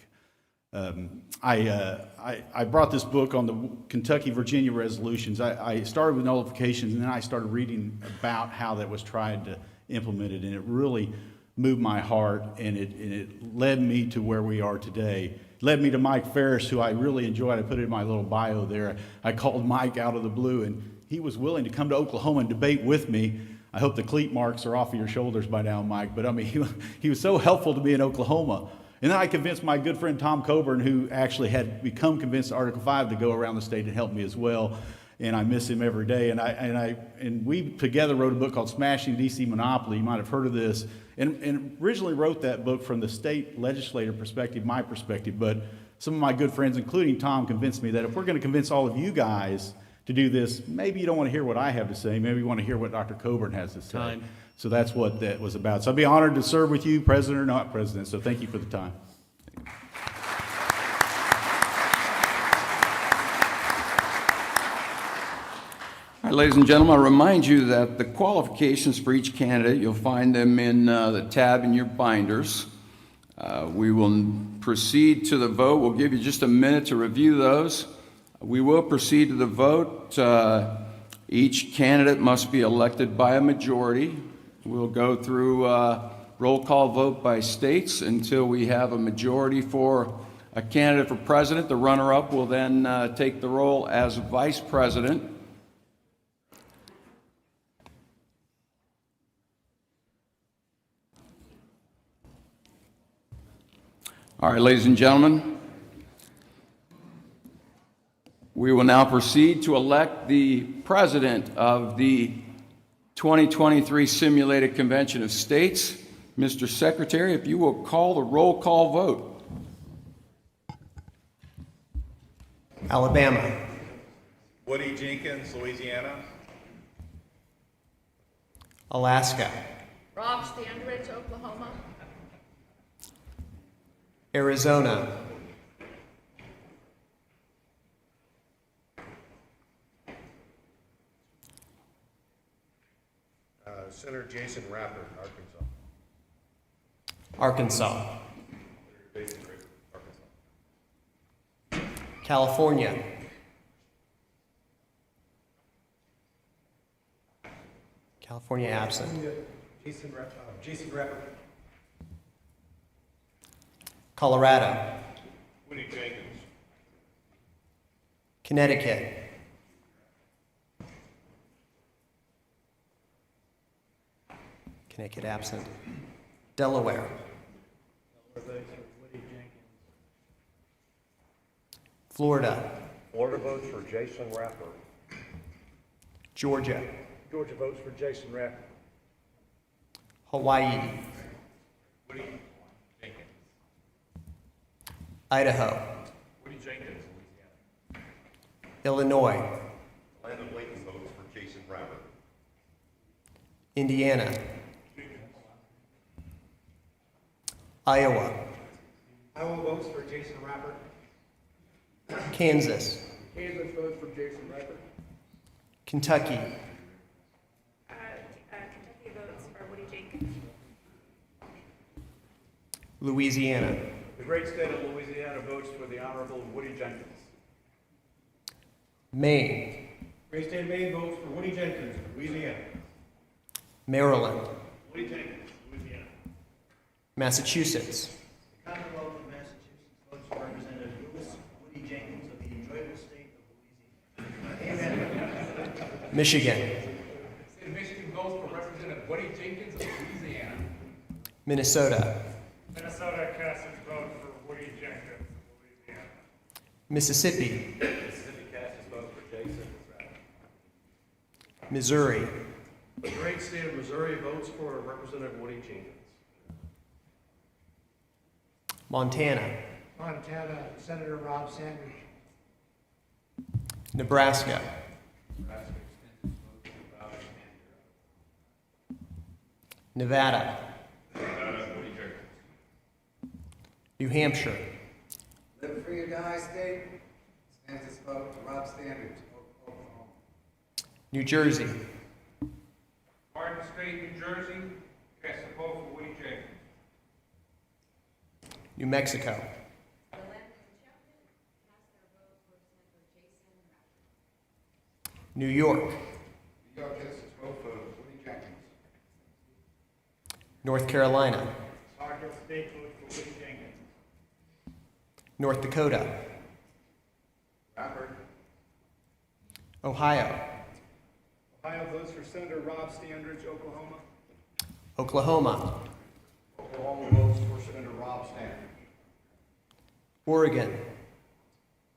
I brought this book on the Kentucky-Virginia resolutions. I started with nullifications, and then I started reading about how that was tried to implement it, and it really moved my heart, and it led me to where we are today. It led me to Mike Ferris, who I really enjoyed. I put it in my little bio there. I called Mike out of the blue, and he was willing to come to Oklahoma and debate with me. I hope the cleat marks are off of your shoulders by now, Mike, but I mean, he was so helpful to me in Oklahoma. And then I convinced my good friend Tom Coburn, who actually had become convinced of Article 5, to go around the state and help me as well. And I miss him every day. And we together wrote a book called Smashing DC Monopoly. You might have heard of this. And originally wrote that book from the state legislator perspective, my perspective. But some of my good friends, including Tom, convinced me that if we're going to convince all of you guys to do this, maybe you don't want to hear what I have to say. Maybe you want to hear what Dr. Coburn has to say. Time. So that's what that was about. So I'd be honored to serve with you, president or not president. So thank you for the time. All right, ladies and gentlemen, I remind you that the qualifications for each candidate, you'll find them in the tab in your binders. We will proceed to the vote. We'll give you just a minute to review those. We will proceed to the vote. Each candidate must be elected by a majority. We'll go through roll call vote by states until we have a majority for a candidate for president. The runner-up will then take the role as vice president. All right, ladies and gentlemen, we will now proceed to elect the president of the 2023 Simulated Convention of States. Mr. Secretary, if you will call the roll call vote. Alabama. Woody Jenkins, Louisiana. Alaska. Rob Standridge, Oklahoma. Arizona. Senator Jason Rapper, Arkansas. Arkansas. California. California absent. Jason Rapper. Colorado. Woody Jenkins. Connecticut. Connecticut absent. Delaware. Florida. Florida votes for Jason Rapper. Georgia. Georgia votes for Jason Rapper. Hawaii. Woody Jenkins. Idaho. Woody Jenkins, Louisiana. Illinois. Land of Layton votes for Jason Rapper. Indiana. Iowa. Iowa votes for Jason Rapper. Kansas. Kansas votes for Jason Rapper. Kentucky. Kentucky votes for Woody Jenkins. Louisiana. The great state of Louisiana votes for the Honorable Woody Jenkins. Maine. Great state of Maine votes for Woody Jenkins, Louisiana. Maryland. Woody Jenkins, Louisiana. Massachusetts. The Commonwealth of Massachusetts votes for Representative Woody Jenkins of the enjoyable state of Louisiana. Michigan. The state of Michigan votes for Representative Woody Jenkins of Louisiana. Minnesota. Minnesota casts its vote for Woody Jenkins of Louisiana. Mississippi. Mississippi casts its vote for Jason Rapper. Missouri. The great state of Missouri votes for Representative Woody Jenkins. Montana. Montana, Senator Rob Sanders. Nebraska. Nevada. New Hampshire. Live free or die state stands its vote to Rob Standard, Oklahoma. New Jersey. Garden State, New Jersey, casts a vote for Woody Jenkins. New Mexico. New York. New York casts its vote for Woody Jenkins. North Carolina. Secretary of State votes for Woody Jenkins. North Dakota. Rapper. Ohio. Ohio votes for Senator Rob Standridge, Oklahoma. Oklahoma. Oklahoma votes for Senator Rob Standard. Oregon.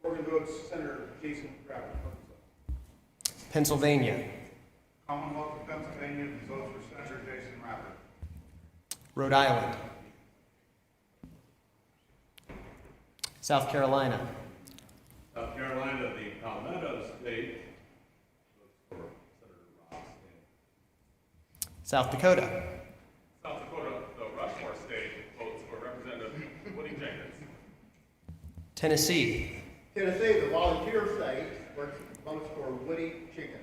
Oregon votes Senator Jason Rapper. Pennsylvania. Commonwealth of Pennsylvania votes for Senator Jason Rapper. Rhode Island. South Carolina. South Carolina, the Palmetto State votes for Senator Rob Stanton. South Dakota. South Dakota, the Rushmore State votes for Representative Woody Jenkins. Tennessee. Tennessee, the volunteer state, votes for Woody Jenkins.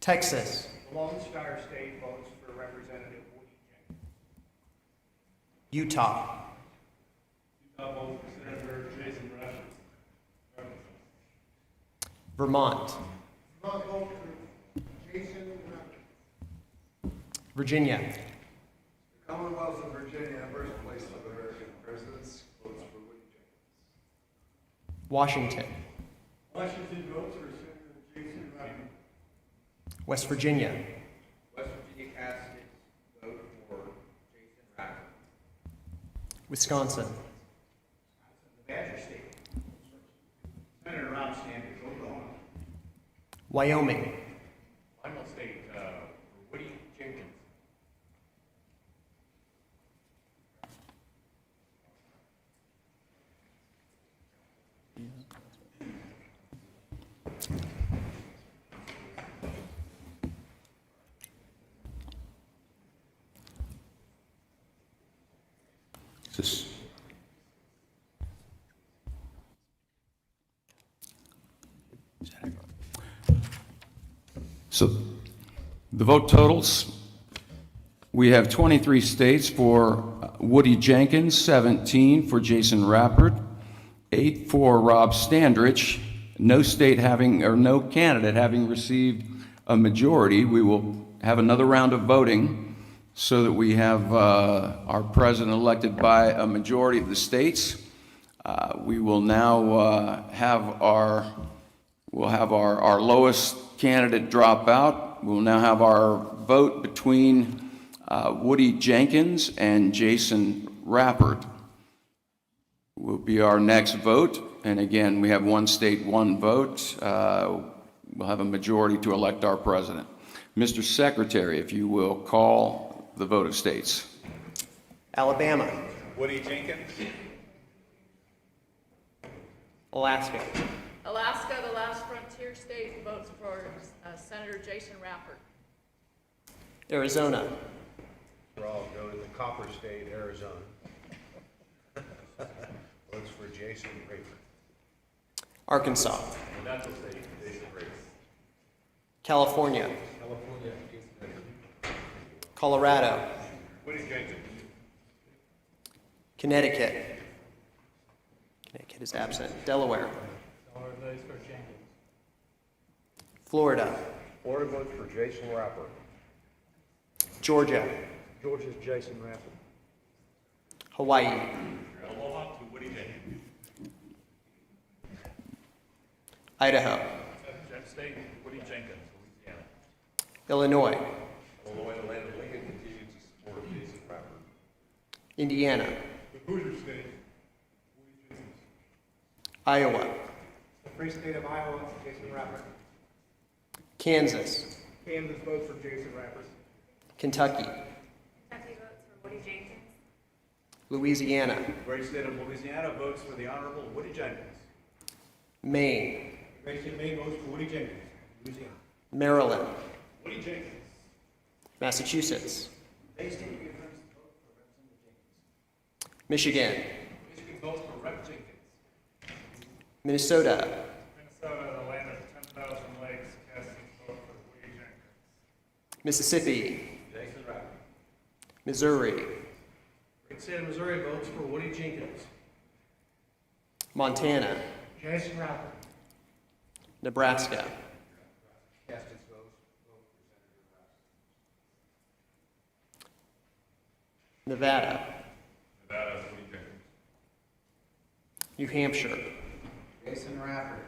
Texas. The Lone Star State votes for Representative Woody Jenkins. Utah. Utah votes for Senator Jason Rapper. Vermont. Vermont votes for Jason Rapper. Virginia. The Commonwealth of Virginia, birthplace of American presidents, votes for Woody Jenkins. Washington. Washington votes for Senator Jason Rapper. West Virginia. West Virginia casts its vote for Jason Rapper. Wisconsin. The Badger State. Senator Rob Stanton, Oklahoma. Wyoming. Wyoming State, for Woody Jenkins. So the vote totals, we have 23 states for Woody Jenkins, 17 for Jason Rappert, 8 for Rob Standrich, no state having, or no candidate having received a majority. We will have another round of voting so that we have our president elected by a majority of the states. We will now have our lowest candidate drop out. We'll now have our vote between Woody Jenkins and Jason Rappert. Will be our next vote. And again, we have one state, one vote. We'll have a majority to elect our president. Mr. Secretary, if you will call the vote of states. Alabama. Woody Jenkins. Alaska. Alaska, the last frontier state, votes for Senator Jason Rapper. Arizona. We're all going to the Copper State, Arizona. Votes for Jason Rapper. Arkansas. Natural State, Jason Rapper. California. California, Jason Rapper. Colorado. Woody Jenkins. Connecticut. Connecticut is absent. Delaware. Florida. Florida votes for Jason Rapper. Georgia. Georgia's Jason Rapper. Hawaii. Aloha to Woody Jenkins. Idaho. State, Woody Jenkins, Louisiana. Illinois. Illinois, the land of Lincoln continues to support Jason Rapper. Indiana. The Hoosier State, Woody Jenkins. Iowa. The Free State of Iowa, Jason Rapper. Kansas. Kansas votes for Jason Rapper. Kentucky. Kentucky votes for Woody Jenkins. Louisiana. The great state of Louisiana votes for the Honorable Woody Jenkins. Maine. The great state of Maine votes for Woody Jenkins, Louisiana. Maryland. Woody Jenkins. Massachusetts. They state you can vote for Representative Jenkins. Michigan. Michigan votes for Rep. Jenkins. Minnesota. Minnesota, the land of 10,000 lakes, casts its vote for Woody Jenkins. Mississippi. Jason Rapper. Missouri. Great state of Missouri votes for Woody Jenkins. Montana. Jason Rapper. Nebraska. Cast its vote for Senator Rapper. Nevada. Nevada, Woody Jenkins. New Hampshire. Jason Rapper.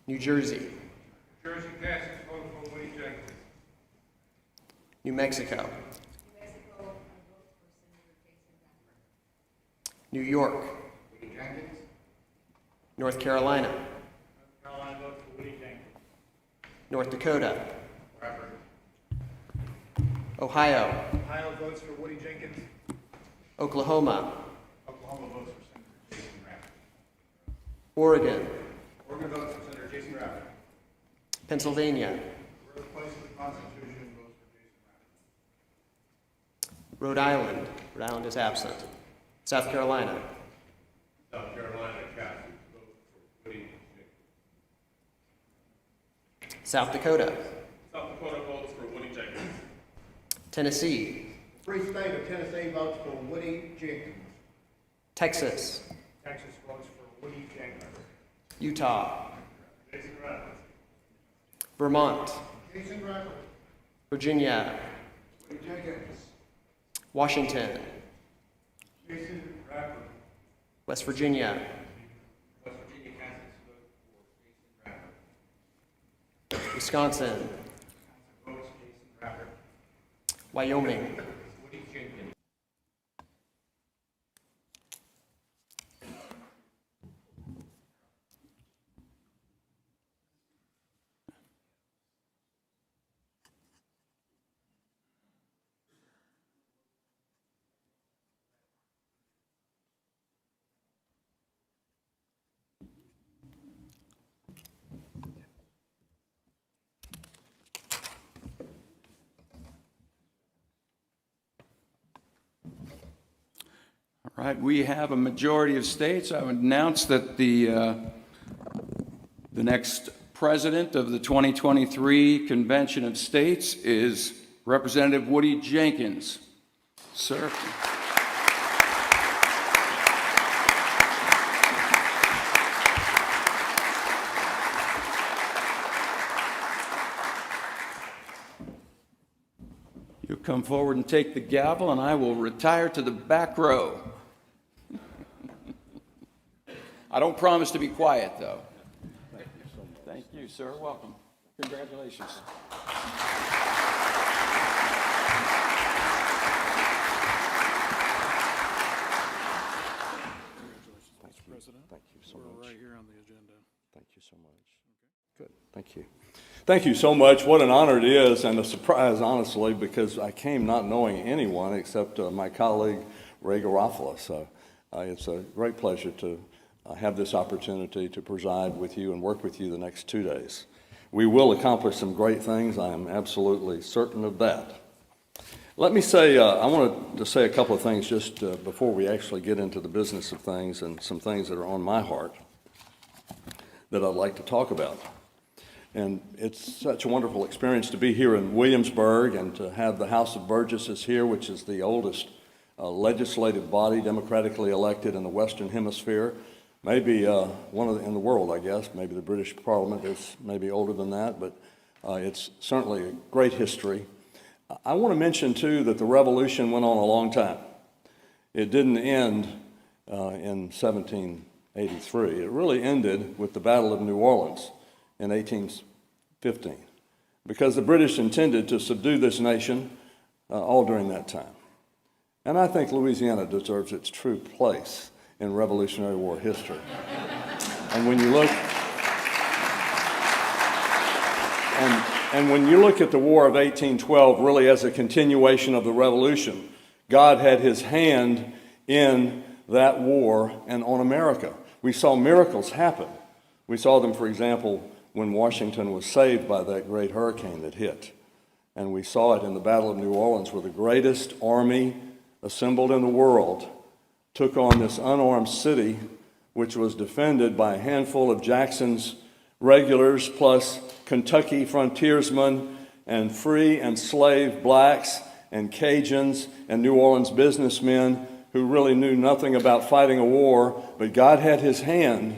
New Jersey. Jersey casts its vote for Woody Jenkins. New Mexico. New Mexico votes for Senator Jason Rapper. New York. Woody Jenkins. North Carolina. North Carolina votes for Woody Jenkins. North Dakota. Rappert. Ohio. Ohio votes for Woody Jenkins. Oklahoma. Oklahoma votes for Senator Jason Rappert. Oregon. Oregon votes for Senator Jason Rappert. Pennsylvania. Birthplace of the Constitution votes for Jason Rappert. Rhode Island. Rhode Island is absent. South Carolina. South Carolina cast its vote for Woody Jenkins. South Dakota. South Dakota votes for Woody Jenkins. Tennessee. The free state of Tennessee votes for Woody Jenkins. Texas. Texas votes for Woody Jenkins. Utah. Jason Rappert. Vermont. Jason Rappert. Virginia. Woody Jenkins. Washington. Jason Rappert. West Virginia. West Virginia cast its vote for Jason Rappert. Wisconsin. Votes Jason Rappert. Wyoming. Woody Jenkins. All right, we have a majority of states. I would announce that the next president of the 2023 Convention of States is Representative Woody Jenkins. Sir. You come forward and take the gavel, and I will retire to the back row. I don't promise to be quiet, though. Thank you, sir. Welcome. Congratulations. President. Thank you so much. We're right here on the agenda. Thank you so much. Good. Thank you. Thank you so much. What an honor it is, and a surprise, honestly, because I came not knowing anyone except my colleague, Ray Garofalo. So it's a great pleasure to have this opportunity to preside with you and work with you the next 2 days. We will accomplish some great things. I am absolutely certain of that. Let me say, I wanted to say a couple of things just before we actually get into the business of things and some things that are on my heart that I'd like to talk about. And it's such a wonderful experience to be here in Williamsburg and to have the House of Burgesses here, which is the oldest legislative body democratically elected in the Western Hemisphere. Maybe one of in the world, I guess. Maybe the British Parliament is maybe older than that, but it's certainly a great history. I want to mention, too, that the revolution went on a long time. It didn't end in 1783. It really ended with the Battle of New Orleans in 1815, because the British intended to subdue this nation all during that time. And I think Louisiana deserves its true place in Revolutionary War history. And when you look, and when you look at the War of 1812 really as a continuation of the Revolution, God had his hand in that war and on America. We saw miracles happen. We saw them, for example, when Washington was saved by that great hurricane that hit. And we saw it in the Battle of New Orleans, where the greatest army assembled in the world took on this unarmed city, which was defended by a handful of Jackson's regulars, plus Kentucky frontiersmen and free and slave blacks and Cajuns and New Orleans businessmen who really knew nothing about fighting a war, but God had his hand,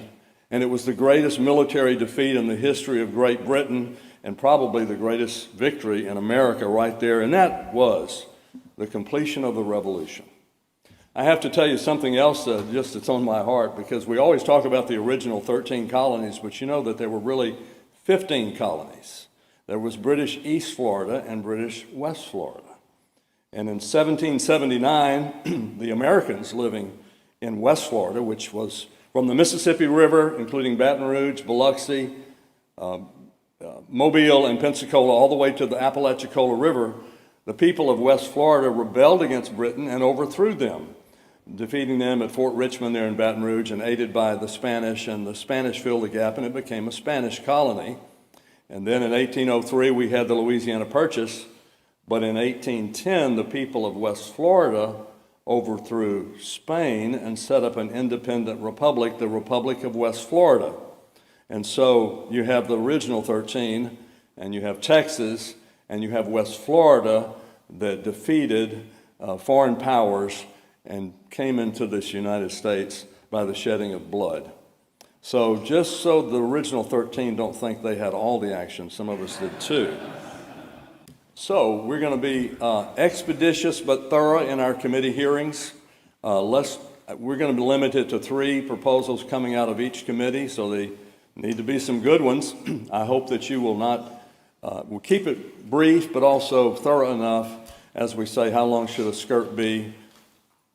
and it was the greatest military defeat in the history of Great Britain and probably the greatest victory in America right there, and that was the completion of the revolution. I have to tell you something else just that's on my heart, because we always talk about the original 13 colonies, but you know that there were really 15 colonies. There was British East Florida and British West Florida. And in 1779, the Americans living in West Florida, which was from the Mississippi River, including Baton Rouge, Biloxi, Mobile, and Pensacola, all the way to the Apalachicola River. The people of West Florida rebelled against Britain and overthrew them, defeating them at Fort Richmond there in Baton Rouge, and aided by the Spanish, and the Spanish filled the gap, and it became a Spanish colony. And then in 1803, we had the Louisiana Purchase, but in 1810, the people of West Florida overthrew Spain and set up an independent republic, the Republic of West Florida. And so you have the original 13, and you have Texas, and you have West Florida that defeated foreign powers and came into this United States by the shedding of blood. So just so the original 13 don't think they had all the action, some of us did too. So we're going to be expeditious but thorough in our committee hearings. We're going to be limited to 3 proposals coming out of each committee, so they need to be some good ones. I hope that you will not, we'll keep it brief but also thorough enough. As we say, how long should a skirt be?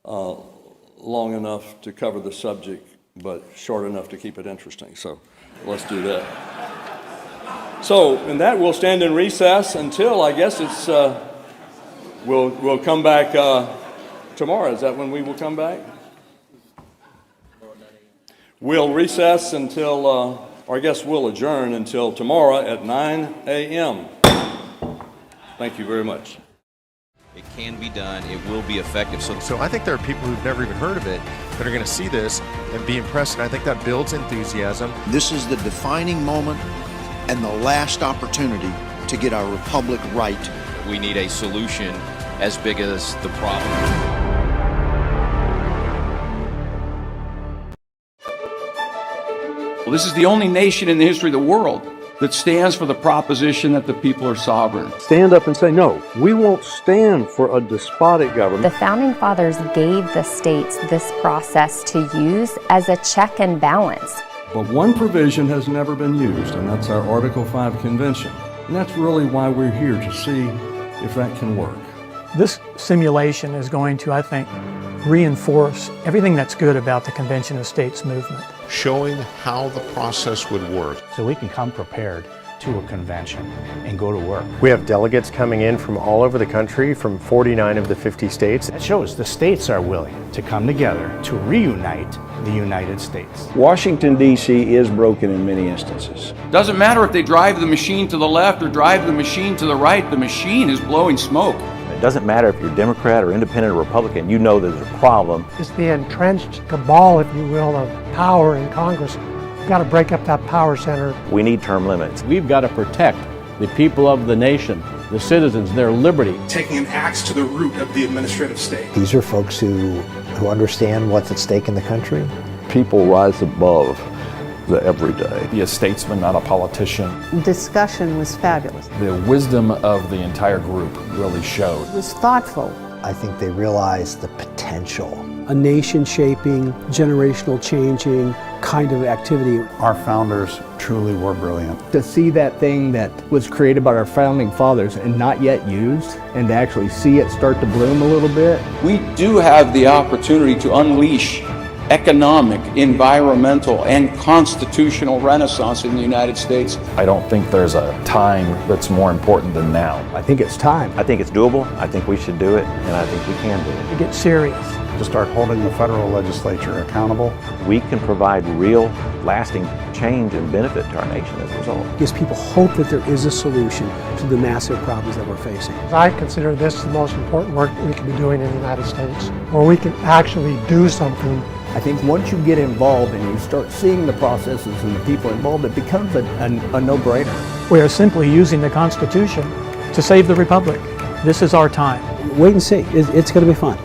Long enough to cover the subject, but short enough to keep it interesting. So let's do that. So, and that we'll stand in recess until, I guess it's, we'll come back tomorrow. Is that when we will come back? We'll recess until, or I guess we'll adjourn until tomorrow at 9 a.m. Thank you very much. It can be done. It will be effective. So I think there are people who've never even heard of it that are going to see this and be impressed, and I think that builds enthusiasm. This is the defining moment and the last opportunity to get our republic right. We need a solution as big as the problem. Well, this is the only nation in the history of the world that stands for the proposition that the people are sovereign. Stand up and say, no, we won't stand for a despotic government. The Founding Fathers gave the states this process to use as a check and balance. But one provision has never been used, and that's our Article 5 Convention. And that's really why we're here, to see if that can work. This simulation is going to, I think, reinforce everything that's good about the Convention of States movement. Showing how the process would work. So we can come prepared to a convention and go to work. We have delegates coming in from all over the country, from 49 of the 50 states. That shows the states are willing to come together to reunite the United States. Washington, D.C. is broken in many instances. Doesn't matter if they drive the machine to the left or drive the machine to the right, the machine is blowing smoke. It doesn't matter if you're Democrat or Independent or Republican, you know there's a problem. It's the entrenched cabal, if you will, of power in Congress. We've got to break up that power center. We need term limits. We've got to protect the people of the nation, the citizens, their liberty. Taking an axe to the root of the administrative state. These are folks who understand what's at stake in the country. People rise above the everyday. Be a statesman, not a politician. Discussion was fabulous. The wisdom of the entire group really showed. It was thoughtful. I think they realized the potential. A nation-shaping, generational changing kind of activity. Our founders truly were brilliant. To see that thing that was created by our founding fathers and not yet used, and to actually see it start to bloom a little bit. We do have the opportunity to unleash economic, environmental, and constitutional renaissance in the United States. I don't think there's a time that's more important than now. I think it's time. I think it's doable. I think we should do it, and I think we can do it. To get serious. To start holding the federal legislature accountable. We can provide real, lasting change and benefit to our nation as a result. It gives people hope that there is a solution to the massive problems that we're facing. I consider this the most important work we can be doing in the United States, where we can actually do something. I think once you get involved and you start seeing the processes and the people involved, it becomes a no-brainer. We are simply using the Constitution to save the Republic. This is our time. Wait and see. It's going to be fun.